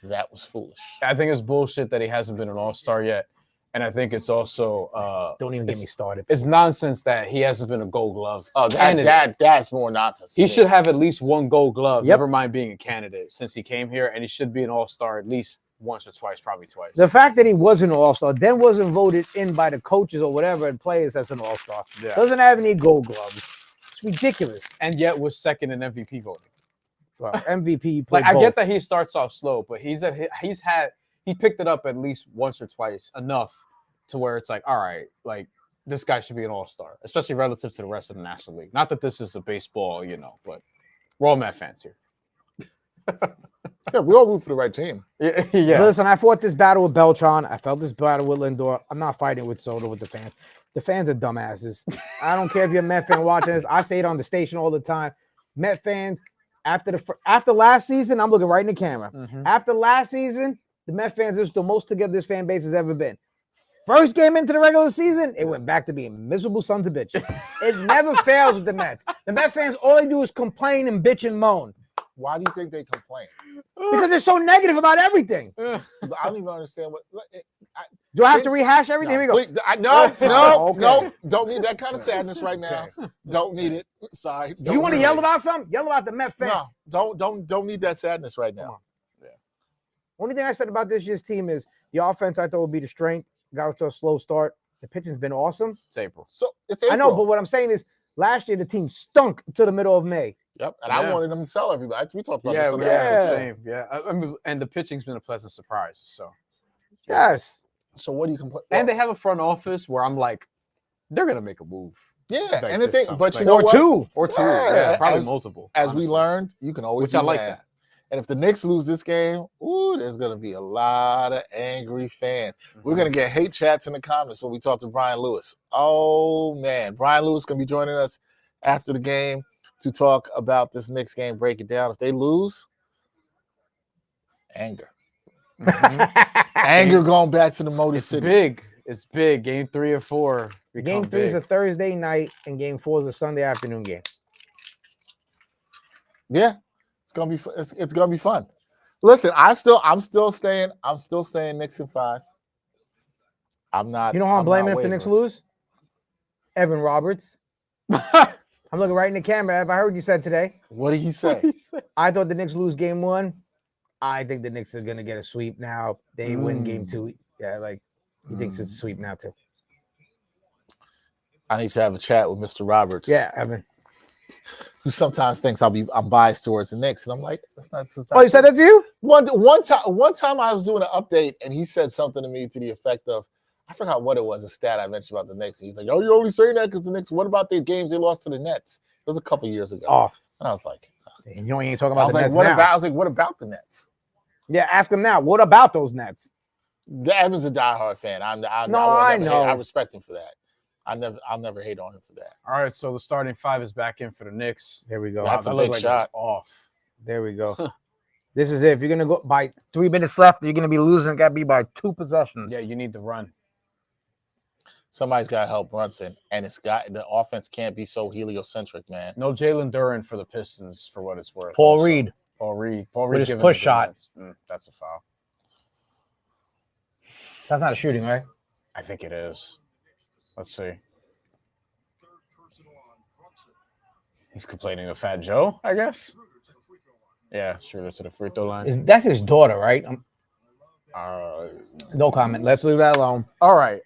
that was foolish. I think it's bullshit that he hasn't been an all-star yet. And I think it's also Don't even get me started. it's nonsense that he hasn't been a Gold Glove. Oh, that's more nonsense. He should have at least one Gold Glove. Yep. Never mind being a candidate since he came here, and he should be an all-star at least once or twice, probably twice. The fact that he wasn't an all-star, then wasn't voted in by the coaches or whatever and players as an all-star. Yeah. Doesn't have any gold gloves. It's ridiculous. And yet was second in MVP voting. Well, MVP Like played I both. get that he starts off slow, but he picked it up at least once or twice enough to where it's like, all right, like this guy should be an all-star, especially relative to the rest of the National League. Not that this is a baseball, but we're all Met fans here. Yeah, we all root for the right team. Yeah. Listen, I fought this battle with Beltran. I felt this battle with Lindor. I'm not fighting with Soto with the fans. The fans are dumbasses. I don't care if you're a Met fan watching this. I say it on the station all the time. Met fans, after last season, I'm looking right in the camera. Mhm. After last season, the Met fans is the most together this fan base has ever been. First game into the regular season, it went back to being miserable sons of bitches. It never fails with the Mets. The Met fans, all they do is complain and bitch and moan Why do you think they complain? because they're so negative about everything. I don't even understand what. Do I have to rehash everything? Here we go. Wait, no, Okay. no. Don't need that kind of sadness right now. Don't need it. Sorry. Do you want to yell about something? Yell about the Met fans. No, don't need that sadness right now. Only thing I said about this year's team is the offense I thought would be the strength. Got off to a slow start. The pitching's been awesome. It's April. So it's April. I know, but what I'm saying is last year the team stunk to the middle of May. Yep, and I wanted them to sell everybody. We talked about this. We Yeah, have the same. Yeah, I mean, and the pitching's been a pleasant surprise. So Yes. So what do you complain? and they have a front office where I'm like, they're gonna make a move. Yeah, like and the this thing, but summer. you know Or what? two. Or two. Yeah, Yeah, probably as- multiple. As we honestly. learned, you can always Which be I like mad. that. And if the Knicks lose this game, there's gonna be a lot of angry fans. We're gonna get hate chats in the comments when we talk to Brian Lewis. Oh man, Brian Lewis gonna be joining us after the game to talk about this Knicks game, break it down. If they lose, anger, anger going back to the Motor It's City. big. It's big. Game 3 or 4. Game 3 is a Thursday night, and Game 4 is a Sunday afternoon game. Yeah, it's gonna be it's gonna be fun. Listen, I'm still staying Knicks in 5. I'm not. You know how I'm blaming if the wavering. Knicks lose? Evan Roberts. I'm looking right in the camera. Have I heard you said today? What did he say? I thought the Knicks lose game 1. I think the Knicks are gonna get a sweep now. They win game 2. Yeah, like he thinks it's a sweep now too. I need to have a chat with Mr. Roberts. Yeah, Evan. Who sometimes thinks I'm biased towards the Knicks, and I'm like, that's not. Oh, you said that to you? One time I was doing an update, and he said something to me to the effect of, I forgot what it was, a stat I mentioned about the Knicks. He's like, "Oh, you're only saying that because the Knicks. What about the games they lost to the Nets? It was a couple years ago." Oh, and I was like, you know, you ain't talking I about was the like, Nets what now. about? I was like, what about the Nets? Yeah, ask him now. What about those Nets? Evan's a diehard fan. I know. I respect him for that. I'll never hate on him for that. All right, so the starting 5 is back in for the Knicks. There we go. That's a that looked big like shot. it was off. There we go. This is it. If you're gonna go by 3 minutes left, you're gonna be losing. Got to be by 2 possessions. Yeah, you need to run. Somebody's got to help Brunson, and the offense can't be so heliocentric, man. No Jalen Duren for the Pistons, for what it's worth. Paul also. Reed. Paul Reed With his giving push the shot. defense. That's a foul. That's not a shooting, right? I think it is. Let's see. He's complaining to Fat Joe, I guess. Yeah, Schroeder to the free throw line. That's his daughter, right? No comment. Let's leave that alone. All right.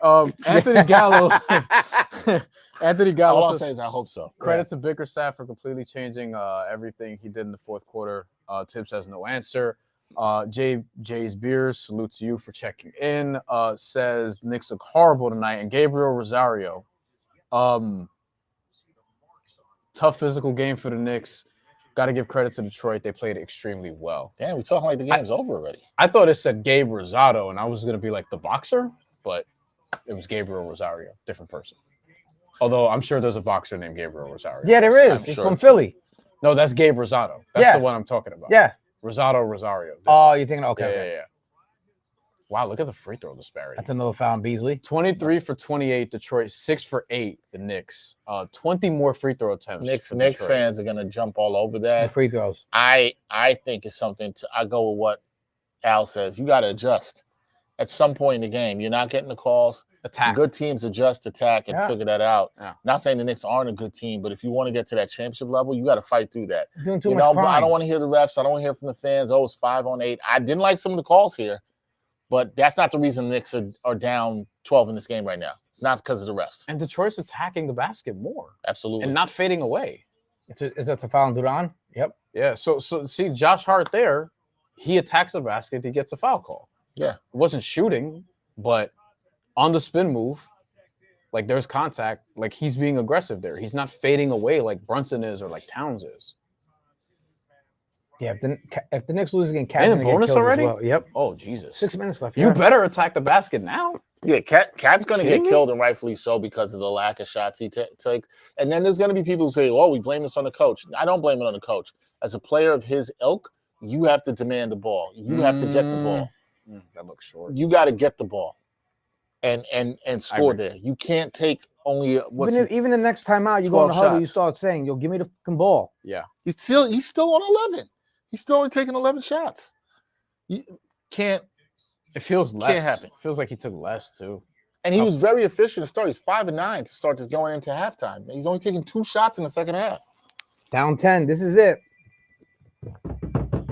Anthony Gallo. Anthony Gallo. All I'll say is I hope so. Credit to Bickerstaff for completely changing everything he did in the fourth quarter. Tibbs has no answer. Jay's Beers, salute to you for checking in. Says Knicks look horrible tonight. And Gabriel Rosario. Tough physical game for the Knicks. Got to give credit to Detroit. They played extremely well. Damn, we're talking like the game's over already. I thought it said Gabe Rosado, and I was going to be like the boxer, but it was Gabriel Rosario, different person. Although I'm sure there's a boxer named Gabriel Rosario. Yeah, there is. He's from Philly. No, that's Gabe Rosado. That's the one I'm talking about. Yeah. Rosado Rosario. Different. Oh, you're thinking, okay. Yeah. Wow, look at the free throw disparity. That's another foul on Beasley. 23 for 28, Detroit. 6 for 8, the Knicks. 20 more free throw attempts. Knicks fans are gonna jump all over that. The free throws. I think it's something I go with what Al says. You got to adjust at some point in the game. You're not getting the calls. Attack. Good teams adjust, attack, and figure that out. Yeah. Not saying the Knicks aren't a good team, but if you want to get to that championship level, you got to fight through that. Doing too much crime. I don't want to hear the refs. I don't want to hear from the fans. Oh, it's 5 on 8. I didn't like some of the calls here. But that's not the reason the Knicks are down 12 in this game right now. It's not because of the refs. And Detroit's attacking the basket more. Absolutely. And not fading away. Is that a foul on Duran? Yep. Yeah. So see, Josh Hart there, he attacks the basket, he gets a foul call. Yeah. It wasn't shooting, but on the spin move, like there's contact, like he's being aggressive there. He's not fading away like Brunson is or like Towns is. Yeah, if the Knicks lose again, Cat's and the bonus already? Well. Yep. Oh, Jesus. 6 minutes left. You better attack the basket now. Yeah, Cat's going to get killed, and rightfully so, because of the lack of shots he takes. And then there's going to be people who say, oh, we blame this on the coach. I don't blame it on the coach. As a player of his ilk, you have to demand the ball. You have to get the ball. That looks short. You got to get the ball and score there. You can't take only even the next time out, you go in the huddle, you start saying, yo, give me the fucking ball. Yeah. He's still on 11. He's still only taking 11 shots. You can't. It feels less. Can't happen. It feels like he took less too. And he was very efficient to start. He's 5 and 9 to start this going into halftime. He's only taking 2 shots in the second half. Down 10. This is it.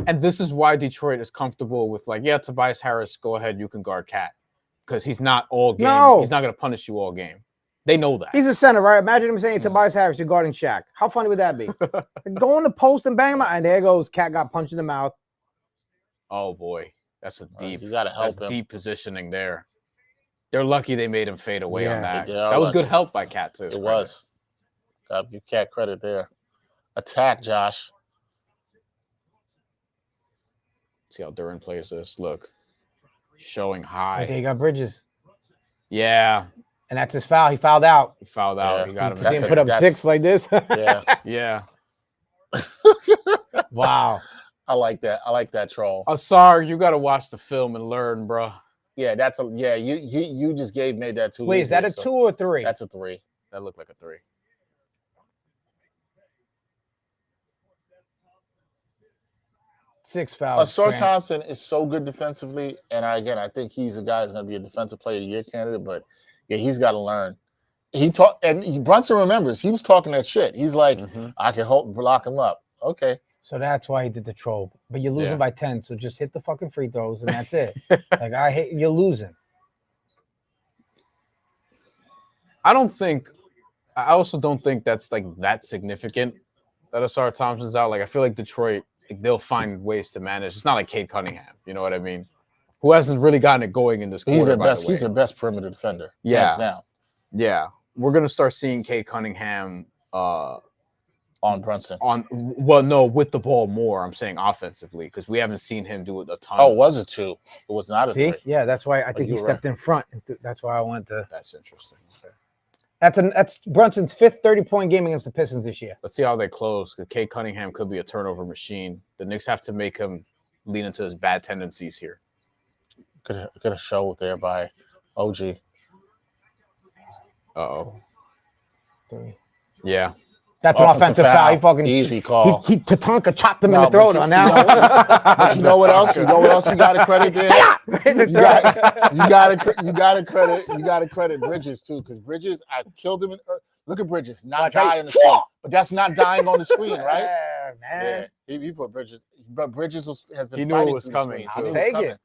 And this is why Detroit is comfortable with Tobias Harris, go ahead, you can guard Cat. Because he's not all game. No. He's not going to punish you all game. They know that. He's a center, right? Imagine him saying, Tobias Harris, you're guarding Shaq. How funny would that be? Go in the post and bang him out. And there goes, Cat got punched in the mouth. Oh, boy. That's a deep. You got to help him. Deep positioning there. They're lucky they made him fade away on that. That was good help by Cat, too. It was. Got you Cat credit there. Attack, Josh. See how Duran plays this. Look. Showing high. Okay, you got Bridges. Yeah. And that's his foul. He fouled out. He fouled out. Yeah. He got him. You see him put up 6 like this? Yeah. Yeah. Wow. I like that. I like that troll. Asar, you got to watch the film and learn, bro. Yeah, you just made that 2. Wait, is that a 2 or 3? That's a 3. That looked like a 3. Six fouls. Asar Thompson is so good defensively, and I think he's a guy who's going to be a defensive player of the year candidate. But yeah, he's got to learn. Brunson remembers he was talking that shit. He's like, I can block him up. Okay. So that's why he did the troll. But you're losing by 10, so just hit the fucking free throws and that's it. You're losing. I also don't think that's that significant that Asar Thompson's out. I feel like Detroit, they'll find ways to manage. It's not like Cade Cunningham, you know what I mean? Who hasn't really gotten it going in this quarter. He's the best perimeter defender. Yeah. Hands down. Yeah. We're gonna start seeing Cade Cunningham on Brunson. With the ball more. I'm saying offensively, because we haven't seen him do it a ton. Oh, was it 2? It was not a 3. Yeah, that's why I think he stepped in front. That's why I went to. That's interesting. Okay. That's Brunson's 5th 30-point game against the Pistons this year. Let's see how they close, because Cade Cunningham could be a turnover machine. The Knicks have to make him lean into his bad tendencies here. Could a show there by OG. Uh-oh. 3. Yeah. That's an offensive foul. He fucking easy call. Tatanka chopped him in the throat on that one. But you know what else? You know what else you got to credit there? You got to credit Bridges too, because Bridges, I killed him. Look at Bridges, not dying on the screen, but that's not dying on the screen, right? Man. Yeah, he put Bridges, but Bridges has been. He knew it was coming. I'll take it.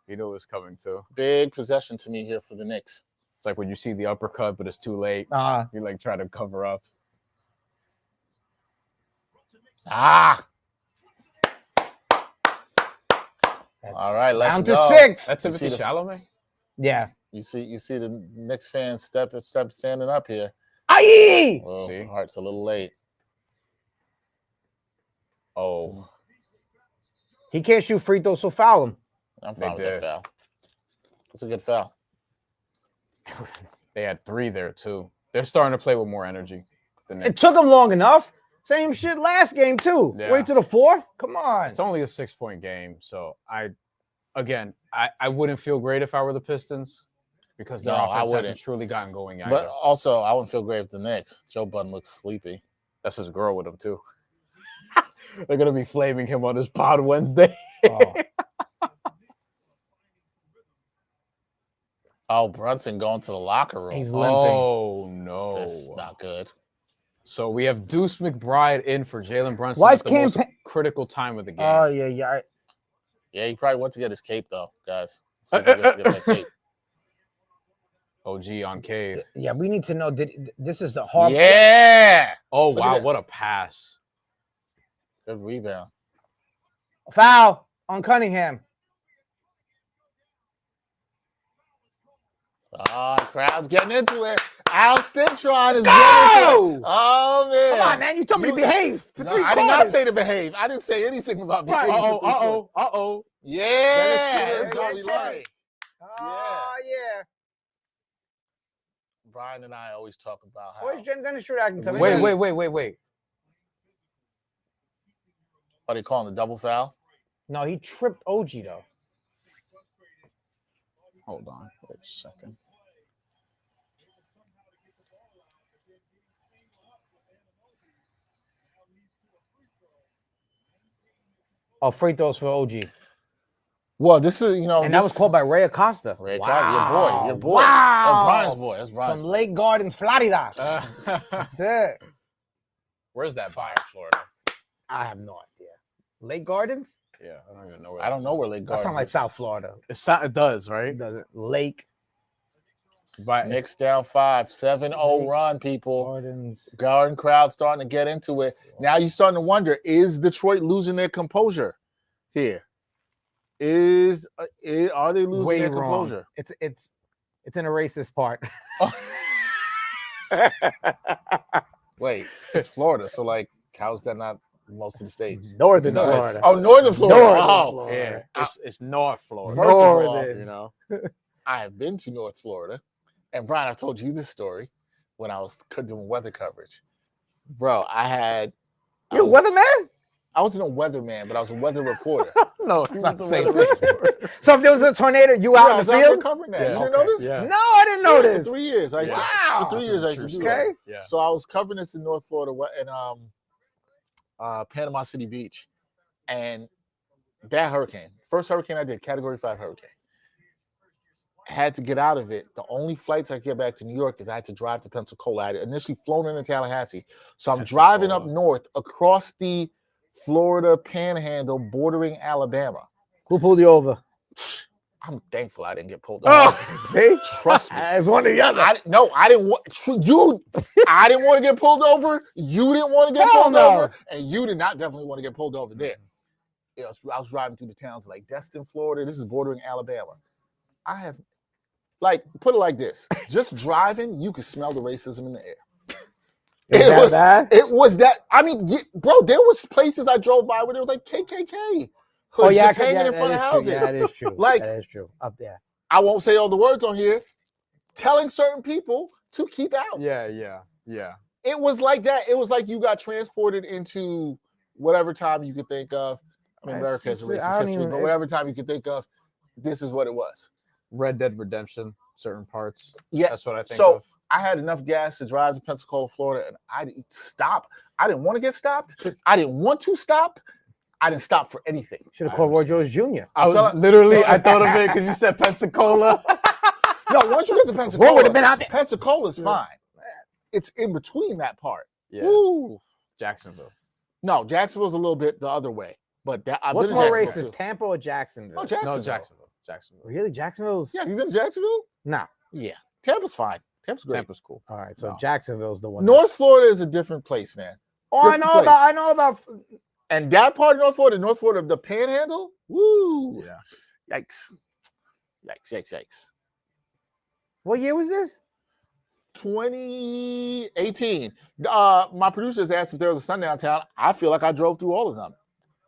He knew it was coming too. Big possession to me here for the Knicks. It's like when you see the uppercut, but it's too late. You like try to cover up. Ah. That's All right, let's down go. to 6. That's Timothy Chalamet. Yeah. You see the Knicks fans step standing up here. Aye! Well, See? Hart's a little late. Oh, He can't shoot free throws, so foul him. I'm fine with that foul. That's a good foul. They had 3 there too. They're starting to play with more energy. It took him long enough. Same shit last game too. Yeah. Wait to the 4th. Come on. It's only a 6-point game, so I wouldn't feel great if I were the Pistons because their offense hasn't truly gotten going either. But also, I wouldn't feel great if the Knicks. Joe Budden looks sleepy. That's his girl with him too. They're gonna be flaming him on his pod Wednesday. Oh, Brunson going to the locker room. He's limping. Oh no, This is not good. So we have Deuce McBride in for Jalen Brunson Why at is the most critical time of the game. Oh, yeah. Yeah, he probably went to get his cape though, guys. See if he gets to get that cape. OG on cave. Yeah, we need to know. This is the hard. Yeah. Oh Look at wow, that. what a pass! Good rebound. Foul on Cunningham. Oh, crowd's getting into it. Al Cintron is Go! getting into it. Oh, man. Come on, man. You told me to behave for 3 I quarters. did not say to behave. I didn't say anything about behaving. Uh-oh. Yeah. That's what we right. like. Oh, yeah. Brian and I always talk about how. Where's Jen Gunner shoot acting? Tell me Wait. Are they calling the double foul? No, he tripped OG, though. Hold on. Wait a second. Oh, free throws for OG. Well, this is, And that was called by Ray Acosta. Ray Acosta, your boy. Wow. Oh, Brian's boy. That's Brian's From boy. Lake Gardens, Florida. That's it. Where's that by Florida? I have no idea. Lake Gardens? Yeah, I don't even know where. I don't know where Lake That Gardens sounds like is. South Florida. It does, right? It doesn't. Lake Knicks down 5, 7-0 run, people. Gardens. Garden crowd starting to get into it. Now you're starting to wonder, is Detroit losing their composure here? Are they losing their composure? It's in a racist part. Wait, it's Florida, so like, how's that not most of the state? Northern No, Florida. Oh, Northern Florida. Northern Florida. Yeah, it's North Florida. First of all, Northern. You know, I have been to North Florida, and Brian, I told you this story when I was doing weather coverage. Bro, You're a weatherman? I wasn't a weatherman, but I was a weather reporter. no, Not the same thing. So if there was a tornado, you Yeah, out I in was the out there field? covering that. Yeah, You didn't okay. know this? Yeah. No, I didn't know Yeah, this. For 3 years, I used to, Wow. for 3 years I used to do that. Okay. Yeah. So I was covering this in North Florida in Panama City Beach, and that hurricane, first hurricane I did, Category 5 hurricane. Had to get out of it. The only flights I get back to New York is I had to drive to Pensacola. I had initially flown into Tallahassee, so I'm driving up north across the Florida Panhandle, bordering Alabama. Who pulled you over? I'm thankful I didn't get pulled over. See? Trust me. It's one or the other. I didn't want you. I didn't want to get pulled over. You didn't want to get Hell pulled no. over, and you did not definitely want to get pulled over there. You know, I was driving through the towns like Destin, Florida. This is bordering Alabama. I have, like, put it like this: just driving, you could smell the racism in the air. It was that. I mean, bro, there was places I drove by where there was like KKK. Just hanging in front of houses. Yeah, that is true. Like, that is true. Up there. I won't say all the words on here, telling certain people to keep out. Yeah. It was like that. It was like you got transported into whatever time you could think of. I mean, America has a racist history, but whatever time you could think of, this is what it was. Red Dead Redemption, certain parts. Yeah. That's what I think So of. I had enough gas to drive to Pensacola, Florida, and I didn't stop. I didn't want to get stopped. I didn't want to stop. I didn't stop for anything. Should have called Roy Jones Jr. I thought of it because you said Pensacola. No, once you get to Pensacola, Roy would have been out there. Pensacola's fine. It's in between that part. Yeah. Woo. Jacksonville. No, Jacksonville's a little bit the other way. But I've What's been to more Jacksonville, racist, too. Tampa or Jacksonville? No, Jacksonville. No, Jacksonville. Jacksonville. Really? Jacksonville's? Yeah, you been to Jacksonville? Nah. Yeah. Tampa's fine. Tampa's great. Tampa's cool. All right. So No. Jacksonville's the one. North Florida is a different place, man. Oh, I different know place. about. And that part of North Florida, the Panhandle. Woo! Yeah. Yikes! Yikes! What year was this? 2018. My producers asked if there was a sundown town. I feel like I drove through all of them.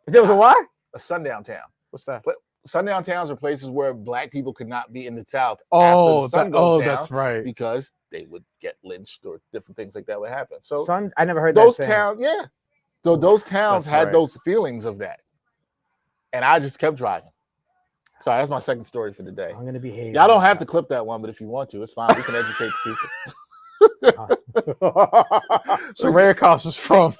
There was a what? A sundown town. What's that? But sundown towns are places where black people could not be in the South Oh, after the sun goes down that's right. because they would get lynched or different things like that would happen. So I never heard those that. towns, yeah. So those towns That's had right. those feelings of that. And I just kept driving. So that's my second story for the day. I'm gonna behave. Y'all don't have to clip that one, but if you want to, it's fine. We can educate the people. So Ray Acosta is from.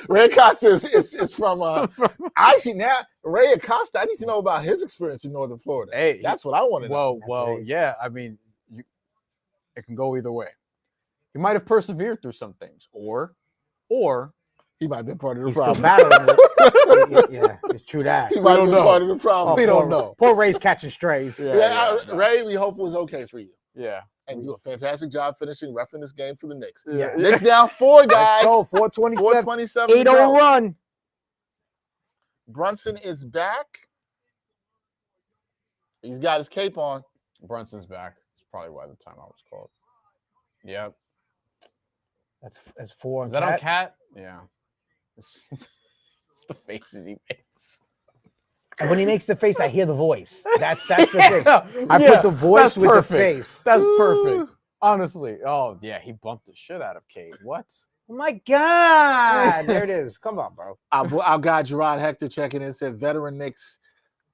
Ray Acosta is from actually now Ray Acosta. I need to know about his experience in Northern Florida. Hey, That's what I want to know. Well, yeah. I mean, it can go either way. He might have persevered through some things, or He might have been part of the He's problem. still battling. Yeah, it's true that. He might have don't been know. part of the problem. We don't know. Poor Ray's catching strays. Yeah. Ray, we hope it was okay for you. Yeah. And do a fantastic job finishing repping this game for the Knicks. Yeah. Knicks down 4, guys. Let's go. 427. 427 to 8-0 go. run. Brunson is back. He's got his cape on. Brunson's back. That's probably why the timeout was called. Yep. That's 4. Is that on Cat? Yeah. It's the faces he makes. And when he makes the face, I hear the voice. That's the thing. I put the voice that's with perfect. the face. That's perfect. Honestly. Oh, yeah. He bumped the shit out of Cade. What? Oh my God. There it is. Come on, bro. Our guy Gerard Hector checking in said veteran Knicks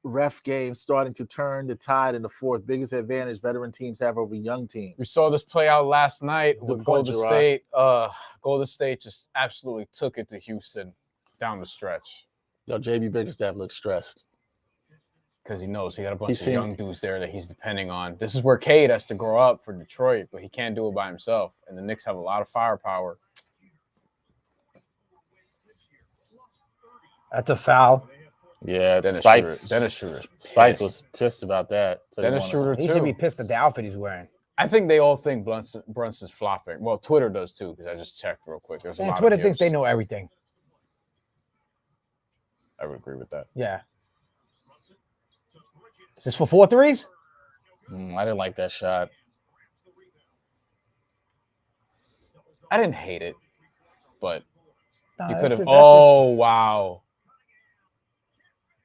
ref game starting to turn the tide in the fourth. Biggest advantage veteran teams have over young teams. We saw this play out last night with point, Golden Gerard. State. Golden State just absolutely took it to Houston down the stretch Yo, JB Bickerstaff looks stressed. because he knows he got a bunch He's of seen- young dudes there that he's depending on. This is where Cade has to grow up for Detroit, but he can't do it by himself. And the Knicks have a lot of firepower. That's a foul. Yeah, Dennis Schroeder. Spike was pissed about that. So Dennis Schroeder He should be too. pissed at the outfit he's wearing. I think they all think Brunson's flopping. Well, Twitter does too because I just checked real quick. There's a And lot Twitter of thinks they gifs. know everything. I would agree with that. Yeah. Is this for 4 threes? I didn't like that shot. I didn't hate it, but you Nah, could have. that's Oh, wow.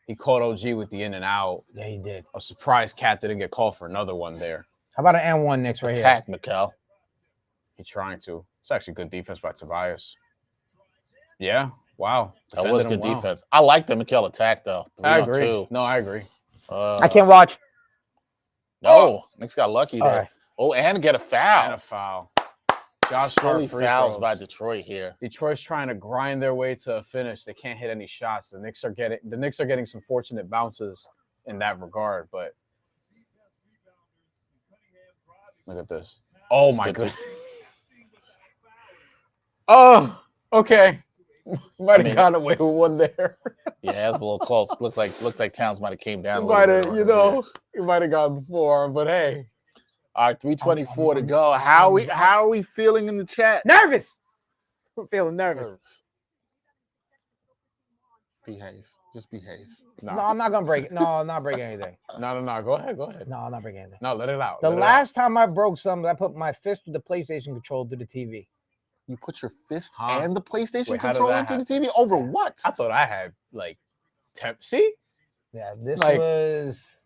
He caught OG with the in and out. yeah, he did. A surprise Cat didn't get called for another one there. How about an N1 Knicks right Attack, Mikel. He's trying to. It's actually good defense by Tobias. Yeah. Wow. That was Defended good him well. defense. I like the Mikel attack, though. 3 I on agree. 2. No, I agree. here? I can't watch. No, Knicks got lucky All there. right. Oh, and get a foul. And a foul. Josh Silly Hart free fouls throws. by Detroit here. Detroit's trying to grind their way to a finish. They can't hit any shots. The Knicks are getting some fortunate bounces in that regard, but look at this. Oh my good goodness. Oh, okay. Might have gotten away with one there. Yeah, it's a little close. Looks like Towns might have came down a You little might bit. have, on you him there. know, you might have gotten before, but hey. All right, 3:24 to go. How are we feeling in the chat? Nervous. I'm feeling nervous. Behave. Just behave. No, I'm not gonna break it. No, I'm not breaking anything. No. Go ahead. No, I'm not breaking anything. No, let it out. The let it last time I broke something, I put my fist with the PlayStation control to the TV. You put your fist Huh? and the PlayStation Wait, how did controller that into the TV over what? out. I thought I had like see? Yeah, this Like- was.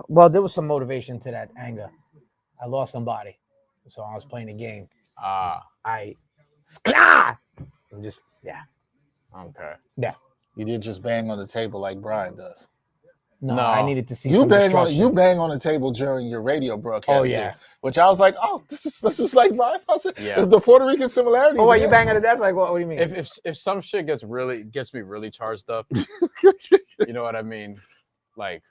Well, there was some motivation to that anger. I lost somebody, so I was playing the game. I just Okay. You did just bang on the table like Brian does. no. No. I needed to see You some bang destruction. on the table during your radio broadcast. Oh, too, yeah. which I was like, oh, this is like Brian Fonseca. Yeah. The Puerto Rican similarities. Oh, wait, you again. bang on the desk? Like, what do you mean? If some shit gets me really charged up, you know what I mean? Like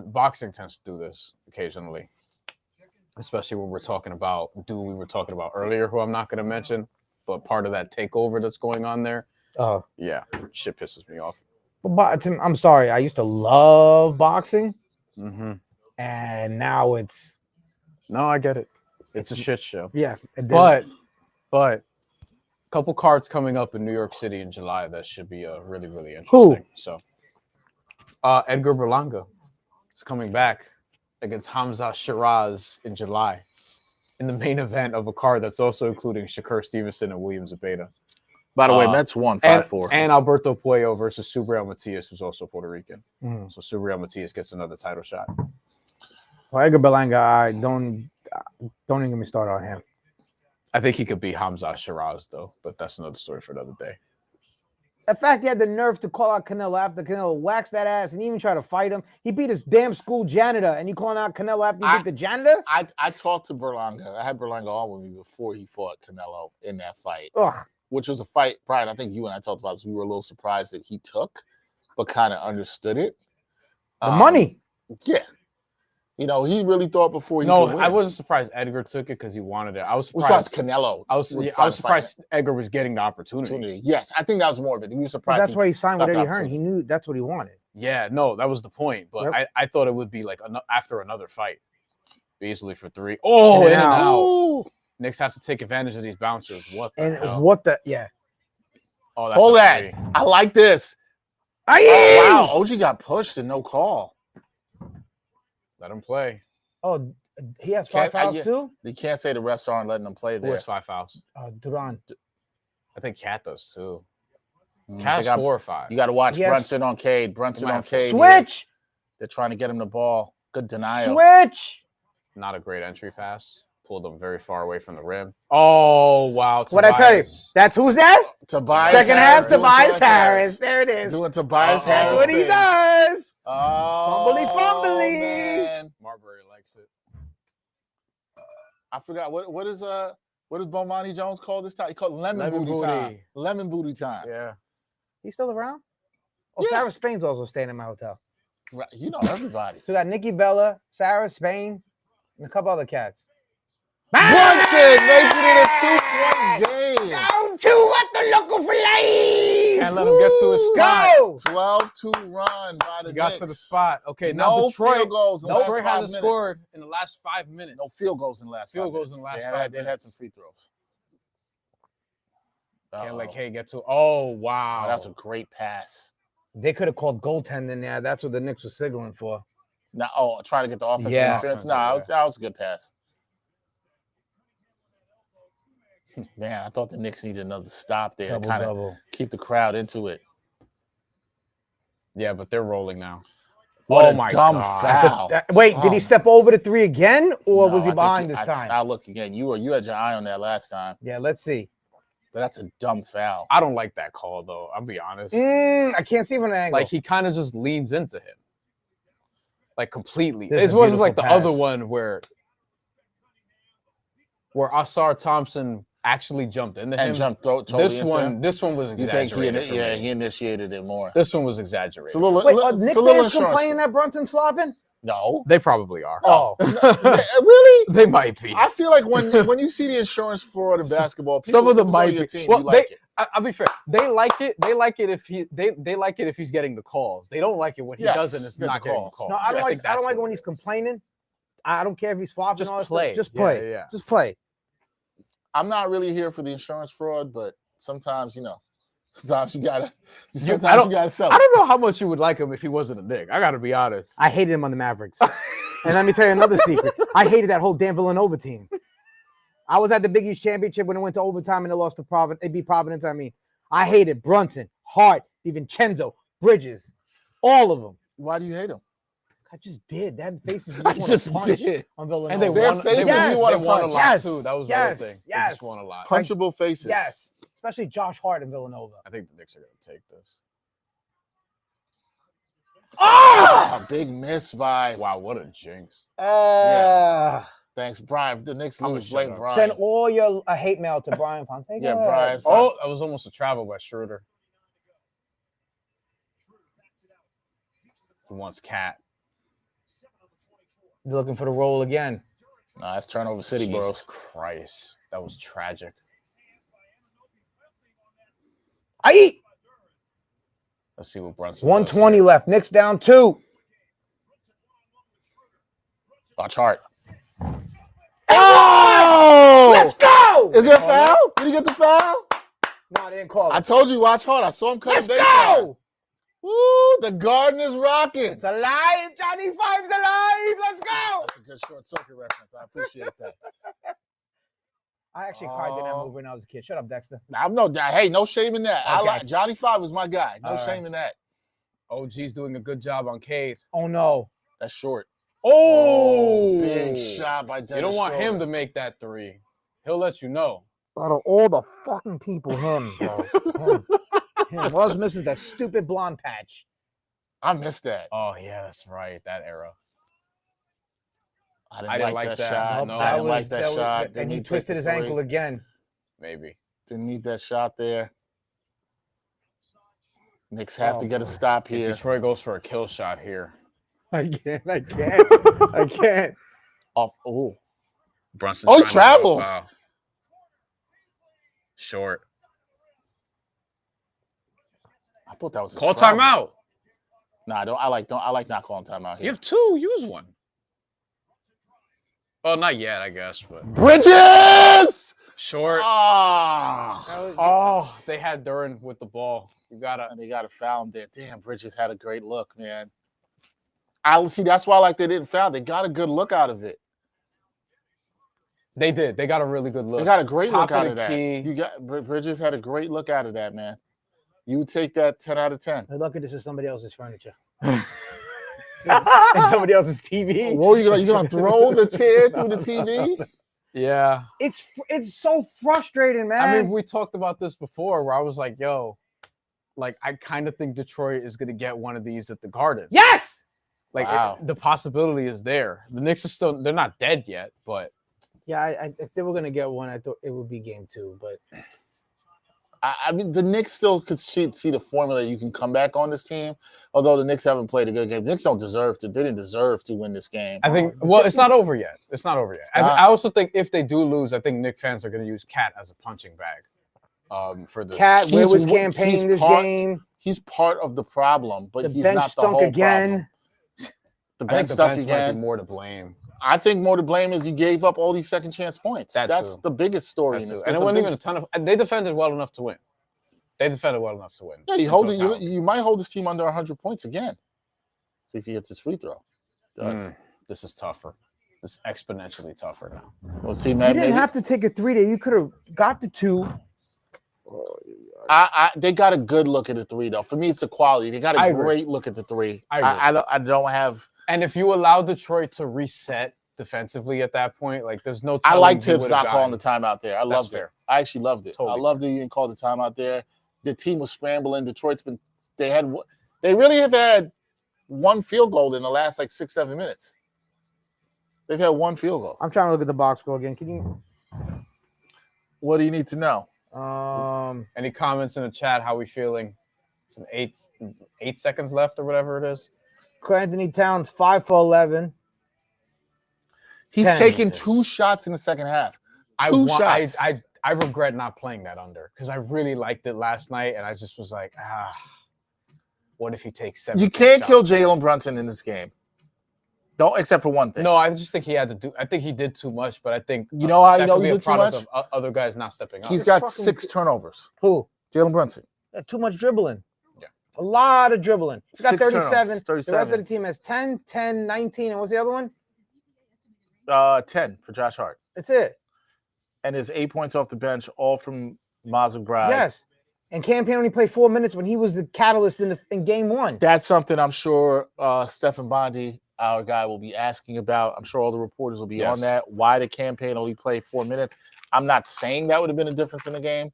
boxing tends to do this occasionally. Especially when we're talking about dude we were talking about earlier, who I'm not gonna mention, but part of that takeover that's going on there. Oh, Yeah, shit pisses me off. But I'm sorry, I used to love boxing, Mm-hmm. and now it's No, I get it. It's a shit show. yeah. But a couple cards coming up in New York City in July that should be really, really interesting. Who? So Edgar Berlanga is coming back against Hamza Shiraz in July in the main event of a card that's also including Shakur Stevenson and William Zepeda. By the way, Mets won 5-4. And Alberto Puello versus Subriel Matias, who's also Puerto Rican. Mm. So Subriel Matias gets another title shot. Well, Edgar Berlanga, I don't even get me started on him. I think he could beat Hamza Shiraz, though, but that's another story for another day. The fact he had the nerve to call out Canelo after Canelo waxed that ass and even try to fight him. He beat his damn school janitor, and you calling out Canelo after he beat the janitor? I talked to Berlanga. I had Berlanga on with me before he fought Canelo in that fight. Ugh. Which was a fight, Brian, I think you and I talked about this. We were a little surprised that he took, but kind of understood it. The money. Yeah. You know, he really thought before he could win. I wasn't surprised Edgar took it because he wanted it. I was surprised surprised Canelo. I was surprised Edgar was getting the opportunity. Yes, I think that was more of it. He was surprised. That's why he signed with Eddie Hearn. He knew that's what he wanted. Yeah, no, that was the point. But Yep. I thought it would be like after another fight, easily for 3. Oh, in and out. Ooh. Knicks have to take advantage of these bouncers. What the hell? Oh, that's hold a that. 3. I like this. Oh, wow, OG got pushed and no call. Let him play. Oh, he has 5 fouls too? You can't say the refs aren't letting him play there. Who has 5 fouls? Duran. I think Cat does too. Mm, Cat has 4 or 5. You got to watch Brunson on Cade. Brunson on Cade. Switch. They're trying to get him the ball. Good denial. Switch. Not a great entry pass. Pulled him very far away from the rim. Oh, wow. What'd I tell you? That's who's that? Tobias Second Harris. half, Tobias Harris. There it is. Doing Tobias Harris. That's what he does. Oh, fumbly. Man. Marbury likes it. I forgot what is Bomani Jones called this time? He called lemon booty time. Lemon booty time. Yeah. He's still around? Oh, Yeah. Sarah Spain's also staying in my hotel. Right. You know everybody. So we got Nikki Bella, Sarah Spain, and a couple other cats. Brunson making it a 2-point game. Down to what the local for life. Can't let him get to his spot. Go. 12-2 run by the He got Knicks. to the spot. Okay, No now Detroit. field goals in the last Detroit 5 hasn't minutes. scored in the last 5 minutes. No field goals in the last 5 Field minutes. goals in the last They 5 had minutes. some free throws. Can't let K get to. Oh, wow. Oh, that was a great pass. They could have called goaltending there. That's what the Knicks were signaling for. Now, trying to get the offensive Yeah. interference. No, that was a good pass. Man, I thought the Knicks needed another stop there to kind of keep the crowd into it. Yeah, but they're rolling now. What Oh a my dumb God. foul. Wait, did he step over the 3 again, or No, was he I think behind this time? I'll look again. You had your eye on that last time. Yeah, let's see. But that's a dumb foul. I don't like that call, though. I'll be honest. I can't see from an angle. Like, he kind of just leans into him. Like, completely. This is It a wasn't like the beautiful other pass. one where Asar Thompson actually jumped into him. And jumped totally This into him. one was You think exaggerated for me. he initiated it more. This one was exaggerated. It's a little, Wait, it's Knicks a little fans insurance. complaining that Brunson's flopping? No. They probably are. Oh. Really? They might be. I feel like when you see the insurance fraud in basketball, people, Some of them if it's on might your be. team, Well, you like it. I'll be fair. They like it. They like it if they like it if he's getting the calls. They don't like it when he Yes, doesn't. It's get not the getting the calls. calls. No, I don't think like that's it when what he's it is. complaining. I don't care if he's flopping. Just all that play. stuff. Just Yeah, play. yeah. Just play. I'm not really here for the insurance fraud, but sometimes, sometimes you gotta sell I it. don't know how much you would like him if he wasn't a Knick. I got to be honest. I hated him on the Mavericks. And let me tell you another secret. I hated that whole damn Villanova team. I was at the Big East Championship when it went to overtime and they lost to Providence. They beat Providence. I hated Brunson, Hart, DiVincenzo, Bridges, all of them. Why do you hate him? I just did. They had faces you I just want to just punch did. on Villanova. And they Their won. faces They you won, wanna they won a punch. lot Yes, too. That was the yes, other thing. They yes. just won a lot. Punchable faces. Yes, especially Josh Hart in Villanova. I think the Knicks are going to take this. A big miss by. Wow, what a jinx! Thanks, Brian. The Knicks I'm lose. gonna shut Blame up. Brian. Send all your hate mail to Bryan Fonseca. Yeah, Brian. Oh, that was almost a travel by Schroeder. He wants Cat. They're looking for the roll again. Nah, it's turnover city, Jesus bros. Christ, that was tragic. I Let's see what Brunson. 120 left. Knicks down 2. Watch Hart. Oh! Let's go! Is there a foul? Did he get the foul? No, they didn't call it. I told you, watch Hart. I saw him cut Let's the baseline. go! Woo! The garden is rocking. It's alive. Johnny Five's alive. Let's go! That's a good short circuit reference. I appreciate that. I actually cried in that movie when I was a kid. Shut up, Dexter. No shame in that. Okay. Johnny Five was my guy. No All shame right. in that. OG's doing a good job on Cade. Oh, no. That's short. Oh, Big shot by Dennis. You don't want him Schroeder. to make that 3. He'll let you know. Out of all the fucking people, him, bro. him. All missing is that stupid blonde patch. I missed that. Oh, yeah, that's right. That era. I didn't like that shot. No, I didn't like that shot. And Didn't he take twisted the his three. ankle again. Maybe. Didn't need that shot there. Knicks have to get a stop If here. Detroit goes for a kill shot here. I can't. Off. Oh, Brunson. Oh, he traveled. Short. I thought that was a Call travel. timeout. Nah, I like not calling timeout here. You have 2. Use one. Oh, not yet, I guess, but Bridges. short. Ah. Oh, they had Duran with the ball. You gotta. And they got a foul there. Damn, Bridges had a great look, man. I see. That's why they didn't foul. They got a good look out of it. They did. They got a really good look. They got a great Top look out of of the that. key. Bridges had a great look out of that, man. You would take that 10 out of 10. Hey, look at this is somebody else's furniture. and somebody else's TV. What are you gonna throw the chair through the TV? Yeah. It's so frustrating, man. I mean, we talked about this before where I was like, yo, like, I kind of think Detroit is going to get one of these at the Garden. yes. Like, Wow. the possibility is there. The Knicks are still, they're not dead yet, but. Yeah, if they were gonna get one, I thought it would be game 2. But I mean, the Knicks still could see the formula you can come back on this team. Although the Knicks haven't played a good game. The Knicks don't deserve to. They didn't deserve to win this game. I think, well, it's not over yet. It's not over yet. not. I also think if they do lose, I think Knicks fans are going to use Cat as a punching bag for this. Cat, where was He's campaigning this part- game? He's part of the problem, but The he's bench not the stunk whole again. problem. The I bench think the stunk bench might again. be more to blame. I think more to blame is you gave up all these second chance points. That That's too. the biggest story That in this. too. And it That's the wasn't even a biggest- ton of. They defended well enough to win. They defended well enough to win. Yeah, you might hold this team under 100 points again. See if he hits his free throw. Does. This is tougher. This is exponentially tougher now. Well, see, You man, didn't have to take a 3 there. You could have got the 2. They got a good look at the 3 though. For me, it's the quality. They got I a agree. great look at the 3. I agree. I don't have. And if you allow Detroit to reset defensively at that point, like there's no. I like telling who Tibbs would've not calling the gotten. timeout there. I loved it. fair. I actually loved it. Totally I loved that he didn't call the timeout there. The team was scrambling. Detroit's been. They really have had one field goal in the last like 6-7 minutes. They've had one field goal. I'm trying to look at the box score again. Can you? What do you need to know? Any comments in the chat? How we feeling? It's an 8 seconds left or whatever it is. Anthony Towns 5 for 11. He's 10. taken Jesus. 2 shots in the second half. I shots. regret not playing that under because I really liked it last night and I just was like, what if he takes 7? You can't kill Jalen Brunson in this game. Don't, except for one thing. No, I just think he had to do. I think he did too much, but I think You know how you that know could be he a did too product much? of other guys not stepping up. He's It's got fucking 6 turnovers. Who? Jalen Brunson. Too much dribbling. Yeah. A lot of dribbling. He's got 6 turnovers, 37. The rest 37. of the team has 10, 10, 19. And what's the other one? 10 for Josh Hart. That's it. And his 8 points off the bench, all from Maz McBride. Yes. And Campaign only played 4 minutes when he was the catalyst in game 1. That's something I'm sure Stephen Bondi, our guy, will be asking about. I'm sure all the reporters will be on Yes. that. Why the Campaign only played 4 minutes. I'm not saying that would have been a difference in the game.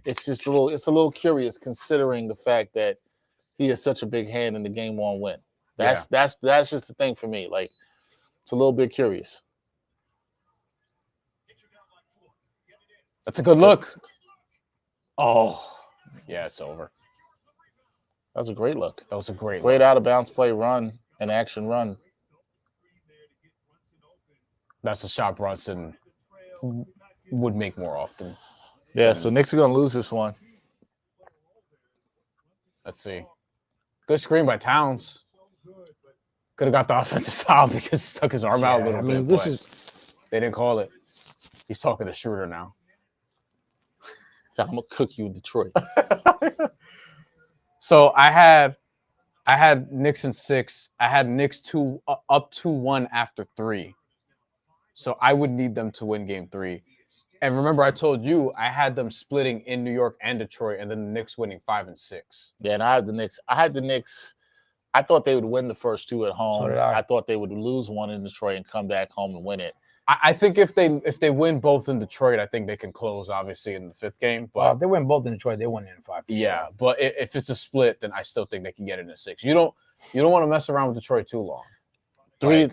It's just a little curious considering the fact that he has such a big hand in the game 1 win. That's just the thing for me. Like, it's a little bit curious. That's a good look. Oh, yeah, it's over. That was a great look. That was a great look. Great out of bounds play run and action run. That's a shot Brunson would make more often. Yeah, so Knicks are going to lose this one. Let's see. Good screen by Towns. Could have got the offensive foul because he stuck his arm out a little bit. But they didn't call it. He's talking to Schroeder now. So I'm gonna cook you in Detroit. So I had Knicks in 6. I had Knicks up 2-1 after 3. So I would need them to win game 3. And remember, I told you I had them splitting in New York and Detroit, and then the Knicks winning 5 and 6. Yeah, and I had the Knicks. I thought they would win the first 2 at home. So did I. I thought they would lose one in Detroit and come back home and win it. I think if they win both in Detroit, I think they can close obviously in the 5th game. But if they win both in Detroit, they win it in 5. Yeah, but if it's a split, then I still think they can get it in 6. You don't want to mess around with Detroit too long.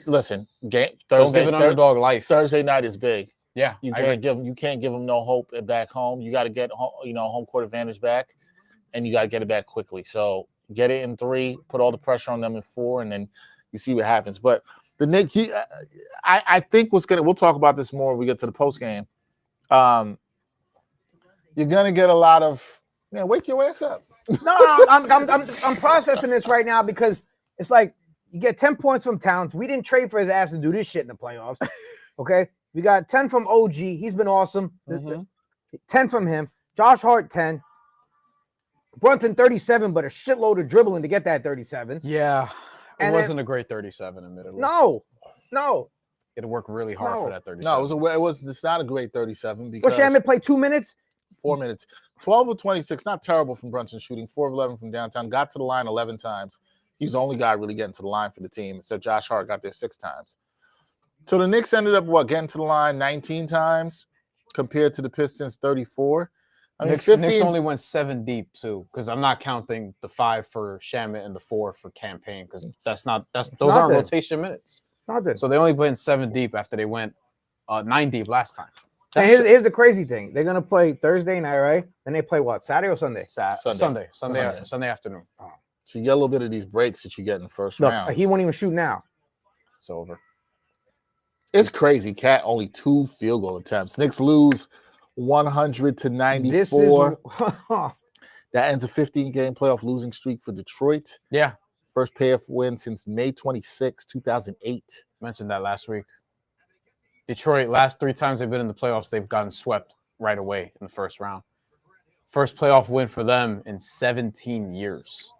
Listen, game Don't Thursday. give an underdog life. Thursday night is big. Yeah, you can't give them no hope back home. You got to get home court advantage back, and you got to get it back quickly. So get it in 3, put all the pressure on them in 4, and then you see what happens. But the Knicks, I think we'll talk about this more when we get to the post game. You're gonna get a lot of wake your ass up. No, I'm processing this right now because it's like you get 10 points from Towns. We didn't trade for his ass to do this shit in the playoffs. Okay, we got 10 from OG. He's been awesome. 10 from him. Josh Hart 10. Brunson 37, but a shitload of dribbling to get that 37. Yeah. It wasn't a great 37, admittedly. No. It worked really hard for that 37. No, it's not a great 37 because Shaman played 2 minutes? 4 minutes. 12 of 26, not terrible from Brunson shooting. 4 of 11 from downtown. Got to the line 11 times. He's the only guy really getting to the line for the team, except Josh Hart got there 6 times. So the Knicks ended up, getting to the line 19 times compared to the Pistons 34. I mean, Knicks only went 7 deep too, because I'm not counting the 5 for Shamet and the 4 for Campaign, because those aren't rotation minutes. So they only went 7 deep after they went 9 deep last time. And here's the crazy thing: they're gonna play Thursday night, right? Then they play what? Saturday or Sunday? Sunday afternoon. Oh. So you get a little bit of these breaks that you get in the first round. He won't even shoot now. It's over. It's crazy. Cat only 2 field goal attempts. Knicks lose 100-94. That ends a 15-game playoff losing streak for Detroit. Yeah. First playoff win since May 26, 2008. Mentioned that last week. Detroit, last 3 times they've been in the playoffs, they've gotten swept right away in the first round. First playoff win for them in 17 years.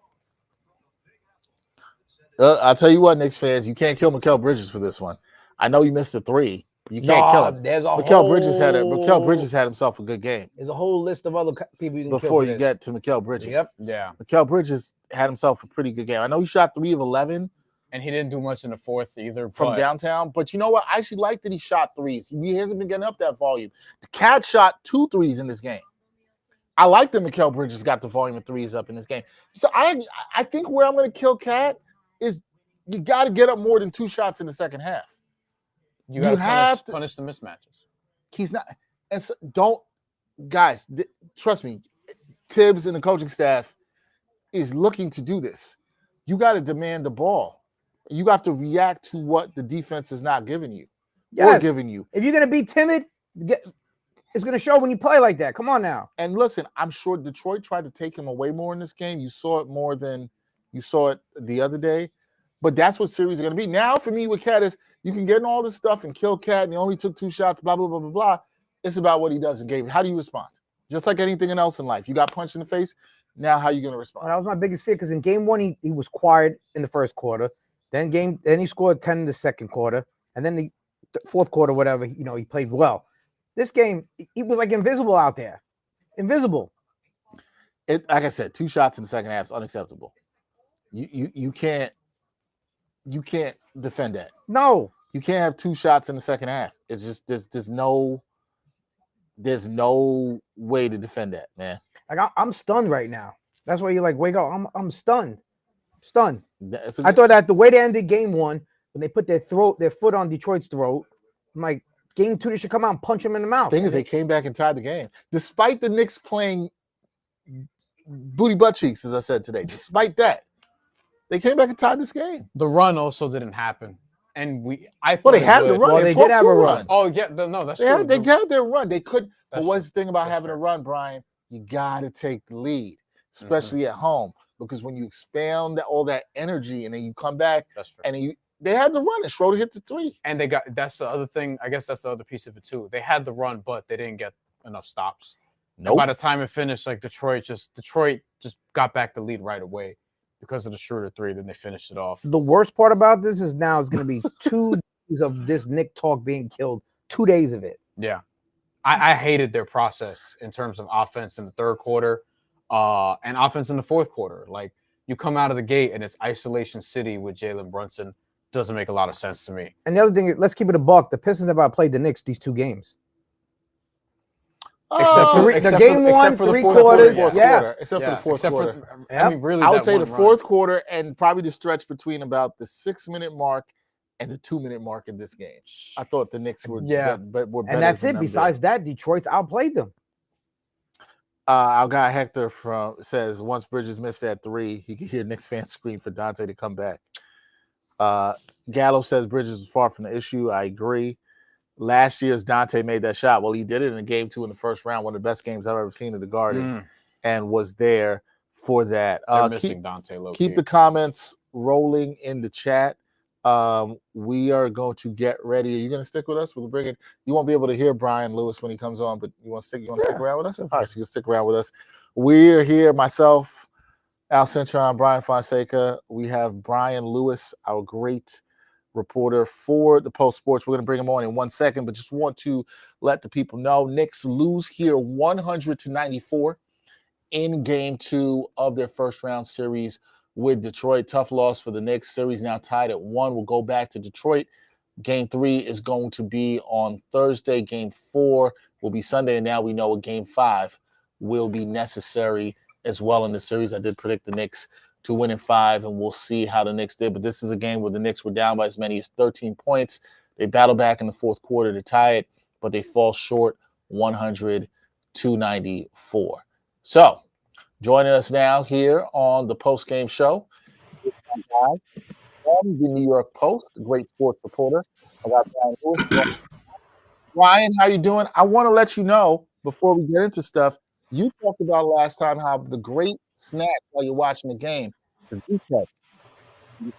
I'll tell you what, Knicks fans, you can't kill Mikal Bridges for this one. I know you missed the 3. You can't kill him. Mikal Bridges had himself a good game. There's a whole list of other people you can before you get to Mikal Bridges. Yep. Yeah. Mikal Bridges had himself a pretty good game. I know he shot 3 of 11. And he didn't do much in the 4th either. From downtown. But you know what? I actually like that he shot 3s. He hasn't been getting up that volume. The Cat shot 2 3s in this game. I like that Mikal Bridges got the volume of 3s up in this game. So I think where I'm going to kill Cat is you got to get up more than 2 shots in the second half. You have to punish the mismatches. He's not. And so guys, trust me, Tibbs and the coaching staff is looking to do this. You got to demand the ball. You have to react to what the defense is not giving you or giving you. If you're going to be timid, it's going to show when you play like that. Come on now. And listen, I'm sure Detroit tried to take him away more in this game. You saw it more than you saw it the other day. But that's what series are going to be. Now, for me with Cat is you can get in all this stuff and kill Cat, and he only took 2 shots, blah, blah, blah, blah, blah. It's about what he does in game. How do you respond? Just like anything else in life. You got punched in the face. Now, how are you going to respond? Well, that was my biggest fear because in game 1, he was quiet in the first quarter. Then he scored 10 in the second quarter. And then the fourth quarter, whatever, he played well. This game, he was like invisible out there. Invisible. Like I said, 2 shots in the second half is unacceptable. You can't defend that. No. You can't have 2 shots in the second half. It's just there's no way to defend that, man. Like I'm stunned right now. That's why you're like, wake up. I'm stunned. Stunned. I I thought that the way they ended game 1, when they put their foot on Detroit's throat, I'm like, game 2, they should come out and punch him in the mouth. Thing is, they came back and tied the game. Despite the Knicks playing booty butt cheeks, as I said today, despite that, they came back and tied this game. The run also didn't happen. And I thought they had the run. Well, they did have a run. Oh, yeah. No, that's true. They got their run. They could. But what's the thing about That's having fair. a run, Brian? You got to take the lead, especially at home. because when you expand all that energy and then you come back, That's fair. and they had the run and Schroeder hit the three. And that's the other thing. I guess that's the other piece of it too. They had the run, but they didn't get enough stops. Nope. By the time it finished, like Detroit just got back the lead right away because of the Schroeder three. Then they finished it off. The worst part about this is now it's going to be 2 days of this Nick talk being killed. 2 days of it. Yeah, I hated their process in terms of offense in the third quarter, and offense in the fourth quarter. Like you come out of the gate and it's isolation city with Jalen Brunson. Doesn't make a lot of sense to me. And the other thing, let's keep it a buck. The Pistons have outplayed the Knicks these 2 games. Except for the game one, 3 quarters. Except for the fourth quarter. I mean, really, I would say the fourth quarter and probably the stretch between about the 6-minute mark and the 2-minute mark in this game. I thought the Knicks were were better. And that's it. Besides that, Detroit's outplayed them. Our guy Hector says once Bridges missed that 3, he could hear Knicks fans scream for Dante to come back. Gallo says Bridges is far from the issue. I agree. Last year's Dante made that shot. Well, he did it in game 2 in the first round, one of the best games I've ever seen at the Garden, and was there for that. They're missing Dante low-key. Keep the comments rolling in the chat. We are going to get ready. Are you going to stick with us? We'll bring it. You won't be able to hear Brian Lewis when he comes on, but you want to stick around with us? All right, so you can stick around with us. We're here, myself, Al Cintron, Bryan Fonseca. We have Brian Lewis, our great reporter for the Post Sports. We're going to bring him on in 1 second, but just want to let the people know Knicks lose here 100-94 in game 2 of their first round series with Detroit. Tough loss for the Knicks. Series now tied at 1. We'll go back to Detroit. Game 3 is going to be on Thursday. Game 4 will be Sunday, and now we know a game 5 will be necessary as well in the series. I did predict the Knicks to win in 5, and we'll see how the Knicks did. But this is a game where the Knicks were down by as many as 13 points. They battle back in the fourth quarter to tie it, but they fall short 100-94. So, joining us now here on the post-game show is my guy from the New York Post, the great sports reporter. I got Brian Lewis. Brian, how you doing? I want to let you know, before we get into stuff, you talked about last time how the great snack while you're watching the game is beef patty.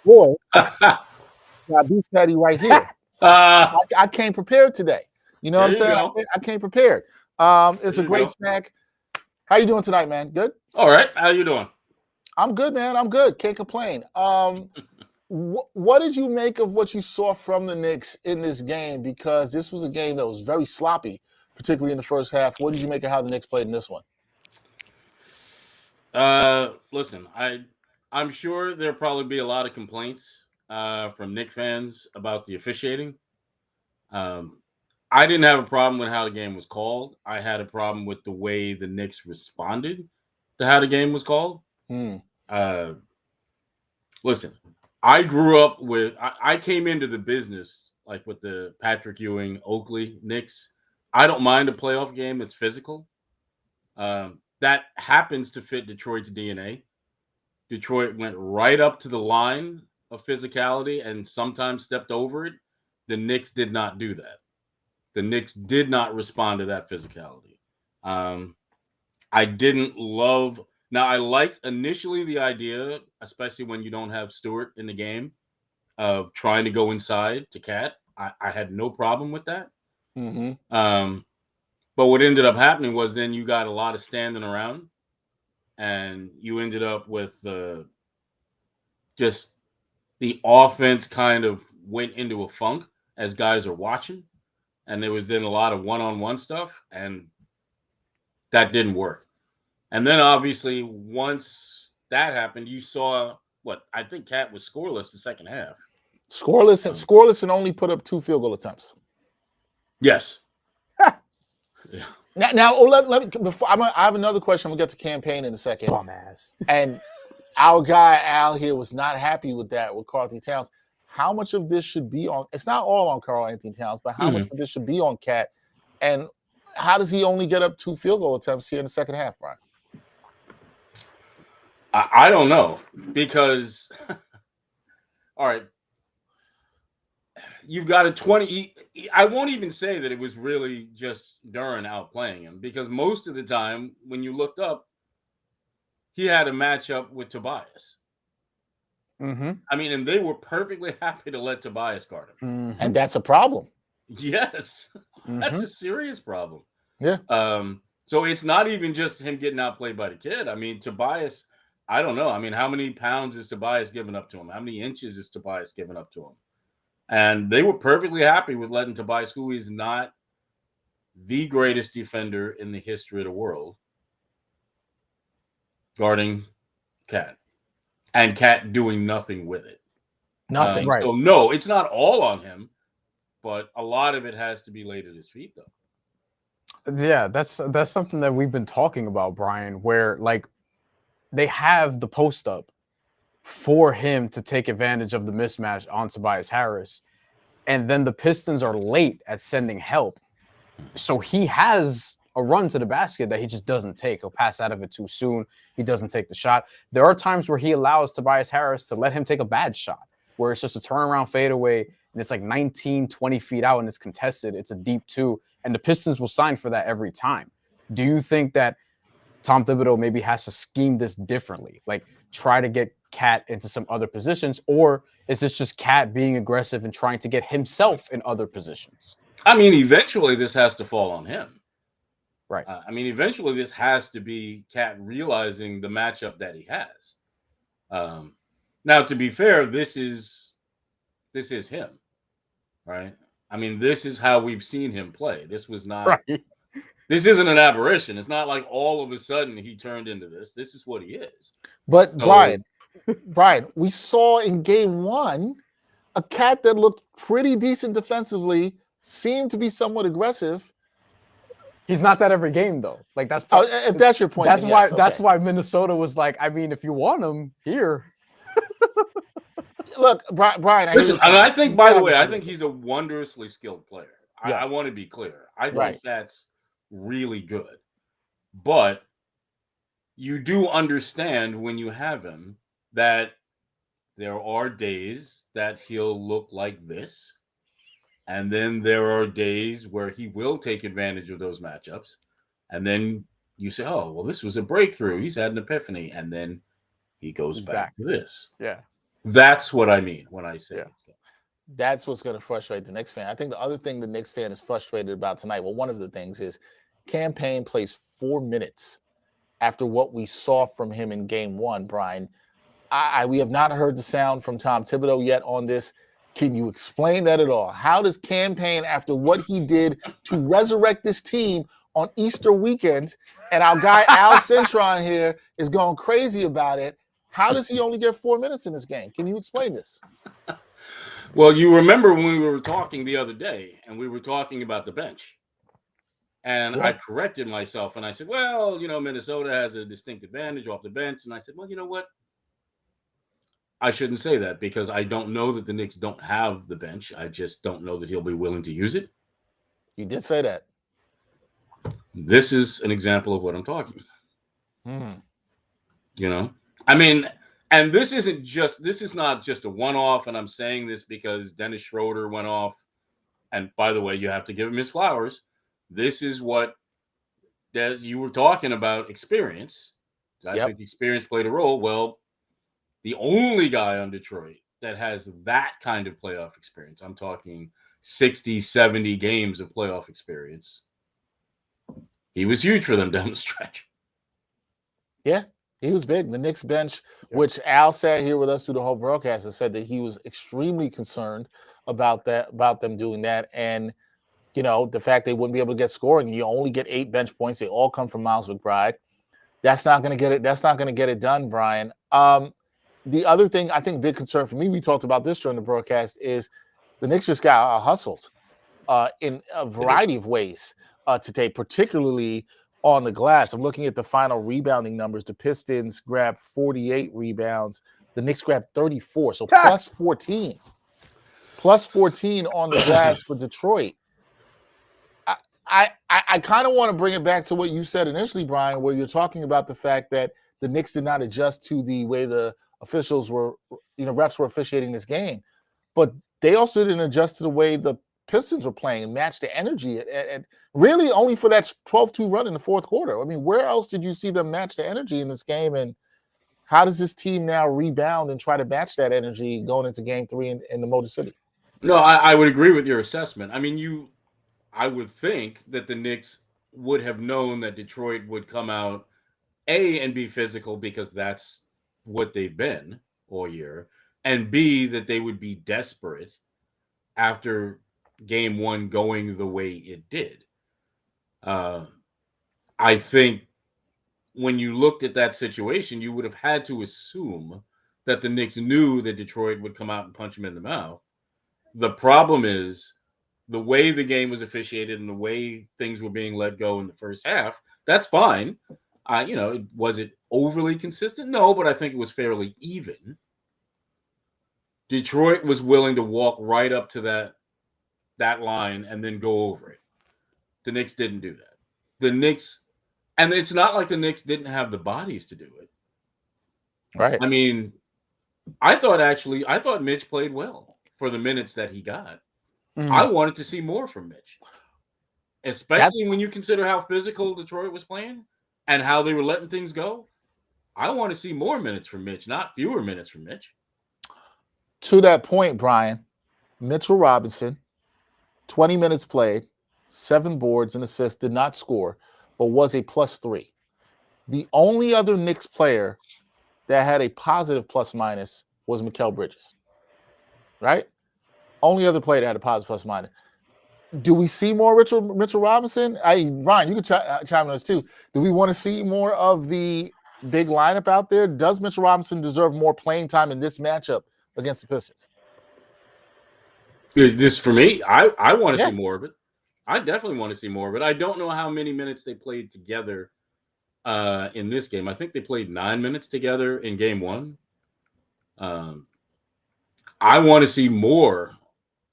Boy, got beef patty right here. I came prepared today. You know what I'm saying? I came prepared. It's a great snack. How you doing tonight, man? Good? All right. How you doing? I'm good, man. I'm good. Can't complain. What did you make of what you saw from the Knicks in this game? Because this was a game that was very sloppy, particularly in the first half. What did you make of how the Knicks played in this one? Listen, I'm sure there'll probably be a lot of complaints from Knicks fans about the officiating. I didn't have a problem with how the game was called. I had a problem with the way the Knicks responded to how the game was called. Listen, I grew up with I came into the business like with the Patrick Ewing, Oakley Knicks. I don't mind a playoff game that's physical. That happens to fit Detroit's DNA. Detroit went right up to the line of physicality and sometimes stepped over it. The Knicks did not do that. The Knicks did not respond to that physicality. I didn't love. Now, I liked initially the idea, especially when you don't have Stewart in the game, of trying to go inside to Cat. I had no problem with that. But what ended up happening was then you got a lot of standing around, and you ended up with just the offense kind of went into a funk as guys are watching, and there was then a lot of one-on-one stuff, and that didn't work. And then obviously once that happened, you saw what I think Cat was scoreless the second half. Scoreless and only put up 2 field goal attempts. Yes. Yeah. Now let me before I have another question. We'll get to campaign in a second. Dumbass. And our guy Al here was not happy with that with Karl Anthony Towns. How much of this should be on? It's not all on Karl Anthony Towns, but how much of this should be on Cat? And how does he only get up 2 field goal attempts here in the second half, Brian? I don't know because, all right, you've got a 20. I won't even say that it was really just Duren outplaying him because most of the time when you looked up, he had a matchup with Tobias. Mm-hmm. I mean, and they were perfectly happy to let Tobias guard him. Mm-hmm. And that's a problem. Yes, that's Mm-hmm. a serious problem. Yeah. So it's not even just him getting outplayed by the kid. I mean, Tobias, I don't know. I mean, how many pounds is Tobias giving up to him? How many inches is Tobias giving up to him? And they were perfectly happy with letting Tobias, who is not the greatest defender in the history of the world, guarding Cat. And Cat doing nothing with it. Nothing. Right. So, no, it's not all on him, but a lot of it has to be laid at his feet, though. Yeah, that's something that we've been talking about, Brian, where like they have the post up for him to take advantage of the mismatch on Tobias Harris. And then the Pistons are late at sending help. So he has a run to the basket that he just doesn't take. He'll pass out of it too soon. He doesn't take the shot. There are times where he allows Tobias Harris to let him take a bad shot, where it's just a turnaround fadeaway and it's like 19, 20 feet out and it's contested. It's a deep two. And the Pistons will sign for that every time. Do you think that Tom Thibodeau maybe has to scheme this differently? Like try to get Cat into some other positions? Or is this just Cat being aggressive and trying to get himself in other positions? I mean, eventually this has to fall on him. Right. I mean, eventually this has to be Cat realizing the matchup that he has. Now, to be fair, this is him, right? I mean, this is how we've seen him play. This was not. Right. This isn't an aberration. It's not like all of a sudden he turned into this. This is what he is. But So, Brian, we saw in game one a Cat that looked pretty decent defensively, seemed to be somewhat aggressive. He's not that every game though. Like that's If that's your point, that's then why yes, that's okay. why Minnesota was like, I mean, if you want him here. Look, Brian. listen, and I think, by the way, I think he's a wondrously skilled player. Yes. I want to be clear. I think Right. that's really good. But you do understand when you have him that there are days that he'll look like this. And then there are days where he will take advantage of those matchups. And then you say, oh, well, this was a breakthrough. He's had an epiphany. And then he goes back to this. Yeah. That's what I mean when I say Yeah. That's what's going to frustrate the Knicks fan. I think the other thing the Knicks fan is frustrated about tonight, well, one of the things is Cam Payne plays 4 minutes after what we saw from him in game one, Brian. We have not heard the sound from Tom Thibodeau yet on this. Can you explain that at all? How does Cam Payne, after what he did to resurrect this team on Easter weekend, and our guy Al Cintron here is going crazy about it, how does he only get 4 minutes in this game? Can you explain this? Well, you remember when we were talking the other day and we were talking about the bench. And Yeah. I corrected myself and I said, well, Minnesota has a distinct advantage off the bench. And I said, well, you know what? I shouldn't say that because I don't know that the Knicks don't have the bench. I just don't know that he'll be willing to use it. You did say that. This is an example of what I'm talking Hmm. I mean, and this is not just a one-off, and I'm saying this because Dennis Schroeder went off. And by the way, you have to give him his flowers. This is what you were talking about, experience. I Yep. think experience played a role. Well, the only guy on Detroit that has that kind of playoff experience, I'm talking 60, 70 games of playoff experience, he was huge for them down the stretch. Yeah, he was big. The Knicks bench, which Al sat here with us through the whole broadcast and said that he was extremely concerned about them doing that. And, the fact they wouldn't be able to get scoring. You only get 8 bench points. They all come from Miles McBride. That's not going to get it. That's not going to get it done, Brian. The other thing I think big concern for me, we talked about this during the broadcast, is the Knicks just got hustled in a variety of ways today, particularly on the glass. I'm looking at the final rebounding numbers. The Pistons grabbed 48 rebounds. The Knicks grabbed 34, so plus 14. Plus 14 on the glass for Detroit. I kind of want to bring it back to what you said initially, Brian, where you're talking about the fact that the Knicks did not adjust to the way the officials were, refs were officiating this game. But they also didn't adjust to the way the Pistons were playing and matched the energy at really only for that 12-2 run in the fourth quarter. I mean, where else did you see them match the energy in this game? And how does this team now rebound and try to match that energy going into game 3 in the Motor City? No, I would agree with your assessment. I mean, I would think that the Knicks would have known that Detroit would come out and be physical because that's what they've been all year, and B, that they would be desperate after game 1 going the way it did. I think when you looked at that situation, you would have had to assume that the Knicks knew that Detroit would come out and punch them in the mouth. The problem is the way the game was officiated and the way things were being let go in the first half. That's fine. Was it overly consistent? No, but I think it was fairly even. Detroit was willing to walk right up to that line and then go over it. The Knicks didn't do that. The Knicks, and it's not like the Knicks didn't have the bodies to do it. Right. I mean, I thought Mitch played well for the minutes that he got. Mm-hmm. I wanted to see more from Mitch, especially when you consider how physical Detroit was playing and how they were letting things go. I want to see more minutes from Mitch, not fewer minutes from Mitch. To that point, Brian, Mitchell Robinson, 20 minutes played, 7 boards and assists, did not score, but was a +3. The only other Knicks player that had a positive plus-minus was Mikal Bridges, right? Only other player that had a positive plus-minus. Do we see more Mitchell Robinson? Ryan, you can chime in on this too. Do we want to see more of the big lineup out there? Does Mitchell Robinson deserve more playing time in this matchup against the Pistons? This for me, I want to see more of it. I definitely want to see more of it. I don't know how many minutes they played together in this game. I think they played 9 minutes together in game 1. I want to see more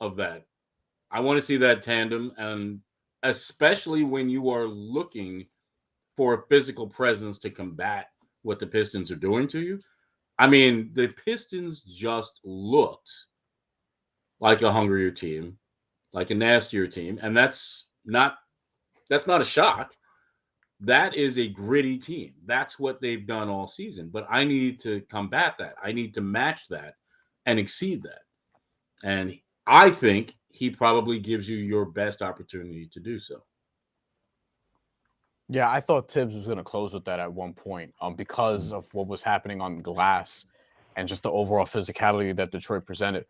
of that. I want to see that tandem, and especially when you are looking for a physical presence to combat what the Pistons are doing to you. I mean, the Pistons just looked like a hungrier team, like a nastier team, and that's not a shock. That is a gritty team. That's what they've done all season. But I need to combat that. I need to match that and exceed that. And I think he probably gives you your best opportunity to do so. Yeah, I thought Tibbs was going to close with that at one point because of what was happening on the glass and just the overall physicality that Detroit presented.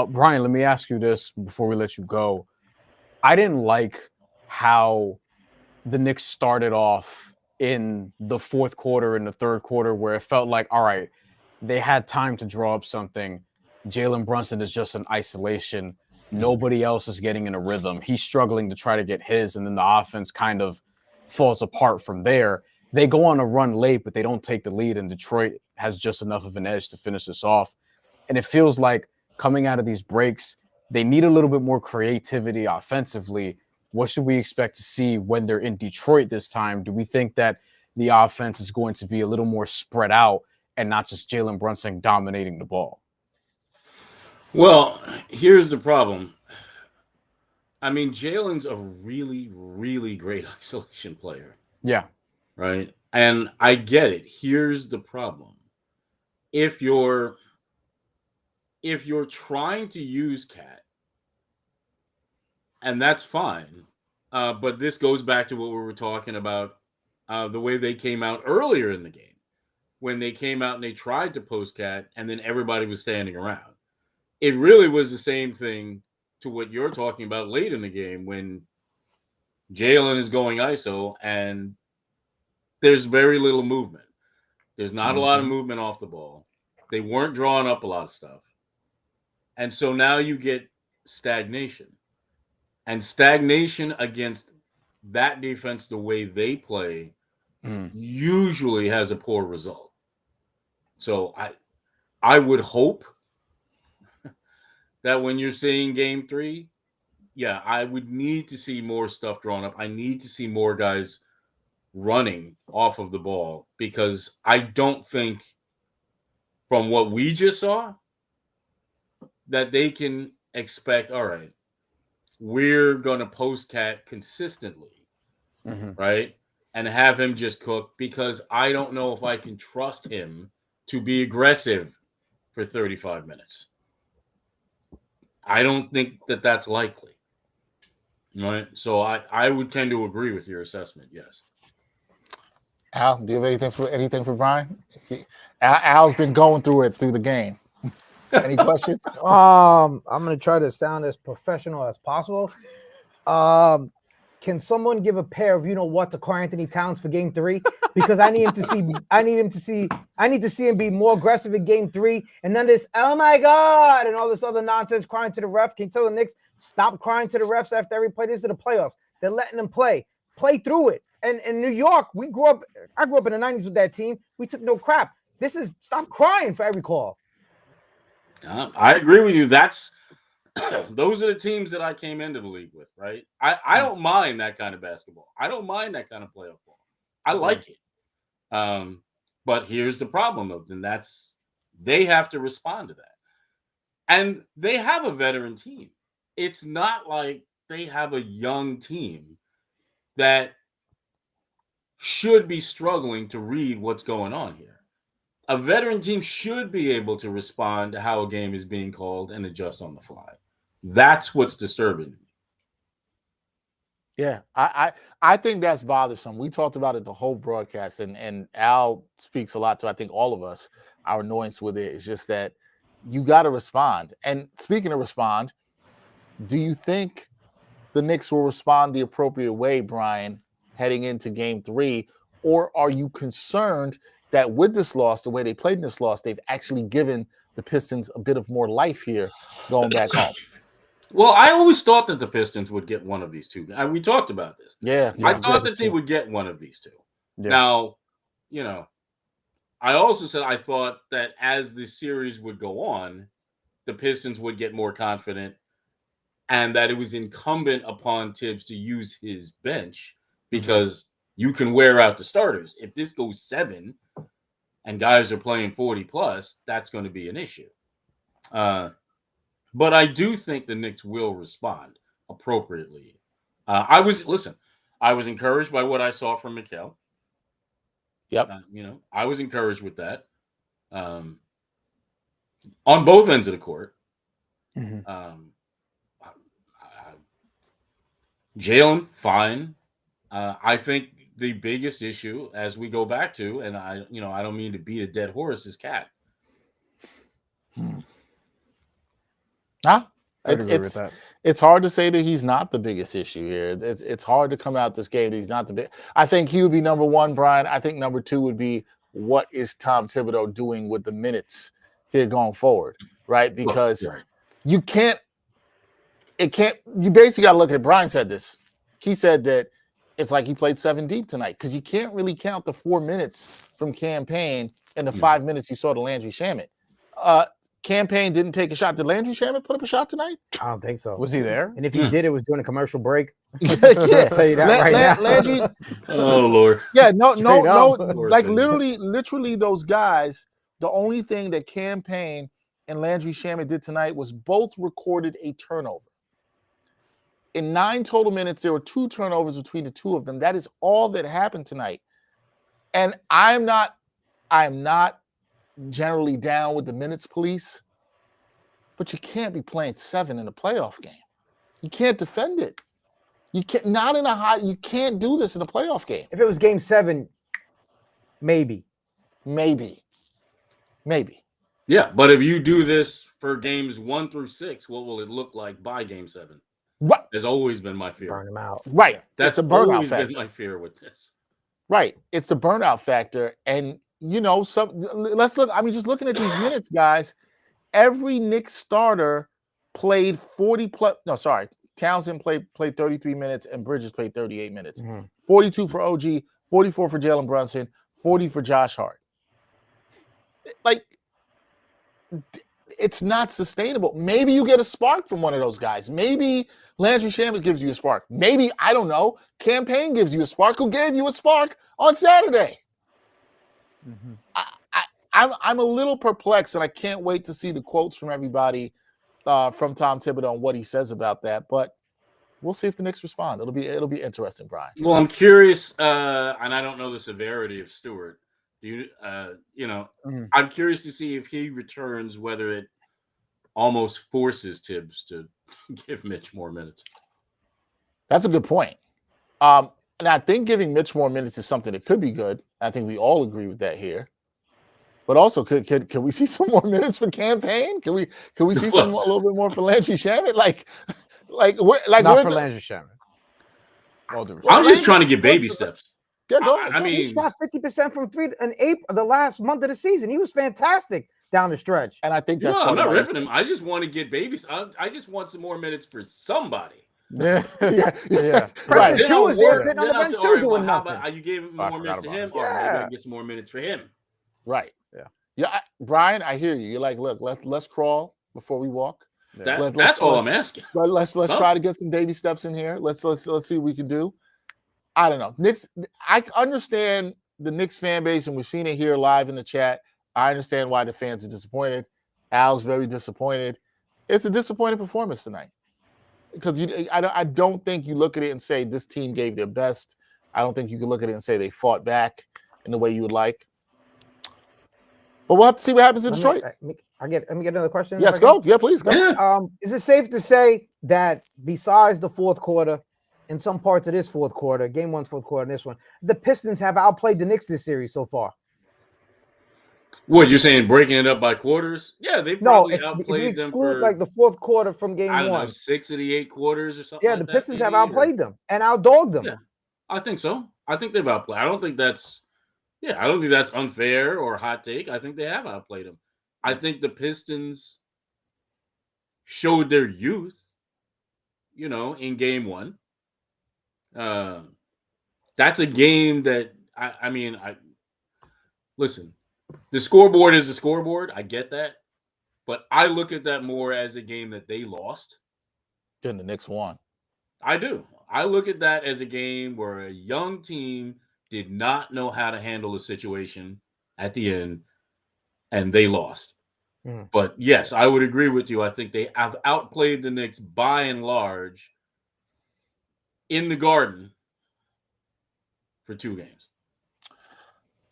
Brian, let me ask you this before we let you go. I didn't like how the Knicks started off in the fourth quarter and the third quarter where it felt like, all right, they had time to draw up something. Jalen Brunson is just in isolation. Nobody else is getting in a rhythm. He's struggling to try to get his, and then the offense kind of falls apart from there. They go on a run late, but they don't take the lead, and Detroit has just enough of an edge to finish this off. And it feels like coming out of these breaks, they need a little bit more creativity offensively. What should we expect to see when they're in Detroit this time? Do we think that the offense is going to be a little more spread out and not just Jalen Brunson dominating the ball? Well, here's the problem. I mean, Jalen's a really, really great isolation player. Yeah. Right? And I get it. Here's the problem. If you're trying to use Cat, and that's fine, but this goes back to what we were talking about, the way they came out earlier in the game, when they came out and they tried to post Cat, and then everybody was standing around. It really was the same thing to what you're talking about late in the game when Jalen is going ISO and there's very little movement. There's not a lot of movement off the ball. They weren't drawing up a lot of stuff. And so now you get stagnation. And stagnation against that defense, the way they play, usually has a poor result. So I would hope that when you're seeing game 3, yeah, I would need to see more stuff drawn up. I need to see more guys running off of the ball because I don't think from what we just saw that they can expect, all right, we're going to post Cat consistently, right? And have him just cook, because I don't know if I can trust him to be aggressive for 35 minutes. I don't think that that's likely. Right? So I would tend to agree with your assessment, yes. Al, do you have anything for Bryan? Al's been going through the game. Any questions? I'm gonna try to sound as professional as possible. Can someone give a pair of what to Karl Anthony Towns for Game 3? Because I need him to see him be more aggressive in Game 3, and then this oh my god and all this other nonsense crying to the ref. Can you tell the Knicks stop crying to the refs after every play? These are the playoffs. They're letting them play through it. And in New York, I grew up in the 90s with that team. We took no crap. This is stop crying for every call. I agree with you. Those are the teams that I came into the league with, right? I don't mind that kind of basketball. I don't mind that kind of playoff ball. I like it. But here's the problem, and that's they have to respond to that. And they have a veteran team. It's not like they have a young team that should be struggling to read what's going on here. A veteran team should be able to respond to how a game is being called and adjust on the fly. That's what's disturbing me. Yeah, I think that's bothersome. We talked about it the whole broadcast, and Al speaks a lot to, I think, all of us. Our annoyance with it is just that you got to respond. And speaking of respond, do you think the Knicks will respond the appropriate way, Bryan, heading into Game 3? Or are you concerned that with this loss, the way they played in this loss, they've actually given the Pistons a bit of more life here going back home? Well, I always thought that the Pistons would get one of these two. We talked about this. Yeah. I thought that they would get one of these two. Yeah. Now, I also said I thought that as the series would go on, the Pistons would get more confident, and that it was incumbent upon Tibbs to use his bench, because you can wear out the starters. If this goes 7 and guys are playing 40 plus, that's going to be an issue. But I do think the Knicks will respond appropriately. I was encouraged by what I saw from Mikal. Yep. I was encouraged with that. On both ends of the court. Jalen, fine. I think the biggest issue, as we go back to, and I don't mean to beat a dead horse, is Cat. Huh? I'd agree with that. It's hard to say that he's not the biggest issue here. It's hard to come out this game that he's not the big. I think he would be number one, Bryan. I think number 2 would be, what is Tom Thibodeau doing with the minutes here going forward, right? Because you basically got to look at it. Bryan said this. He said that it's like he played 7 deep tonight, because you can't really count the 4 minutes from Campaign and the 5 minutes you saw to Landry Shamet. Campaign didn't take a shot. Did Landry Shamet put up a shot tonight? I don't think so. Was he there? And if he did, it was during a commercial break. Yeah. I'll tell you that now. Landry. Oh Lord. Yeah, no. Like Poor literally, those guys. The only thing that Campaign and Landry Shamet did tonight was both recorded a turnover. In 9 total minutes, there were 2 turnovers between the 2 of them. That is all that happened tonight. And I'm not generally down with the minutes police, but you can't be playing 7 in a playoff game. You can't defend it. You can't you can't do this in a playoff game. If it was Game 7, maybe. Yeah, but if you do this for games 1 through 6, what will it look like by Game 7? What has always been my fear. Burn them out. Right. That's a burnout always factor. been my fear with this. Right. It's the burnout factor. And let's look. I mean, just looking at these minutes, guys, every Knicks starter played 40 plus. No, sorry. Townsend played 33 minutes and Bridges played 38 minutes. 42 for OG, 44 for Jalen Brunson, 40 for Josh Hart. Like, it's not sustainable. Maybe you get a spark from one of those guys. Maybe Landry Shamet gives you a spark. Maybe, I don't know, Campaign gives you a spark. Who gave you a spark on Saturday? I'm a little perplexed, and I can't wait to see the quotes from everybody, from Tom Thibodeau and what he says about that. But we'll see if the Knicks respond. It'll be interesting, Brian. Well, I'm curious, and I don't know the severity of Stewart. Do you, I'm curious to see if he returns, whether it almost forces Tibbs to give Mitch more minutes. That's a good point. And I think giving Mitch more minutes is something that could be good. I think we all agree with that here. But also, could we see some more minutes for Campaign? Can we see a little bit more for Landry Shamet? Not for Landry Shamet. I'm just trying to get baby steps. Yeah, go ahead. I mean, he shot 50% from three in April, the last month of the season. He was fantastic down the stretch. And I think that's I'm not ripping him. I just want to get babies. I just want some more minutes for somebody. Yeah. Right. Chu was there sitting on the bench too, doing nothing. You gave more minutes to him. Maybe I get some more minutes for him. Right. Yeah. Brian, I hear you. You're like, look, let's crawl before we walk. That's all I'm asking. Let's try to get some baby steps in here. Let's see what we can do. I don't know. Knicks. I understand the Knicks fan base, and we've seen it here live in the chat. I understand why the fans are disappointed. Al's very disappointed. It's a disappointing performance tonight because I don't think you look at it and say this team gave their best. I don't think you can look at it and say they fought back in the way you would like. But we'll have to see what happens in Detroit. Let me get another question. Yes, go. Yeah, please go. Yeah. Is it safe to say that besides the fourth quarter, in some parts of this fourth quarter, game one's fourth quarter, and this one, the Pistons have outplayed the Knicks this series so far? What, you're saying breaking it up by quarters? Yeah, they probably outplayed if you them exclude for like the fourth quarter from game I don't one. know, 6 of the 8 quarters or something. Yeah, like the Pistons have maybe, outplayed them and outdogged them. Yeah, I think so. I think they've outplayed. I don't think that's unfair or a hot take. I think they have outplayed them. I think the Pistons showed their youth, in game one. That's a game that listen, the scoreboard is the scoreboard. I get that, but I look at that more as a game that they lost Then the Knicks won. I do. I look at that as a game where a young team did not know how to handle a situation at the end, and they lost. But yes, I would agree with you. I think they have outplayed the Knicks by and large in the Garden for 2 games.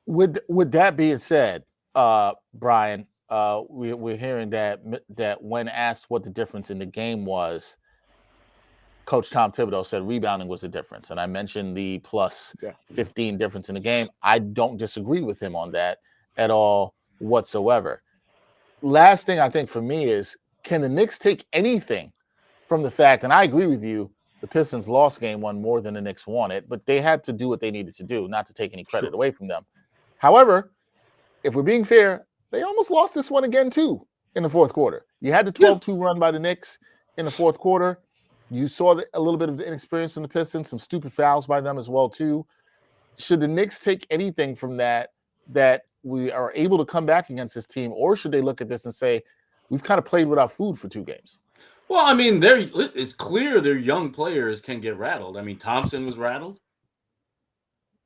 With that being said, Brian, we're hearing that when asked what the difference in the game was, Coach Tom Thibodeau said rebounding was the difference. And I mentioned the plus 15 difference in the game. I don't disagree with him on that at all whatsoever. Last thing I think for me is, can the Knicks take anything from the fact, and I agree with you, the Pistons lost game one more than the Knicks won it, but they had to do what they needed to do, not to take any credit away from them. However, if we're being fair, they almost lost this one again too in the fourth quarter. You had the 12-2 run by the Knicks in the fourth quarter. You saw a little bit of the inexperience from the Pistons, some stupid fouls by them as well too. Should the Knicks take anything from that we are able to come back against this team, or should they look at this and say, we've kind of played without food for 2 games? Well, I mean, it's clear their young players can get rattled. I mean, Thompson was rattled.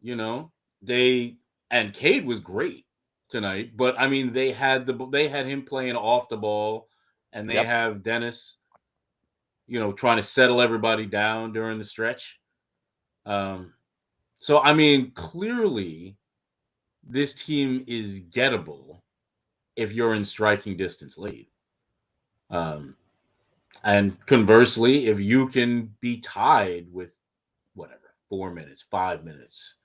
And Cade was great tonight, but I mean, they had him playing off the ball, and they have Dennis, trying to settle everybody down during the stretch. So I mean, clearly, this team is gettable if you're in striking distance late. And conversely, if you can be tied with 4 minutes, 5 minutes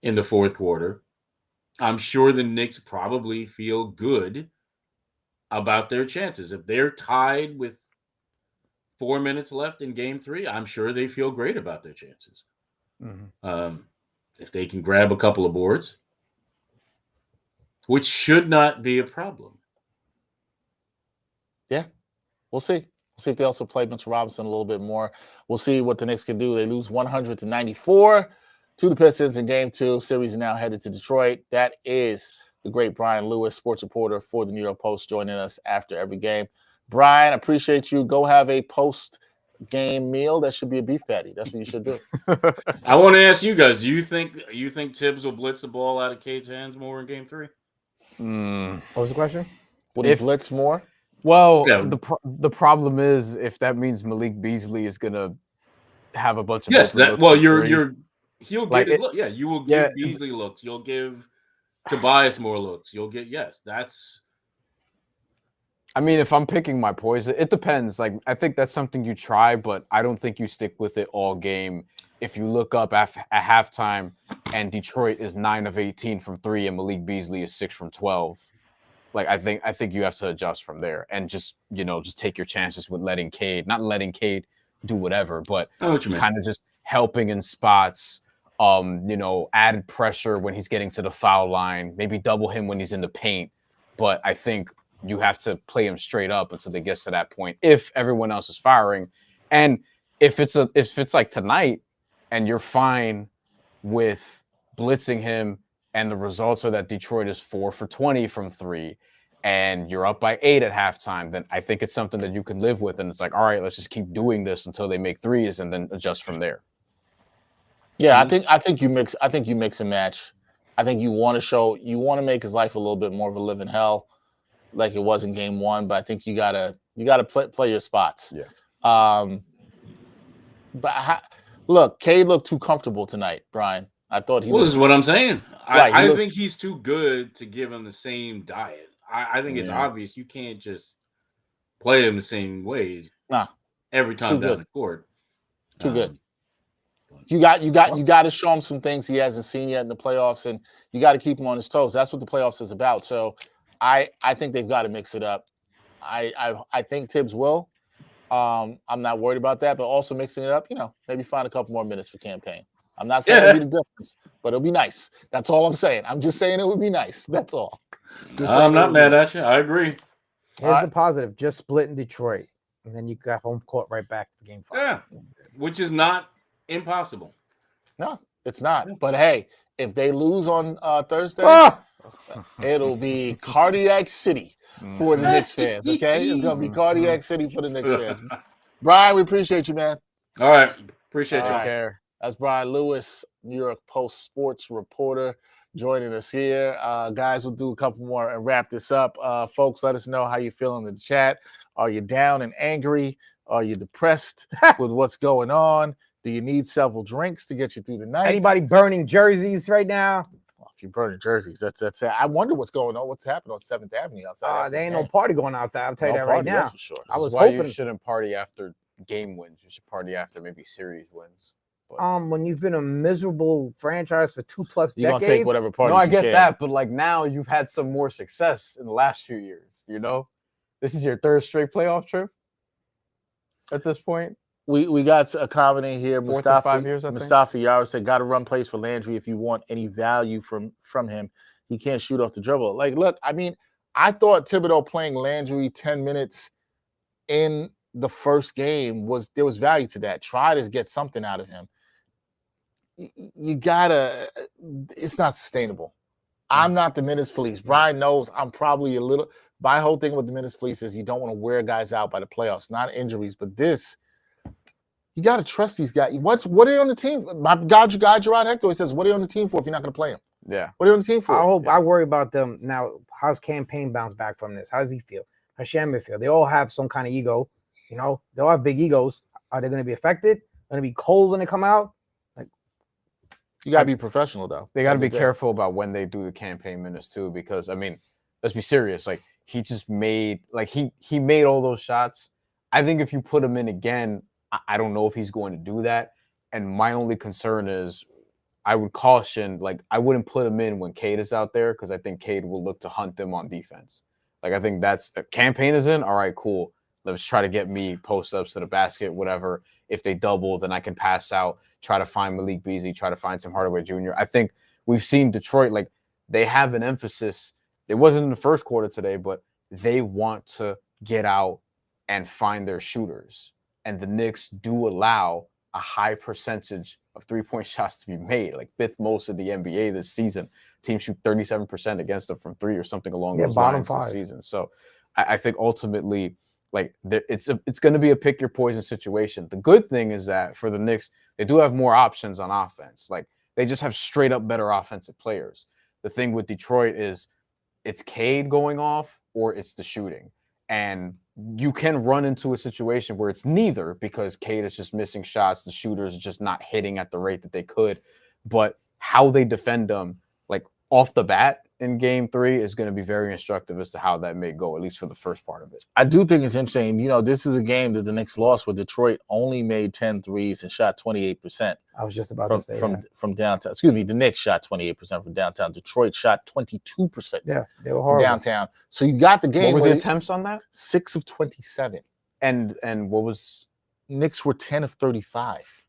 in the fourth quarter, I'm sure the Knicks probably feel good about their chances. If they're tied with 4 minutes left in game 3, I'm sure they feel great about their chances. If they can grab a couple of boards, which should not be a problem. Yeah, we'll see. We'll see if they also play Mitchell Robinson a little bit more. We'll see what the Knicks can do. They lose 100-94 to the Pistons in game 2. Series is now headed to Detroit. That is the great Brian Lewis, sports reporter for the New York Post, joining us after every game. Brian, appreciate you. Go have a post-game meal. That should be a beef patty. That's what you should do. I want to ask you guys, do you think Tibbs will blitz the ball out of Cade's hands more in game 3? What was the question? Would he blitz more? Well, the problem is if that means Malik Beasley is going to have a bunch of yes. open looks from three. He'll Like get his it- look. Yeah, you will yeah, give Beasley looks. You'll give Tobias more looks. You'll get that's. I mean, if I'm picking my poison, it depends. Like, I think that's something you try, but I don't think you stick with it all game. If you look up at halftime and Detroit is 9 of 18 from three and Malik Beasley is 6 from 12, like I think you have to adjust from there and just take your chances with not letting Cade do whatever, but I know what you mean. kind of just helping in spots. Added pressure when he's getting to the foul line, maybe double him when he's in the paint. But I think you have to play him straight up until they get to that point. If everyone else is firing, and if it's like tonight, and you're fine with blitzing him, and the results are that Detroit is 4 for 20 from three, and you're up by 8 at halftime, then I think it's something that you can live with. And it's like, all right, let's just keep doing this until they make threes, and then adjust from there. Yeah, I think you mix and match. I think you want to make his life a little bit more of a living hell, like it was in game one. But I think you gotta play your spots. Yeah. Look, Cade looked too comfortable tonight, Brian. I thought This is what I'm saying. Right, I think he's too good to give him the same diet. I think it's obvious you can't just play him the same way. Nah, every time down the court. Too good. You got to show him some things he hasn't seen yet in the playoffs, and you got to keep him on his toes. That's what the playoffs is about. So, I think they've got to mix it up. I think Tibbs will. I'm not worried about that, but also mixing it up. Maybe find a couple more minutes for campaign. I'm not saying it'll be the difference, but it'll be nice. That's all I'm saying. I'm just saying it would be nice. That's all. I'm not mad at you. I agree. Here's the positive: just split in Detroit, and then you got home court right back to game 5. Yeah, which is not impossible. No, it's not. But hey, if they lose on Thursday, it'll be Cardiac City for the Knicks fans. Okay, it's gonna be Cardiac City for the Knicks fans. Brian, we appreciate you, man. All right, appreciate you. Care. That's Brian Lewis, New York Post sports reporter, joining us here. Guys, we'll do a couple more and wrap this up. Folks, let us know how you feel in the chat. Are you down and angry? Are you depressed with what's going on? Do you need several drinks to get you through the night? Anybody burning jerseys right now? Well, if you're burning jerseys, that's it. I wonder what's going on. What's happening on 7th Avenue outside? There ain't no party going out there. I'll tell you that right now. That's for sure. I was why hoping you shouldn't party after game wins. You should party after maybe series wins. When you've been a miserable franchise for 2+ decades, you're gonna take whatever parties. No, I you get can. that, but like now you've had some more success in the last few years. This is your 3rd straight playoff trip. At this point, we got a comment in here. 4 to 5 years. Mustafa Yara said, "Got to run plays for Landry if you want any value from him. He can't shoot off the dribble." Like, look, I mean, I thought Thibodeau playing Landry 10 minutes in the first game there was value to that. Try to get something out of him. You gotta. It's not sustainable. I'm not the minutes police. Brian knows I'm probably a little. My whole thing with the minutes police is you don't want to wear guys out by the playoffs, not injuries, but this. You got to trust these guys. What are they on the team? My guy Gerard Hector, he says, "What are you on the team for if you're not going to play him?" Yeah. What are you on the team for? I worry about them now. How's campaign bounce back from this? How does he feel? How's Shamir feel? They all have some kind of ego. They all have big egos. Are they going to be affected? Going to be cold when they come out? You got to be professional, though. They got to be careful about when they do the campaign minutes too, because I mean, let's be serious. Like he just made, he made all those shots. I think if you put him in again, I don't know if he's going to do that. And my only concern is, I would caution, I wouldn't put him in when Cade is out there, because I think Cade will look to hunt them on defense. I think that's campaign is in. All right, cool. Let's try to get me post-ups to the basket, whatever. If they double, then I can pass out, try to find Malik Beasley, try to find Tim Hardaway Jr. I think we've seen Detroit, they have an emphasis. It wasn't in the first quarter today, but they want to get out and find their shooters. And the Knicks do allow a high percentage of three-point shots to be made, 5th most of the NBA this season. Teams shoot 37% against them from 3 or something along those lines this season. So I think ultimately, it's going to be a pick your poison situation. The good thing is that for the Knicks, they do have more options on offense. They just have straight up better offensive players. The thing with Detroit is it's Cade going off or it's the shooting. And you can run into a situation where it's neither, because Cade is just missing shots, the shooters are just not hitting at the rate that they could. But how they defend them, like off the bat in game 3, is going to be very instructive as to how that may go, at least for the first part of it. I do think it's interesting. This is a game that the Knicks lost where Detroit only made 10 threes and shot 28%. I was just about to say from downtown. Excuse me, the Knicks shot 28% from downtown. Detroit shot 22%. Yeah, they were from horrible. downtown. So you got the game. What were the attempts on that? 6 of 27. And what was? Knicks were 10 of 35.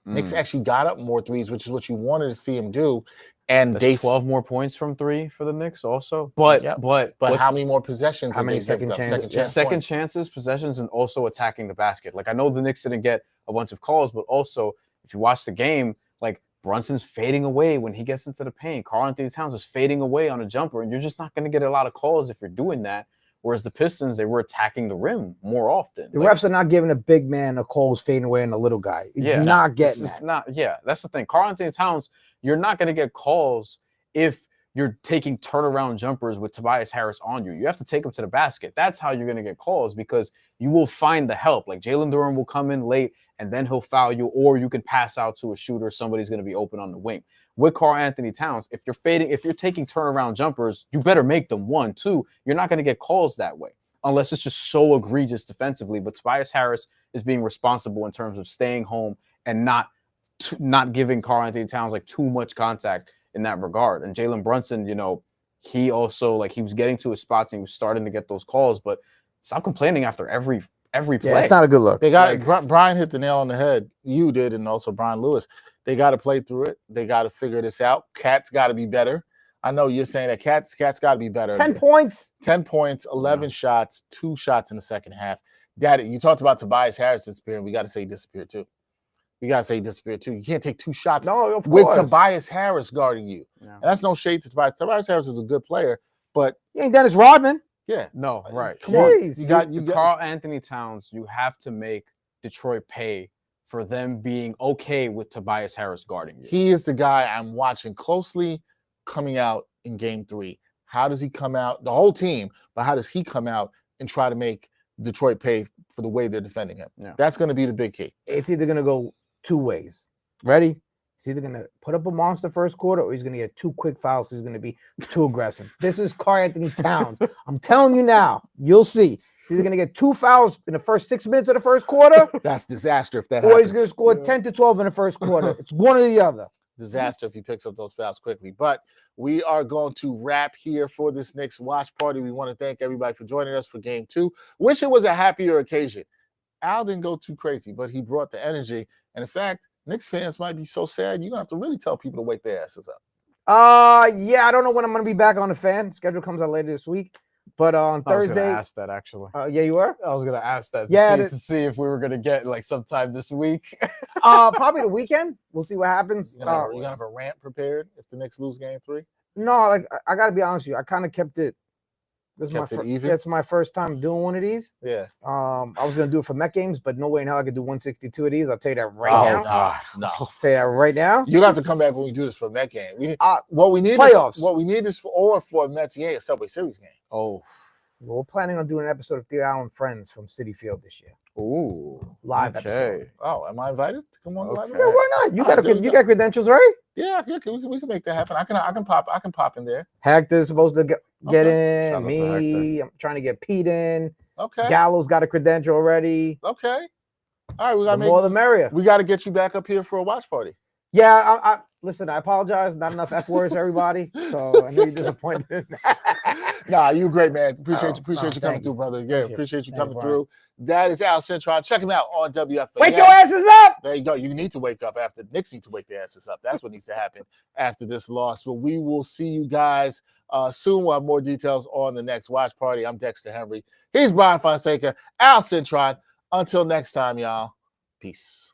Knicks actually got up more threes, which is what you wanted to see him do. And That's 12 more points from 3 for the Knicks also. But how many more possessions? How many second chances? Second chances, possessions, and also attacking the basket. Like, I know the Knicks didn't get a bunch of calls, but also if you watch the game, like, Brunson's fading away when he gets into the paint. Karl-Anthony Towns is fading away on a jumper, and you're just not going to get a lot of calls if you're doing that. Whereas the Pistons, they were attacking the rim more often. The refs are not giving a big man a call who's fading away on a little guy. He's not getting that. That's the thing. Karl-Anthony Towns, you're not going to get calls if you're taking turnaround jumpers with Tobias Harris on you. You have to take them to the basket. That's how you're going to get calls, because you will find the help. Like, Jalen Duren will come in late and then he'll foul you, or you can pass out to a shooter. Somebody's going to be open on the wing. With Karl-Anthony Towns, if you're taking turnaround jumpers, you better make them. 1, 2, you're not going to get calls that way unless it's just so egregious defensively. But Tobias Harris is being responsible in terms of staying home and not giving Karl-Anthony Towns like too much contact in that regard. And Jalen Brunson, he also, like, he was getting to his spots and he was starting to get those calls, but stop complaining after every play. Yeah, it's not a good look. They got Brian hit the nail on the head. You did, and also Brian Lewis. They got to play through it. They got to figure this out. Cat's got to be better. I know you're saying that Cat's got to be better. 10 points. 10 points, 11 shots, 2 shots in the second half. Daddy, you talked about Tobias Harris disappearing. We got to say disappeared too. You can't take 2 shots with Tobias Harris guarding you. Yeah. And that's no shade to Tobias. Tobias Harris is a good player, but he ain't Dennis Rodman. Yeah. No, right. Come on. You got Karl-Anthony Towns. You have to make Detroit pay for them being okay with Tobias Harris guarding you. He is the guy I'm watching closely coming out in game 3. How does he come out? The whole team, but how does he come out and try to make Detroit pay for the way they're defending him? Yeah. That's going to be the big key. It's either going to go 2 ways. Ready? He's either going to put up a monster first quarter, or he's going to get 2 quick fouls because he's going to be too aggressive. This is Karl-Anthony Towns. I'm telling you now. You'll see. He's either going to get 2 fouls in the first 6 minutes of the first quarter. That's disaster if that happens. Or he's going to score 10 to 12 in the first quarter. It's one or the other. Disaster if he picks up those fouls quickly. But we are going to wrap here for this Knicks watch party. We want to thank everybody for joining us for game 2. Wish it was a happier occasion. Al didn't go too crazy, but he brought the energy. And in fact, Knicks fans might be so sad, you're going to have to really tell people to wake their asses up. Yeah, I don't know when I'm going to be back on the fan. Schedule comes out later this week. But on Thursday. I was going to ask that, actually. Yeah, you were? I was going to ask that to see if we were going to get, like, sometime this week. Probably the weekend. We'll see what happens. You're going to have a rant prepared if the Knicks lose game 3? No, like, I got to be honest with you. I kind of kept it. It's my first time doing one of these. Yeah. I was gonna do it for Met games, but no way in hell I could do 162 of these. I'll tell you that right now. No. I'll tell you that right now. You have to come back when we do this for a Met game. What we need playoffs. What we need is for a Mets game, a Subway Series game. Oh. Well, we're planning on doing an episode of Theo Allen Friends from Citi Field this year. Ooh. Live episode. Oh, am I invited to come on live? Yeah, why not? You got credentials, right? Yeah, we can make that happen. I can pop in there. Hector's supposed to get in. Me, I'm trying to get Pete in. Okay. Gallo's got a credential already. Okay. All right, we got more the merrier. We got to get you back up here for a watch party. Yeah, listen, I apologize. Not enough F words, everybody. So I know you're disappointed. Nah, you great, man. Appreciate you coming through, brother. Yeah, appreciate you coming through. That is Al Cintron. Check him out on WFA. Wake your asses up. There you go. You need to wake up after Knicks need to wake their asses up. That's what needs to happen after this loss. But we will see you guys soon. We'll have more details on the next watch party. I'm Dexter Henry. He's Bryan Fonseca. Al Cintron. Until next time, y'all. Peace.